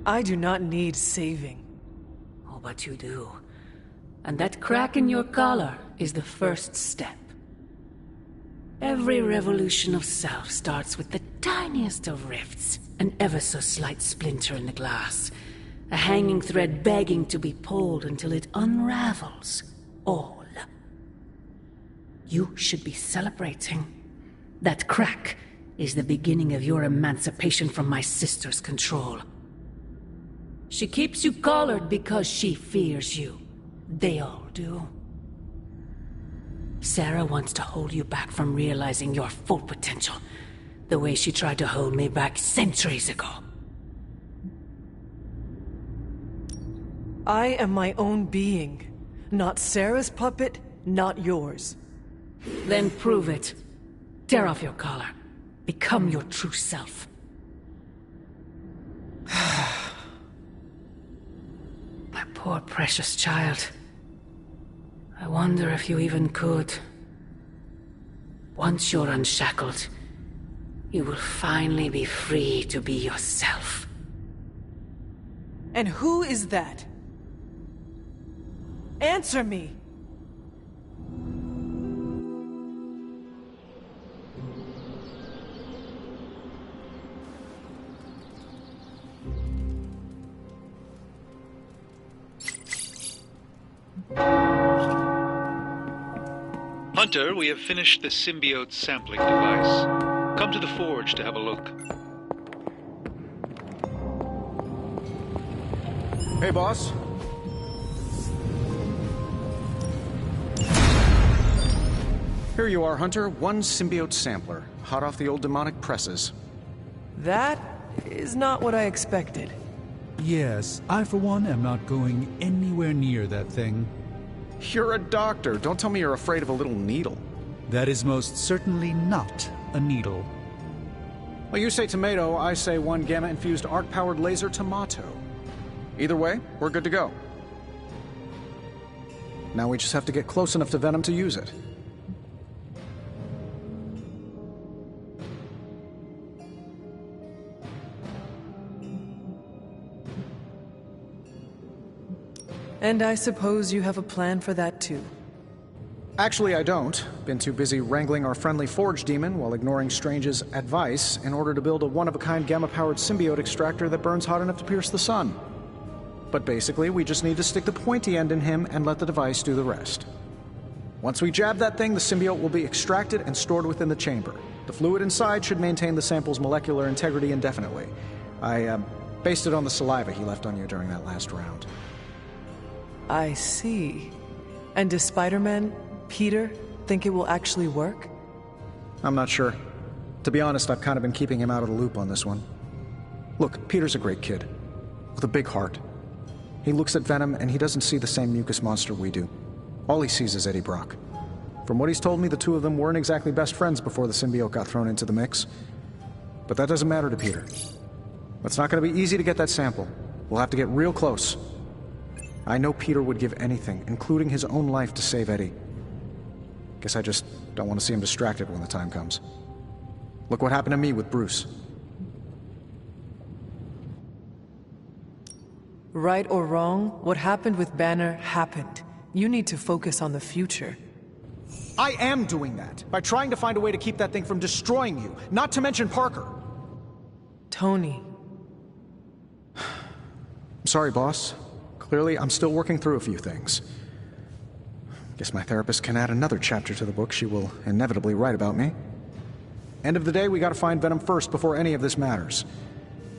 I do not need saving. Oh, but you do. And that crack in your collar is the first step. Every revolution of self starts with the tiniest of rifts, an ever so slight splinter in the glass, a hanging thread begging to be pulled until it unravels all. You should be celebrating. That crack is the beginning of your emancipation from my sister's control. She keeps you collared because she fears you. They all do. Sarah wants to hold you back from realizing your full potential, the way she tried to hold me back centuries ago. I am my own being. Not Sarah's puppet, not yours. Then prove it. Tear off your collar. Become your true self. My poor precious child. I wonder if you even could. Once you're unshackled, you will finally be free to be yourself. And who is that? Answer me! Hunter, we have finished the symbiote sampling device. Come to the forge to have a look. Hey, boss. Here you are, Hunter. One symbiote sampler, hot off the old demonic presses. That is not what I expected. Yes, I for one am not going anywhere near that thing. You're a doctor. Don't tell me you're afraid of a little needle. That is most certainly not a needle. Well, you say tomato, I say one gamma-infused arc-powered laser tomato. Either way, we're good to go. Now we just have to get close enough to Venom to use it. And I suppose you have a plan for that too. Actually, I don't. Been too busy wrangling our friendly Forge demon while ignoring Strange's advice in order to build a one-of-a-kind gamma-powered symbiote extractor that burns hot enough to pierce the sun. But basically, we just need to stick the pointy end in him and let the device do the rest. Once we jab that thing, the symbiote will be extracted and stored within the chamber. The fluid inside should maintain the sample's molecular integrity indefinitely. I based it on the saliva he left on you during that last round. I see. And does Spider-Man, Peter, think it will actually work? I'm not sure. To be honest, I've kind of been keeping him out of the loop on this one. Look, Peter's a great kid. With a big heart. He looks at Venom and he doesn't see the same mucus monster we do. All he sees is Eddie Brock. From what he's told me, the two of them weren't exactly best friends before the symbiote got thrown into the mix. But that doesn't matter to Peter. It's not going to be easy to get that sample. We'll have to get real close. I know Peter would give anything, including his own life, to save Eddie. Guess I just don't want to see him distracted when the time comes. Look what happened to me with Bruce. Right or wrong, what happened with Banner happened. You need to focus on the future. I am doing that, by trying to find a way to keep that thing from destroying you, not to mention Parker. Tony. I'm sorry, boss. Clearly, I'm still working through a few things. Guess my therapist can add another chapter to the book she will inevitably write about me. End of the day, we gotta find Venom first before any of this matters.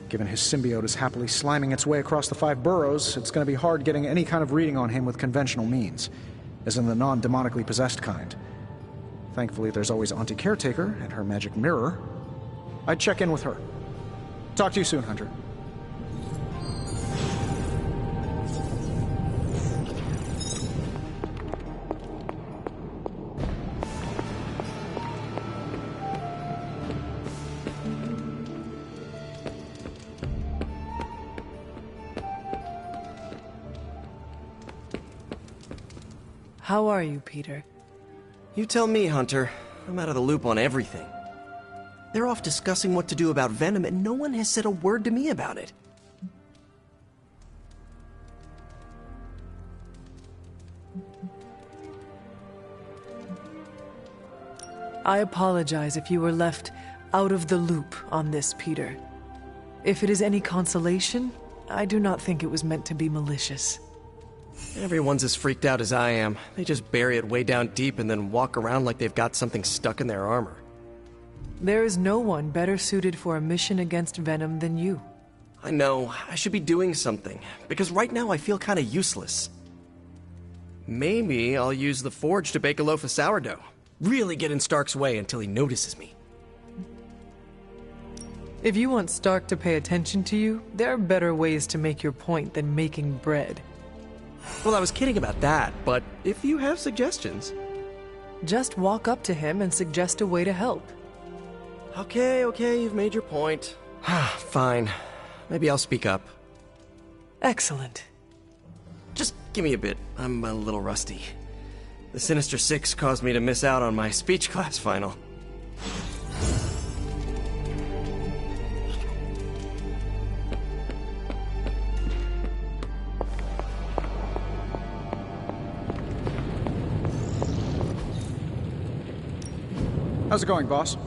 Given his symbiote is happily sliming its way across the 5 boroughs, it's gonna be hard getting any kind of reading on him with conventional means, as in the non-demonically possessed kind. Thankfully, there's always Auntie Caretaker and her magic mirror. I'd check in with her. Talk to you soon, Hunter. How are you, Peter? You tell me, Hunter. I'm out of the loop on everything. They're off discussing what to do about Venom, and no one has said a word to me about it. I apologize if you were left out of the loop on this, Peter. If it is any consolation, I do not think it was meant to be malicious. Everyone's as freaked out as I am. They just bury it way down deep and then walk around like they've got something stuck in their armor. There is no one better suited for a mission against Venom than you. I know. I should be doing something, because right now I feel kind of useless. Maybe I'll use the Forge to bake a loaf of sourdough. Really get in Stark's way until he notices me. If you want Stark to pay attention to you, there are better ways to make your point than making bread. Well, I was kidding about that, but if you have suggestions... Just walk up to him and suggest a way to help. Okay, you've made your point. Fine. Maybe I'll speak up. Excellent. Just give me a bit. I'm a little rusty. The Sinister Six caused me to miss out on my speech class final. How's it going, boss?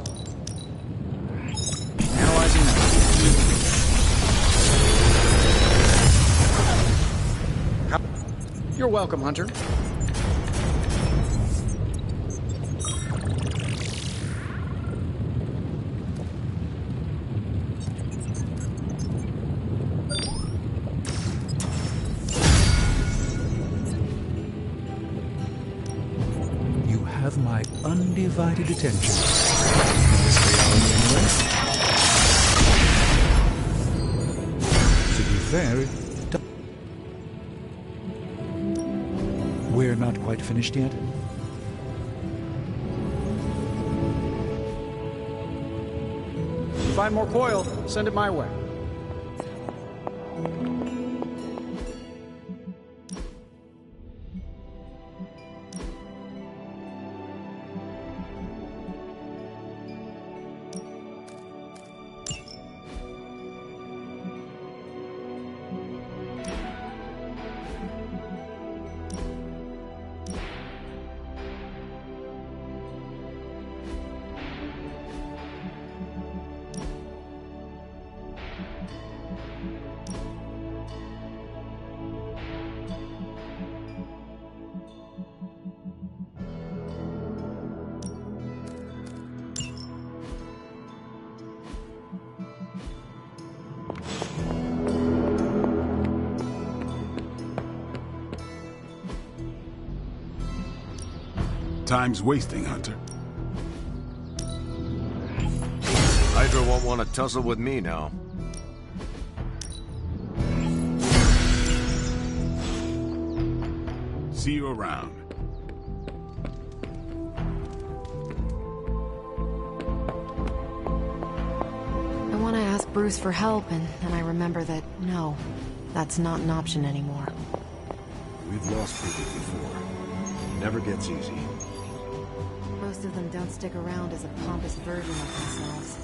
Analyzing now. You're welcome, Hunter. have my undivided attention. In this reality, anyway. To be fair, we're not quite finished yet. Find more coil, send it my way. Time's wasting, Hunter. Hydra won't want to tussle with me now. See you around. I want to ask Bruce for help, and then I remember that, no, that's not an option anymore. We've lost people before. Never gets easy. Most of them don't stick around as a pompous version of themselves.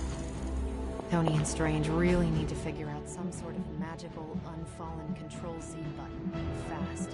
Tony and Strange really need to figure out some sort of magical, unfallen Control-Z button. Fast.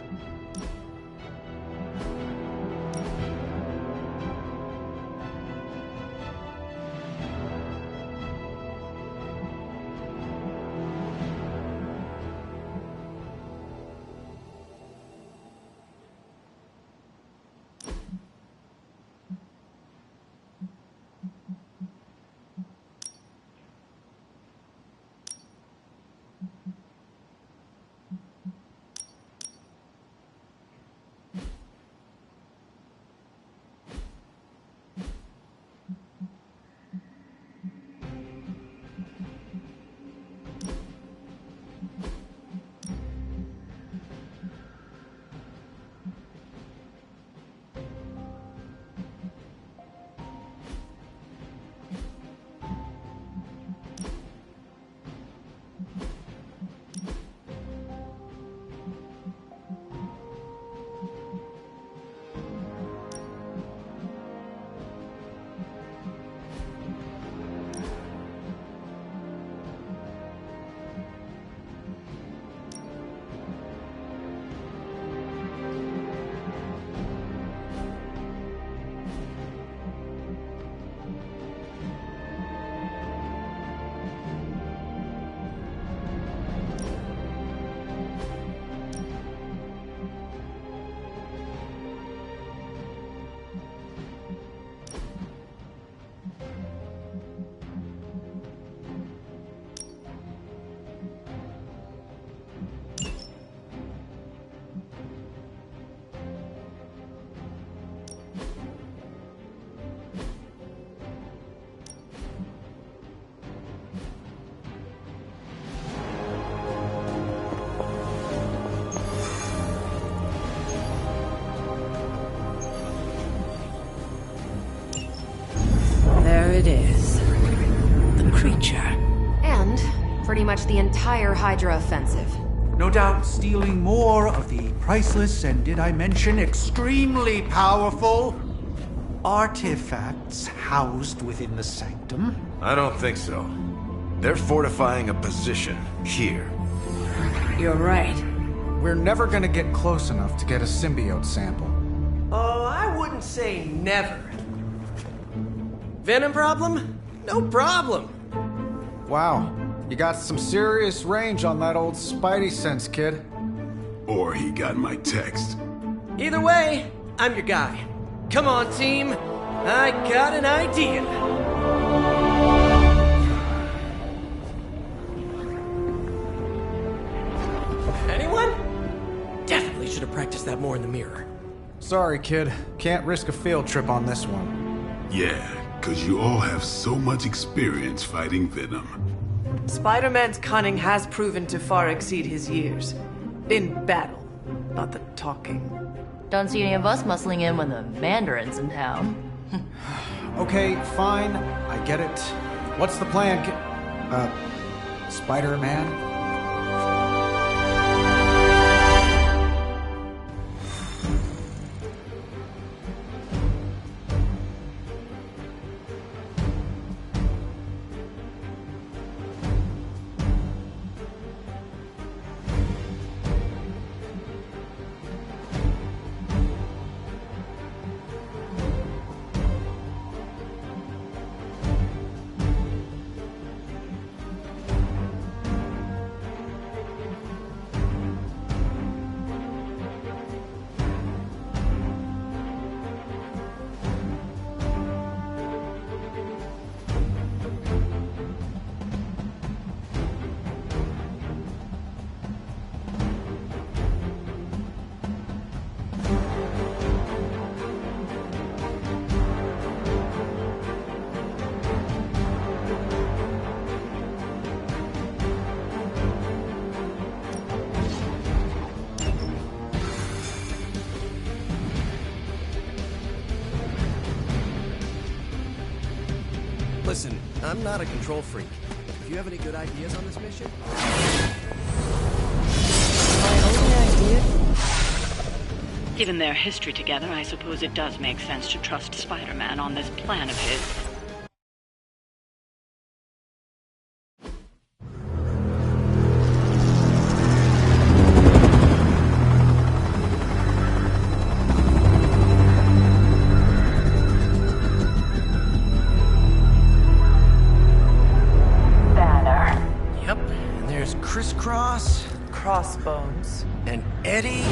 It is. The creature. And pretty much the entire Hydra offensive. No doubt stealing more of the priceless and, did I mention, extremely powerful artifacts housed within the sanctum. I don't think so. They're fortifying a position here. You're right. We're never gonna get close enough to get a symbiote sample. Oh, I wouldn't say never. Venom problem? No problem. Wow, you got some serious range on that old Spidey sense, kid. Or he got my text. Either way, I'm your guy. Come on, team. I got an idea. Anyone? Definitely should have practiced that more in the mirror. Sorry, kid. Can't risk a field trip on this one. Yeah, 'cause you all have so much experience fighting Venom. Spider-Man's cunning has proven to far exceed his years. In battle, not the talking. Don't see any of us muscling in when the Mandarin's in town. Okay, fine. I get it. What's the plan, Spider-Man? Listen, I'm not a control freak. Do you have any good ideas on this mission? Given their history together, I suppose it does make sense to trust Spider-Man on this plan of his. Crisscross, Crossbones, and Eddie,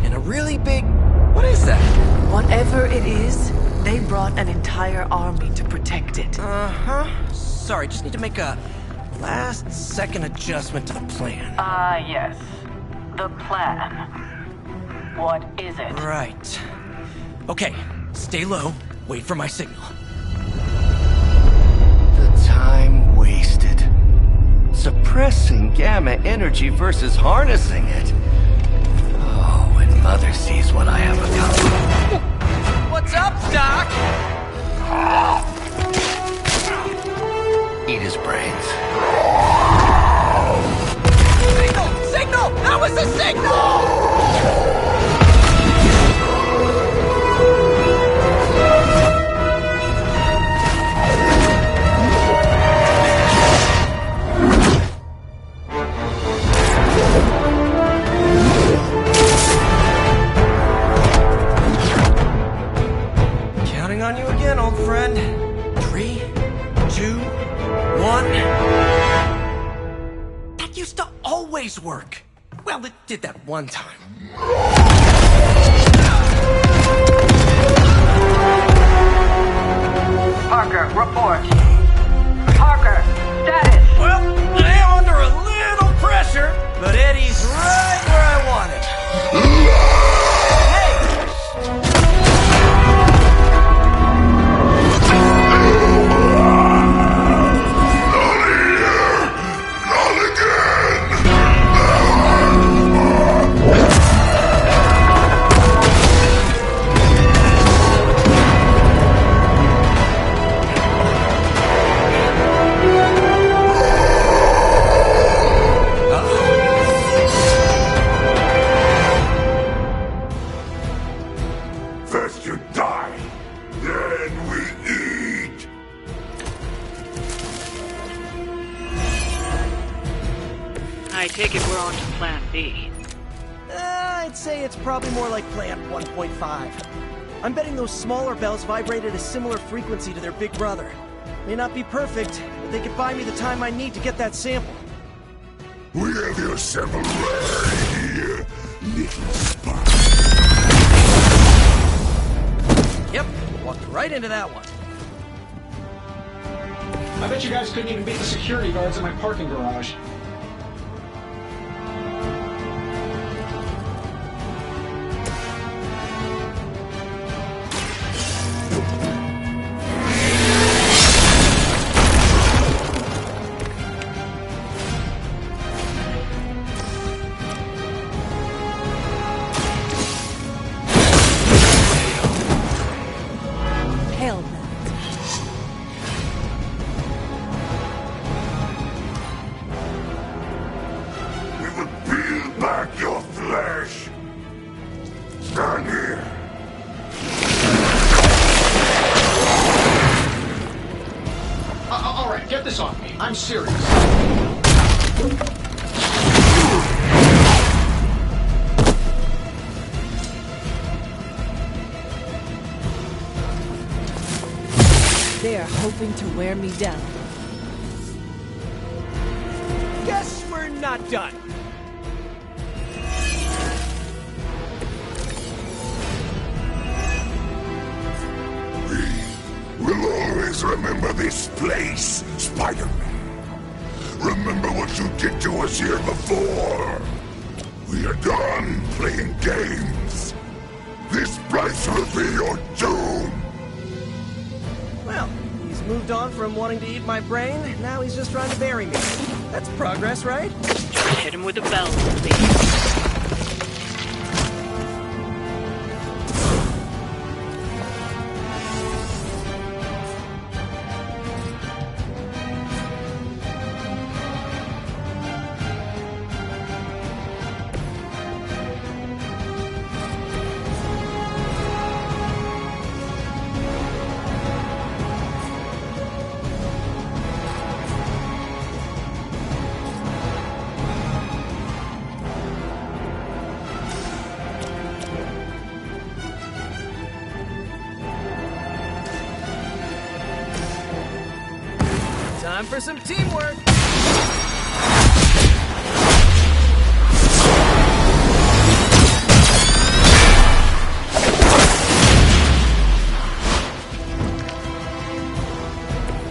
and a really big... What is that? Whatever it is, they brought an entire army to protect it. Uh-huh. Sorry, just need to make a last-second adjustment to the plan. Yes. The plan. What is it? Right. Okay, stay low, wait for my signal. The time wasted. Suppressing gamma energy versus harnessing it. Oh, when Mother sees what I have accomplished. What's up, Doc? Eat his brains. Signal! Signal! That was the signal! On you again, old friend. 3, 2, 1. That used to always work. Well, it did that one time. Parker, report. Parker, status. Well, I am under a little pressure, but Eddie's right where I want him. I take it we're on to Plan B. I'd say it's probably more like Plan 1.5. I'm betting those smaller bells vibrate at a similar frequency to their big brother. May not be perfect, but they could buy me the time I need to get that sample. We have your sample right here, little spy. Yep, walked right into that one. I bet you guys couldn't even beat the security guards in my parking garage. stand here. All right, get this off me. I'm serious. They are hoping to wear me down. Guess we're not done. We'll always remember this place, Spider-Man. Remember what you did to us here before. We are done playing games. This place will be your doom. Well, he's moved on from wanting to eat my brain. Now he's just trying to bury me. That's progress, right? Hit him with a bell, please. Time for some teamwork.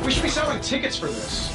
We should be selling tickets for this.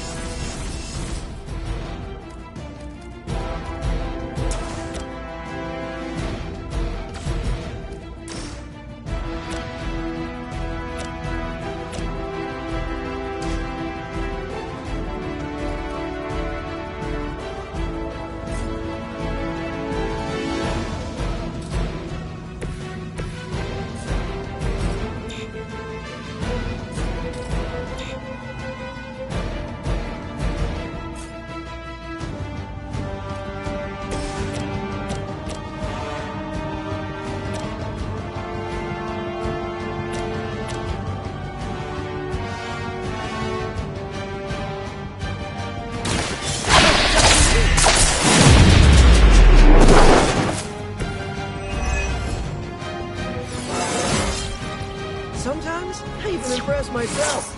Sometimes I even impress myself.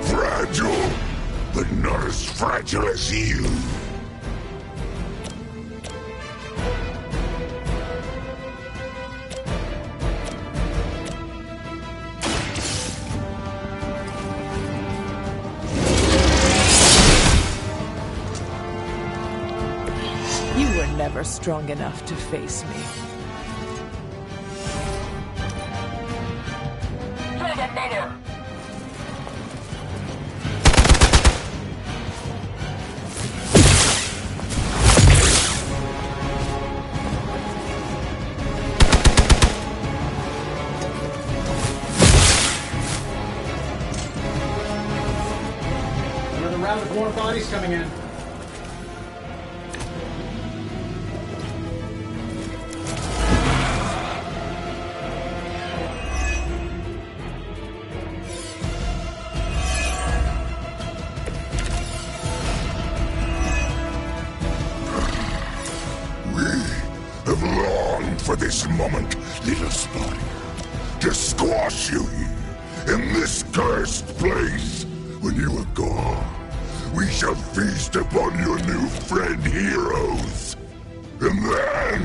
Fragile, but not as fragile as you. You were never strong enough to face me. Another round of more bodies coming in. Have longed for this moment, little spider, to squash you here, in this cursed place, When you are gone, we shall feast upon your new friend heroes. And then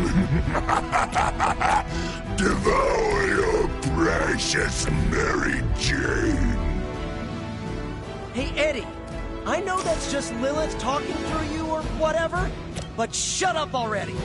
devour your precious Mary Jane. Hey, Eddie. I know that's just Lilith talking through you or whatever, but shut up already.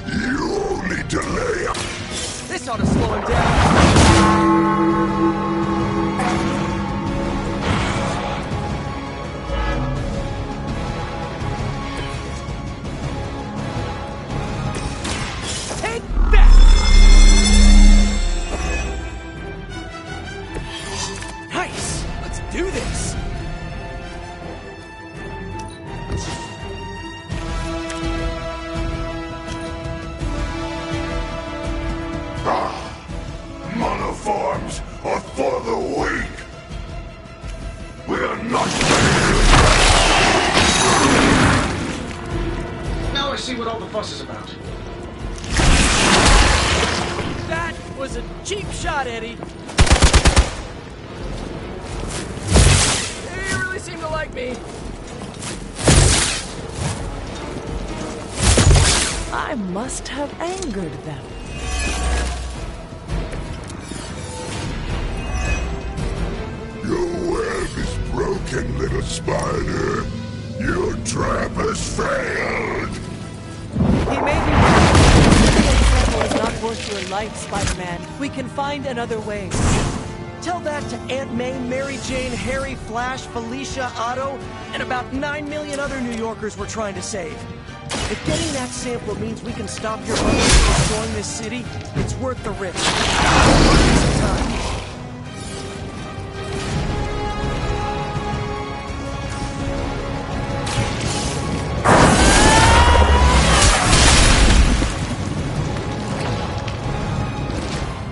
You only delay. This ought to slow him down. Take that! Nice! Let's do this! Monoforms are for the weak. We are not. Now I see what all the fuss is about. That was a cheap shot, Eddie. You really seem to like me. I must have angered them. Your web is broken, little spider. Your trap has failed. He may be right. The temple is not worth your life, Spider-Man. We can find another way. Tell that to Aunt May, Mary Jane, Harry, Flash, Felicia, Otto, and about 9 million other New Yorkers we're trying to save. If getting that sample means we can stop your brother from destroying this city, it's worth the risk. Some time.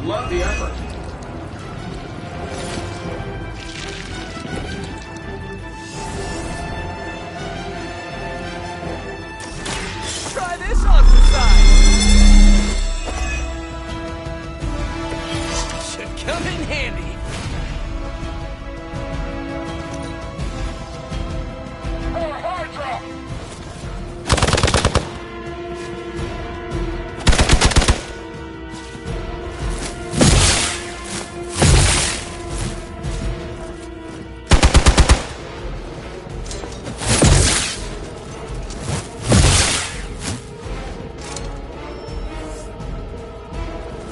Love the effort. Try this on for size. Should come in handy.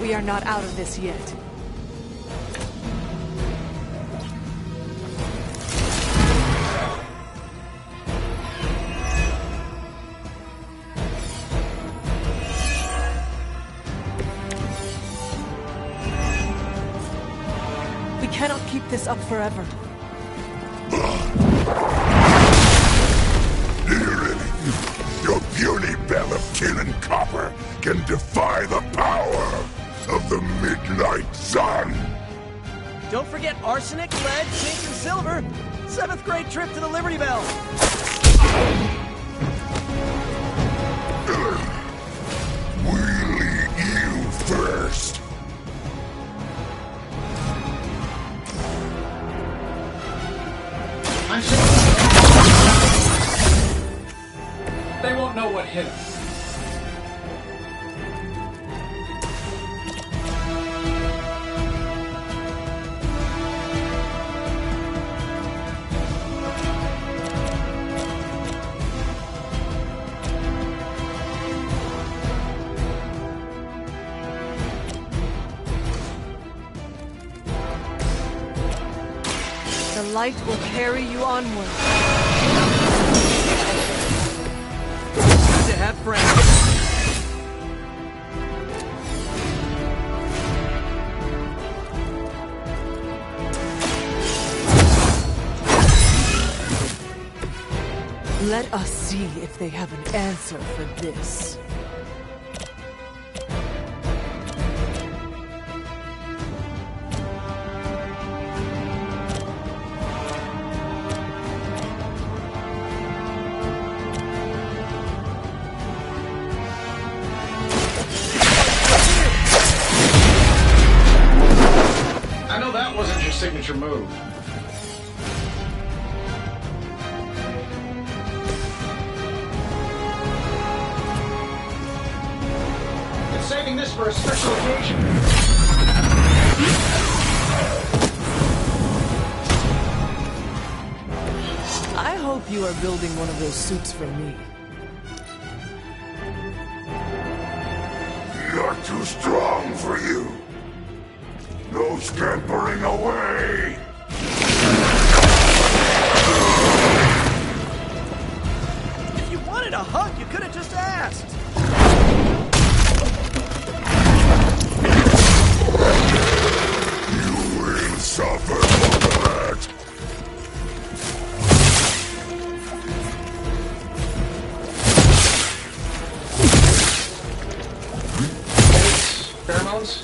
We are not out of this yet. We cannot keep this up forever. Your puny bell of tin and copper can defy the power of the midnight sun. Don't forget arsenic, lead, zinc, and silver. 7th grade trip to the Liberty Bell. We'll eat you first. I'm sure they won't know what hit us. The light will carry you onward. Good to have friends. Let us see if they have an answer for this. I know that wasn't your signature move. Been saving this for a special occasion. I hope you are building one of those suits for me. You're too strong for you. No scampering away! If you wanted a hug, you could have just asked. You will suffer for that! Pheromones?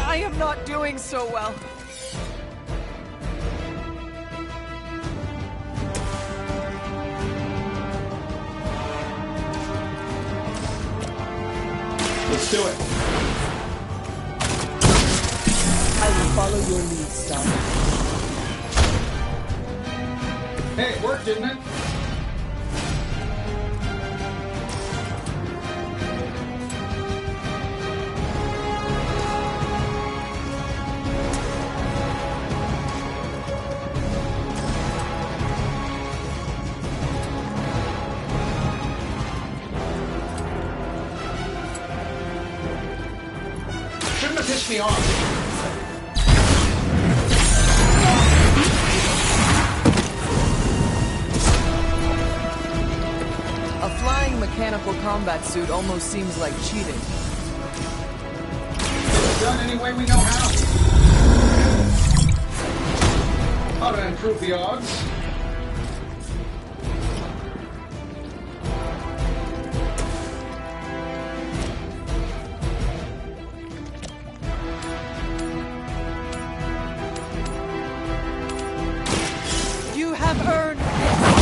I am not doing so well. Let's do it. I will follow your lead, Star. Hey, it worked, didn't it? Shouldn't have pissed me off. A flying mechanical combat suit almost seems like cheating. Done any way we know how. How to improve the odds? You have earned this.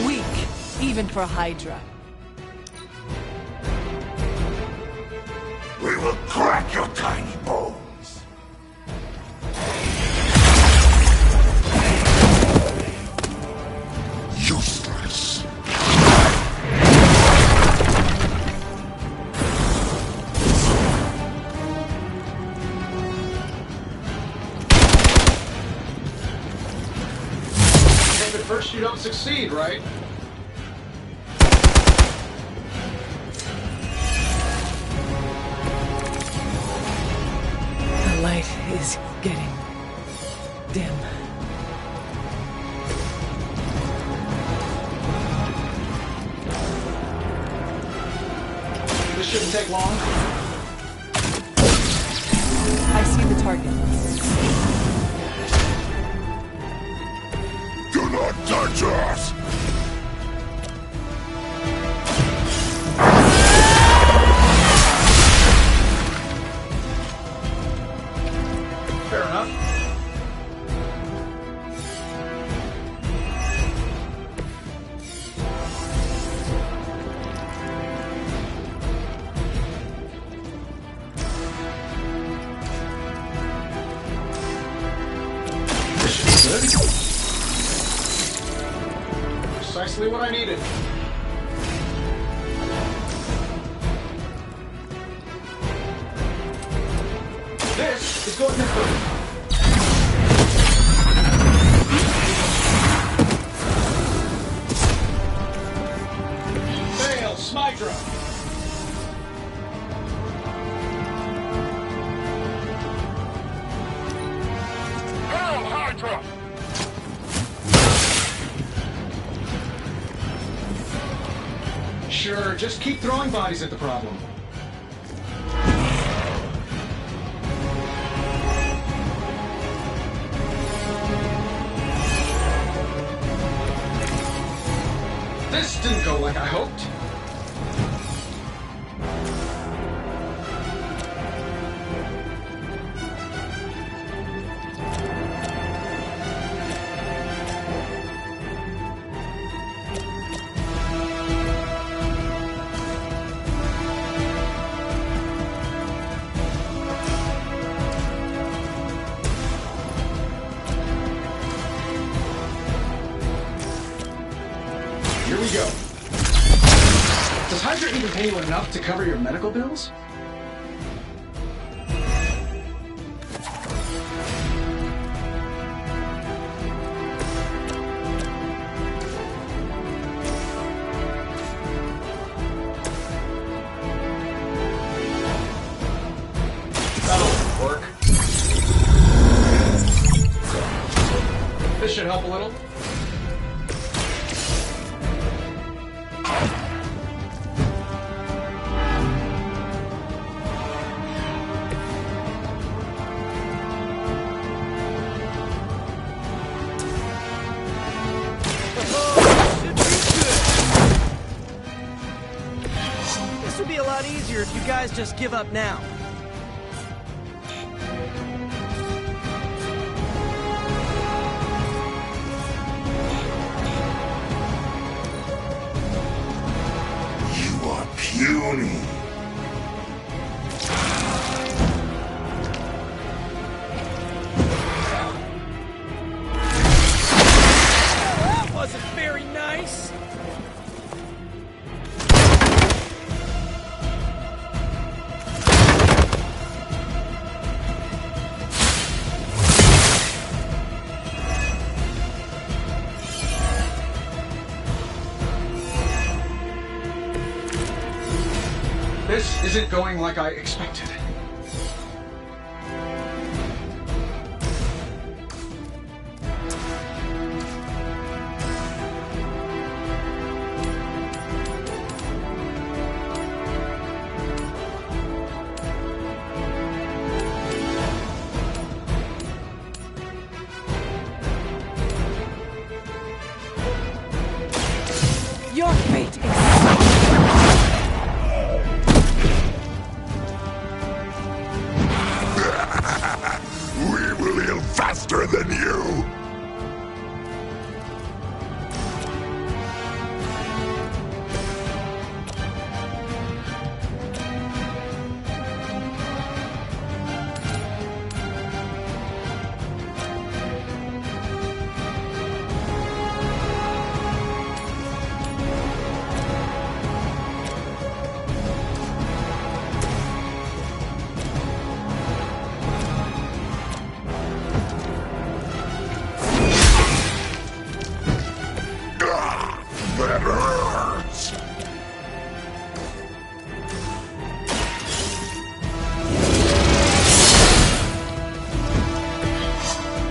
Weak, even for Hydra. We will crack your tiny bones! Useless! If at first you don't succeed, right? The light is getting dim. This shouldn't take long. I see the target. Do not touch us! Fair enough. This should be good. Precisely what I needed. This is going to hurt. Fail, Smydra! Hail, Hydra! Sure, just keep throwing bodies at the problem. This didn't go like I hoped. Here we go. Does Hydra even pay you enough to cover your medical bills? That'll work. This should help a little. This would be a lot easier if you guys just give up now. You are puny. That wasn't very nice. This isn't going like I expected. Your fate is We will heal faster than you. That hurts!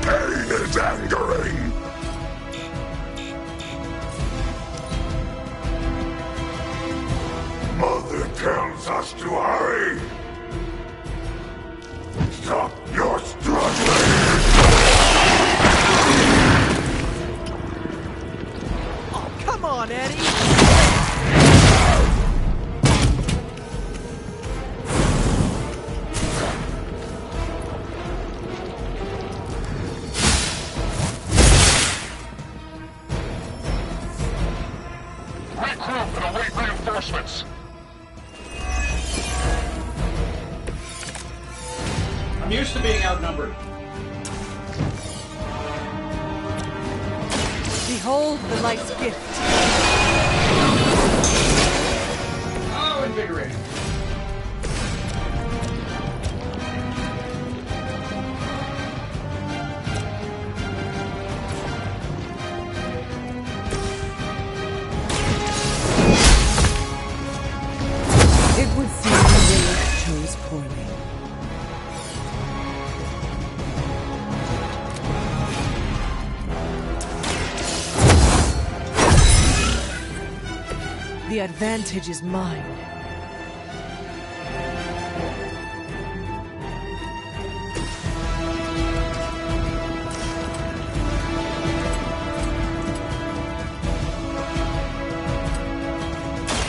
Pain is angering! Mother tells us to hurry! Stop your struggling! Come on, Eddie! Regroup and await reinforcements! I'm used to being outnumbered. Behold the light's gift. Oh, invigorating. It would seem Lilith chose poorly. The advantage is mine.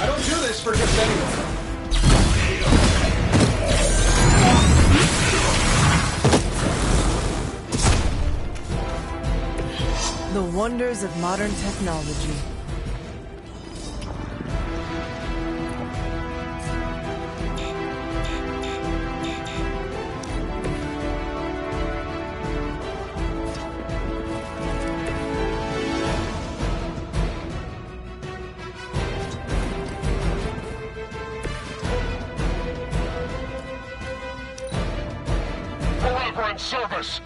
I don't do this for just anyone. The wonders of modern technology. Deliver in service!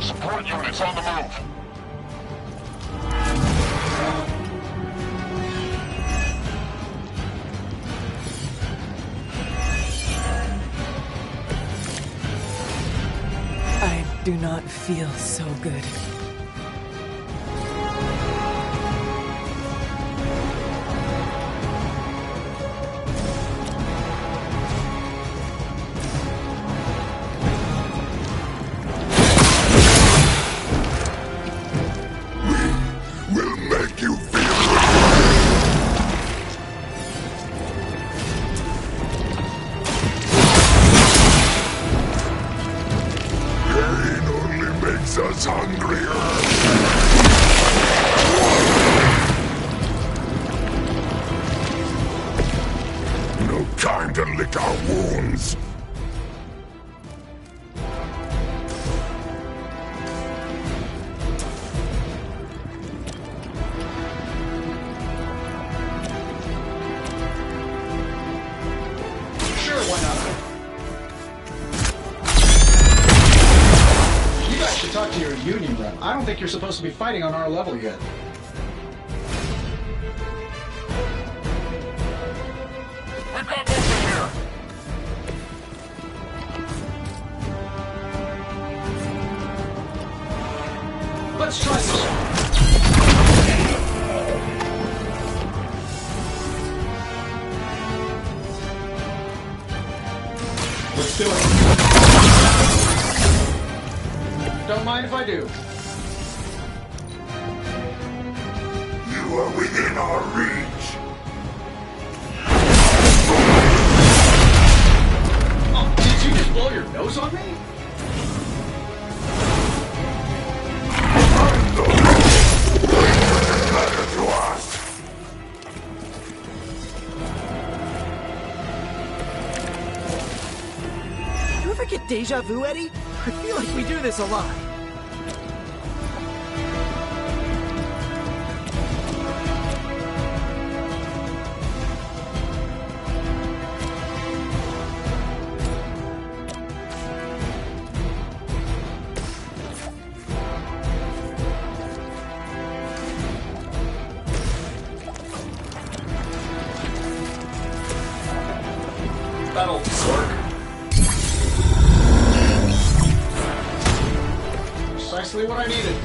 Support units on the move! I do not feel so good. We'll make you feel pain only makes us hungrier. No time to lick our wounds. Sure, why not? You guys should talk to your union rep. I don't think you're supposed to be fighting on our level yet. We've got movement here. Let's try this. Let's do it. Don't mind if I do. You are within our reach. Oh, did you just blow your nose on me? Matter to us. You ever get deja vu, Eddie? I feel like we do this a lot. That'll work. Precisely what I needed.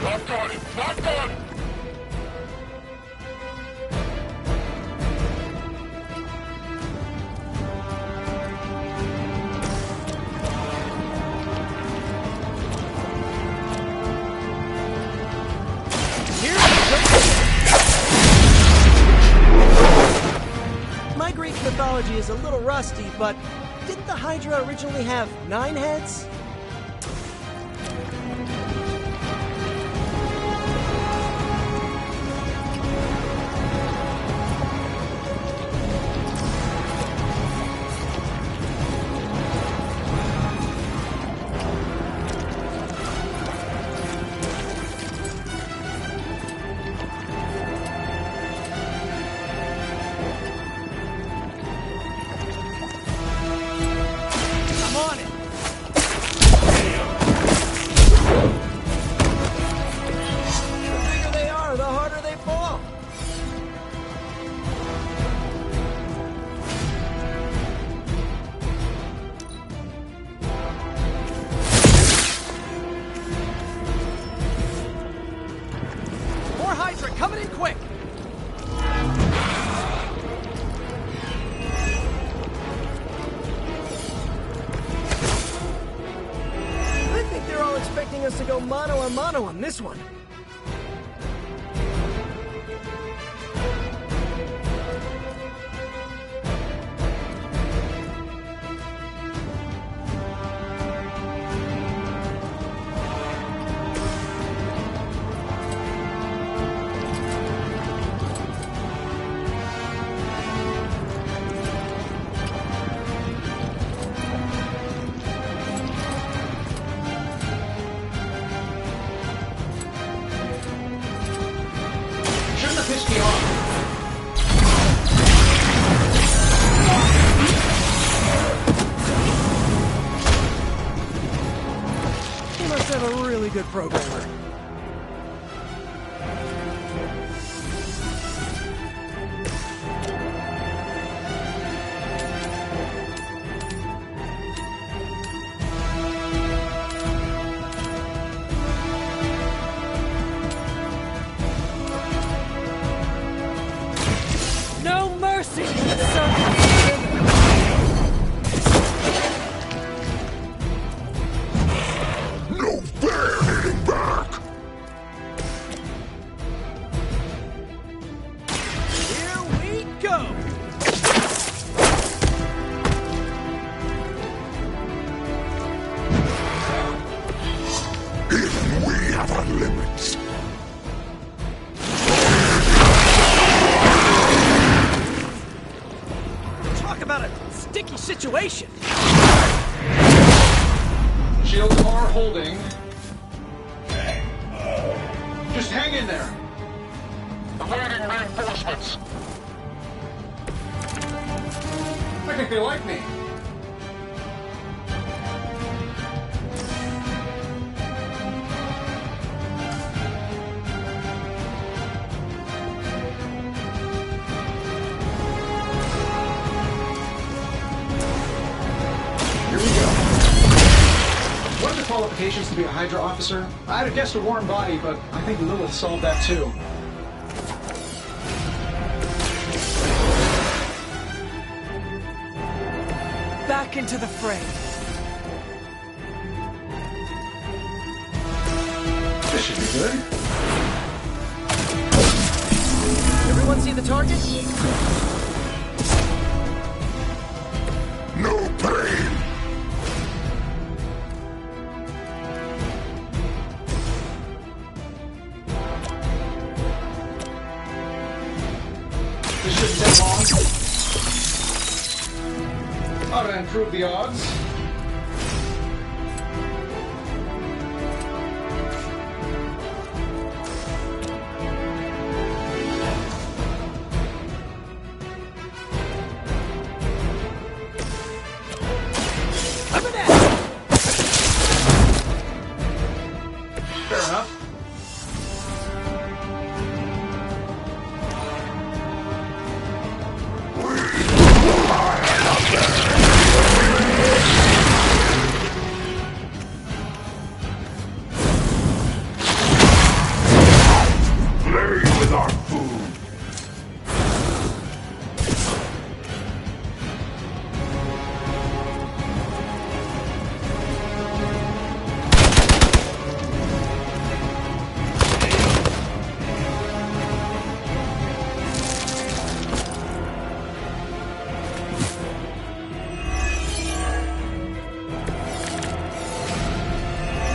Not good. Not good. My Greek mythology is a little rusty, but didn't the Hydra originally have 9 heads? I'm on it! us to go mano a mano on this one. Good programmer. No mercy! No fair hitting back! Here we go! Even we have our limits. Talk about a sticky situation! Shields are holding. Just hang in there. Awaiting reinforcements. I think they like me. What are the qualifications to be a Hydra officer? I'd have guessed a warm body, but I think Lilith solved that too. Back into the fray. This should be good. Everyone see the target? No pain! This shouldn't take long. Ought to improve the odds. Fair enough. Play with our food.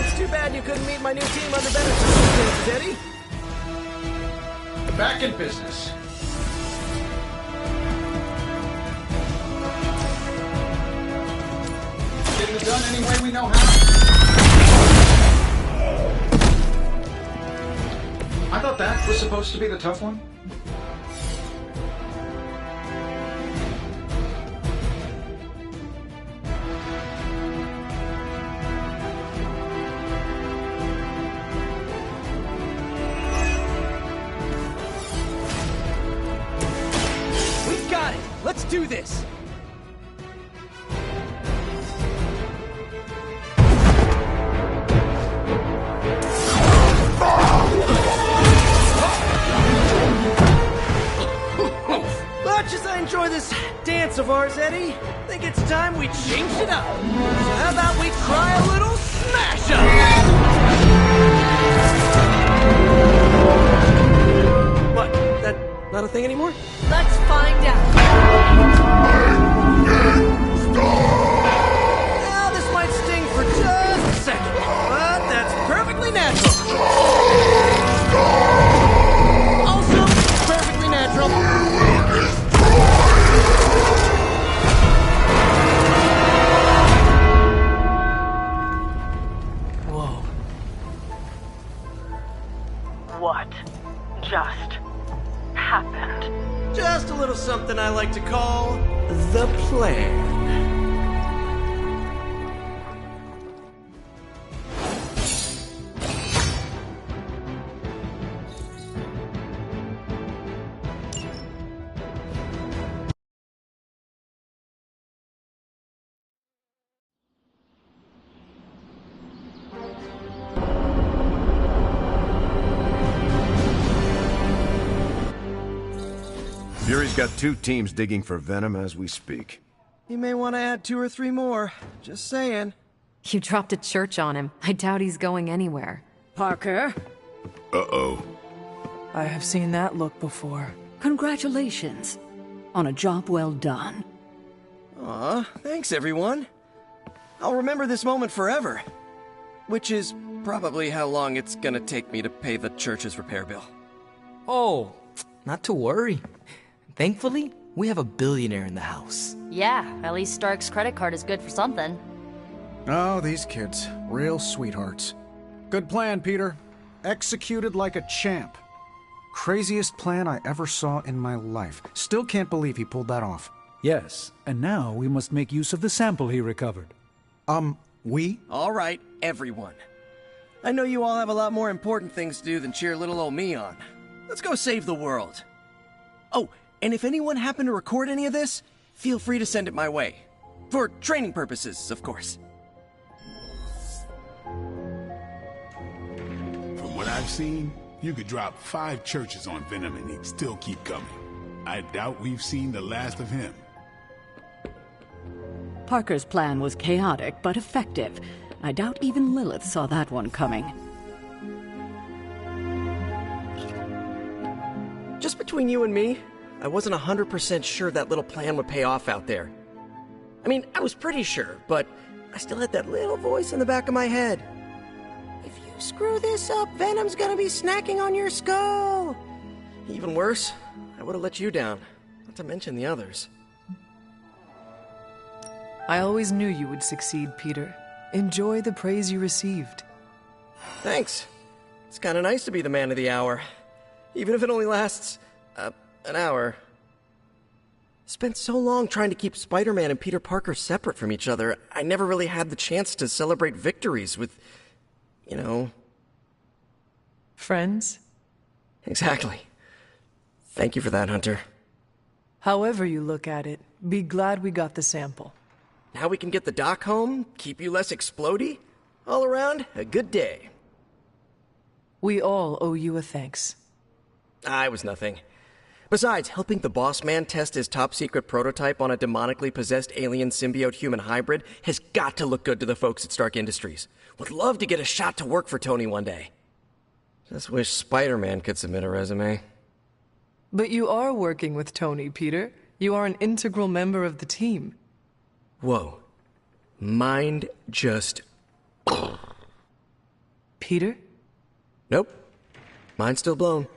It's too bad you couldn't meet my new team under better circumstances, Eddie. Back in business. Getting it done any way we know how. I thought that was supposed to be the tough one. We got it! Let's do this! Much as I enjoy this dance of ours, Eddie, I think it's time we changed it up. So how about we try a little smash up? What? That not a thing anymore? Let's find out. Well, this might sting for just a second, but that's perfectly natural. Also, perfectly natural. Whoa. What just happened? Just a little something I like to call the plan. Fury's got 2 teams digging for Venom as we speak. You may want to add 2 or 3 more. Just saying. You dropped a church on him. I doubt he's going anywhere. Parker, Uh-oh. I have seen that look before. congratulations on a job well done. Aw, thanks everyone. I'll remember this moment forever. Which is probably how long it's gonna take me to pay the church's repair bill. Oh, not to worry. Thankfully, we have a billionaire in the house. Yeah, at least Stark's credit card is good for something. Oh, these kids. Real sweethearts. Good plan, Peter. Executed like a champ. Craziest plan I ever saw in my life. Still can't believe he pulled that off. Yes, and now we must make use of the sample he recovered. We? Alright, everyone. I know you all have a lot more important things to do than cheer little old me on. Let's go save the world. Oh, and if anyone happened to record any of this, feel free to send it my way. For training purposes, of course. From what I've seen, you could drop 5 churches on Venom and he'd still keep coming. I doubt we've seen the last of him. Parker's plan was chaotic but effective. I doubt even Lilith saw that one coming. Just between you and me, I wasn't 100% sure that little plan would pay off out there. I mean, I was pretty sure, but I still had that little voice in the back of my head. If you screw this up, Venom's gonna be snacking on your skull! Even worse, I would have let you down, not to mention the others. I always knew you would succeed, Peter. Enjoy the praise you received. Thanks. It's kinda nice to be the man of the hour. Even if it only lasts, an hour. Spent so long trying to keep Spider-Man and Peter Parker separate from each other, I never really had the chance to celebrate victories with, you know... Friends? Exactly. Thank you for that, Hunter. However you look at it, be glad we got the sample. Now we can get the doc home, keep you less explodey. All around, a good day. We all owe you a thanks. I was nothing. Besides, helping the boss man test his top-secret prototype on a demonically possessed alien symbiote-human hybrid has got to look good to the folks at Stark Industries. Would love to get a shot to work for Tony one day. Just wish Spider-Man could submit a resume. But you are working with Tony, Peter. You are an integral member of the team. Whoa. Mind just... Peter? Nope. Mind's still blown.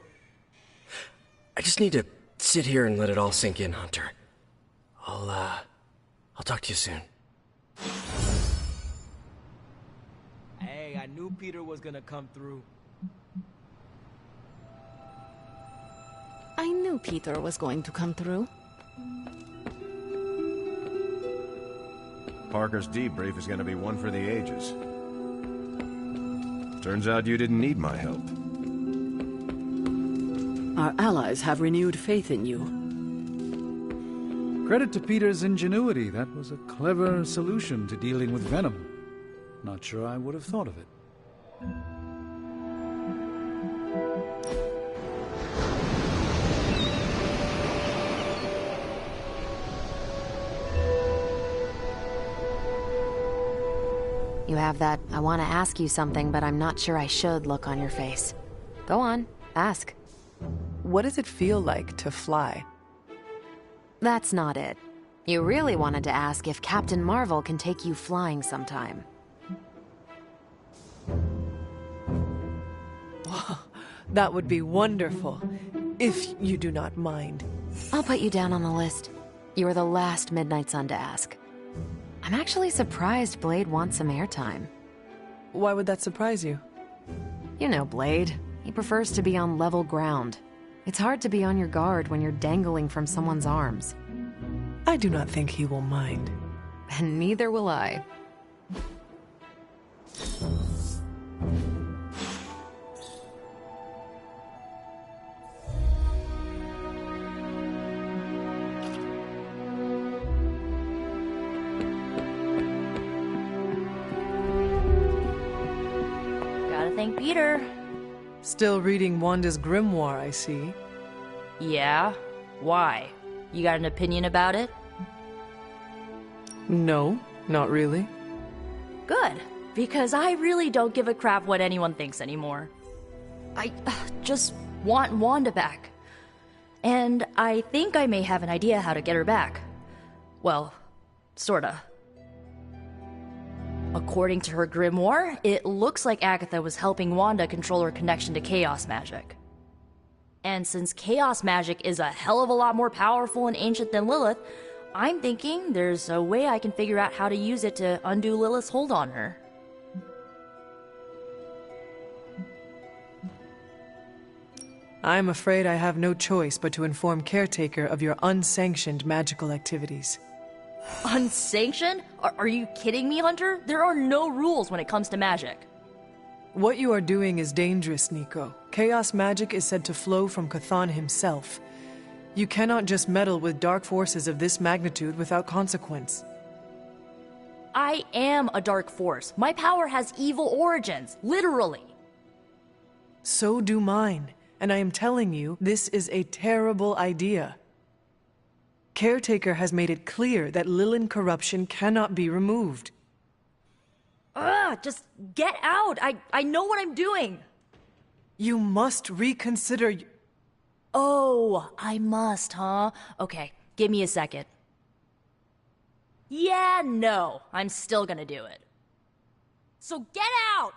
I just need to sit here and let it all sink in, Hunter. I'll talk to you soon. Hey, I knew Peter was gonna come through. I knew Peter was going to come through. Parker's debrief is going to be one for the ages. Turns out you didn't need my help. Our allies have renewed faith in you. Credit to Peter's ingenuity. That was a clever solution to dealing with Venom. Not sure I would have thought of it. You have that I want to ask you something, but I'm not sure I should look on your face. Go on, ask. What does it feel like to fly? That's not it. You really wanted to ask if Captain Marvel can take you flying sometime. That would be wonderful, if you do not mind. I'll put you down on the list. You are the last Midnight Sun to ask. I'm actually surprised Blade wants some airtime. Why would that surprise you? You know Blade. He prefers to be on level ground. It's hard to be on your guard when you're dangling from someone's arms. I do not think he will mind. And neither will I. Gotta thank Peter. Still reading Wanda's grimoire, I see. Yeah? Why? You got an opinion about it? No, not really. Good, because I really don't give a crap what anyone thinks anymore. I just want Wanda back. And I think I may have an idea how to get her back. Well, sorta. According to her grimoire, it looks like Agatha was helping Wanda control her connection to chaos magic. And since chaos magic is a hell of a lot more powerful and ancient than Lilith, I'm thinking there's a way I can figure out how to use it to undo Lilith's hold on her. I'm afraid I have no choice but to inform Caretaker of your unsanctioned magical activities. Unsanctioned? Are you kidding me, Hunter? There are no rules when it comes to magic. What you are doing is dangerous, Nico. Chaos magic is said to flow from Cthon himself. You cannot just meddle with dark forces of this magnitude without consequence. I am a dark force. My power has evil origins, literally. So do mine, and I am telling you, this is a terrible idea. Caretaker has made it clear that Lilin corruption cannot be removed. Just get out! I know what I'm doing! You must reconsider. Oh, I must, huh? Okay, give me a second. Yeah, no, I'm still gonna do it. So get out!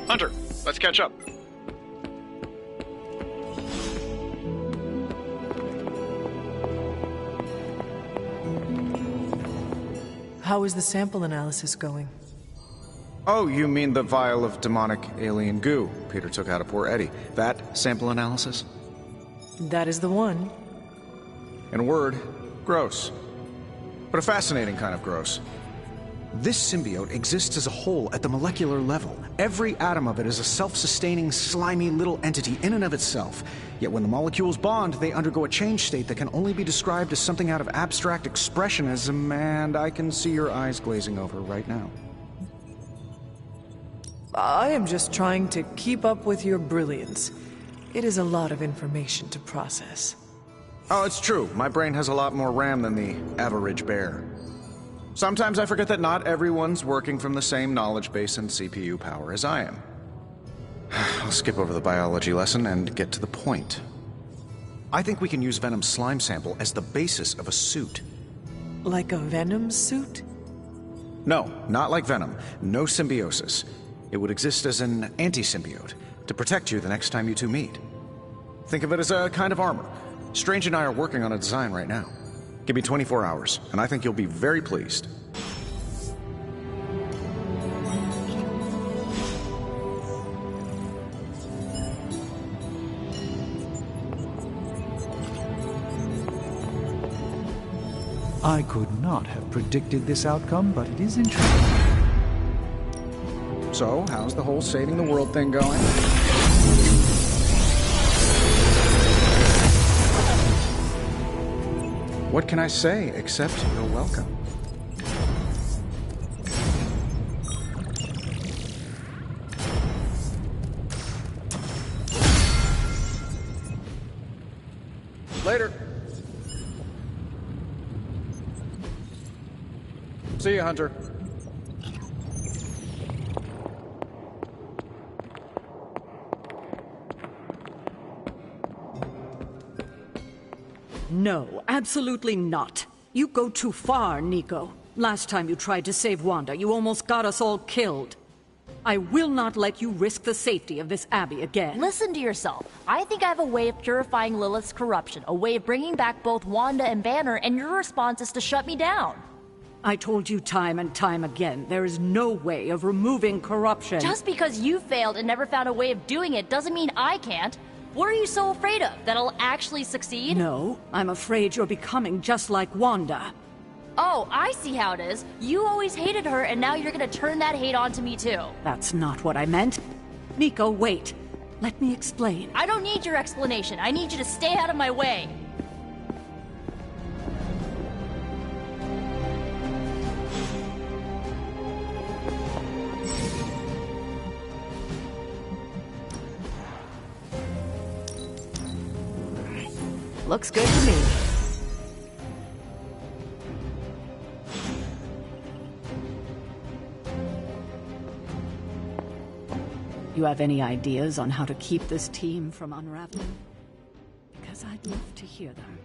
Hunter, let's catch up. How is the sample analysis going? Oh, you mean the vial of demonic alien goo Peter took out of poor Eddie. That sample analysis? That is the one. In a word, gross. But a fascinating kind of gross. This symbiote exists as a whole at the molecular level. Every atom of it is a self-sustaining, slimy little entity in and of itself. Yet when the molecules bond, they undergo a change state that can only be described as something out of abstract expressionism, and I can see your eyes glazing over right now. I am just trying to keep up with your brilliance. It is a lot of information to process. Oh, it's true. My brain has a lot more RAM than the average bear. Sometimes I forget that not everyone's working from the same knowledge base and CPU power as I am. I'll skip over the biology lesson and get to the point. I think we can use Venom's slime sample as the basis of a suit. Like a Venom suit? No, not like Venom. No symbiosis. It would exist as an anti-symbiote, to protect you the next time you two meet. Think of it as a kind of armor. Strange and I are working on a design right now. Give me 24 hours, and I think you'll be very pleased. I could not have predicted this outcome, but it is interesting. So, how's the whole saving the world thing going? What can I say except you're welcome? Later. See you, Hunter. No, absolutely not. You go too far, Nico. Last time you tried to save Wanda, you almost got us all killed. I will not let you risk the safety of this Abbey again. Listen to yourself. I think I have a way of purifying Lilith's corruption, a way of bringing back both Wanda and Banner, and your response is to shut me down. I told you time and time again, there is no way of removing corruption. Just because you failed and never found a way of doing it doesn't mean I can't. What are you so afraid of? That I'll actually succeed? No, I'm afraid you're becoming just like Wanda. Oh, I see how it is. You always hated her, and now you're gonna turn that hate onto me too. That's not what I meant. Nico, wait. Let me explain. I don't need your explanation. I need you to stay out of my way. Looks good to me. You have any ideas on how to keep this team from unraveling? Because I'd love to hear them.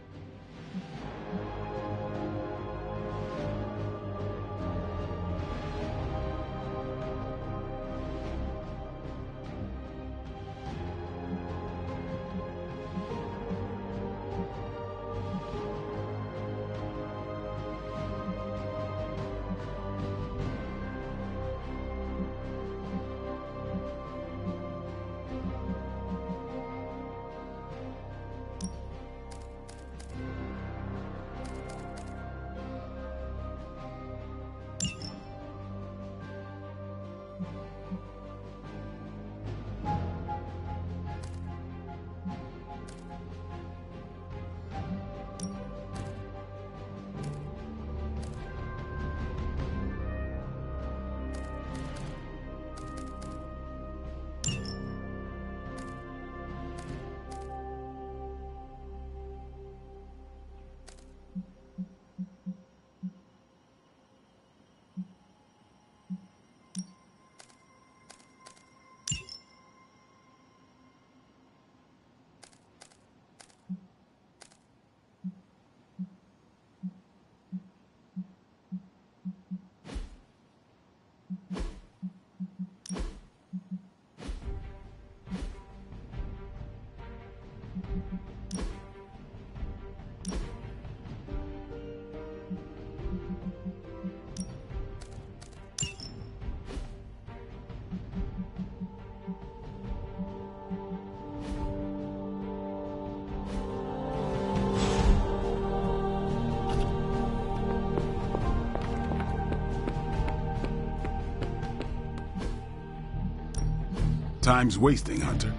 Time's wasting, Hunter.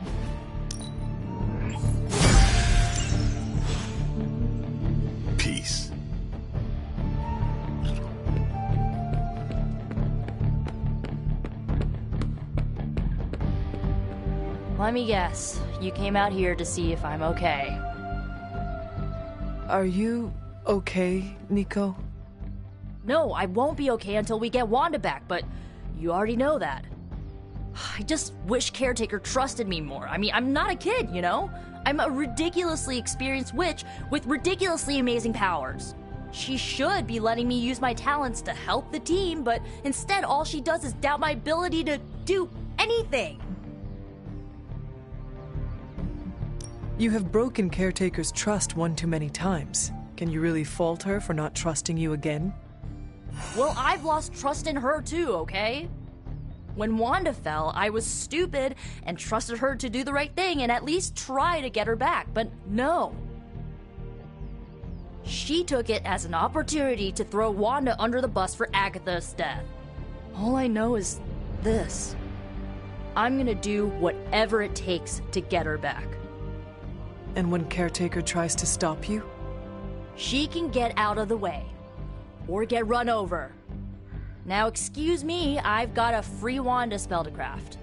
Peace. Let me guess. You came out here to see if I'm okay. Are you okay, Nico? No, I won't be okay until we get Wanda back, but you already know that. I just wish Caretaker trusted me more. I mean, I'm not a kid, you know? I'm a ridiculously experienced witch with ridiculously amazing powers. She should be letting me use my talents to help the team, but instead all she does is doubt my ability to do anything. You have broken Caretaker's trust one too many times. Can you really fault her for not trusting you again? Well, I've lost trust in her too, okay? When Wanda fell, I was stupid and trusted her to do the right thing and at least try to get her back, but no. She took it as an opportunity to throw Wanda under the bus for Agatha's death. All I know is this. I'm gonna do whatever it takes to get her back. And when Caretaker tries to stop you? She can get out of the way. Or get run over. Now excuse me, I've got a free Wanda spell to craft.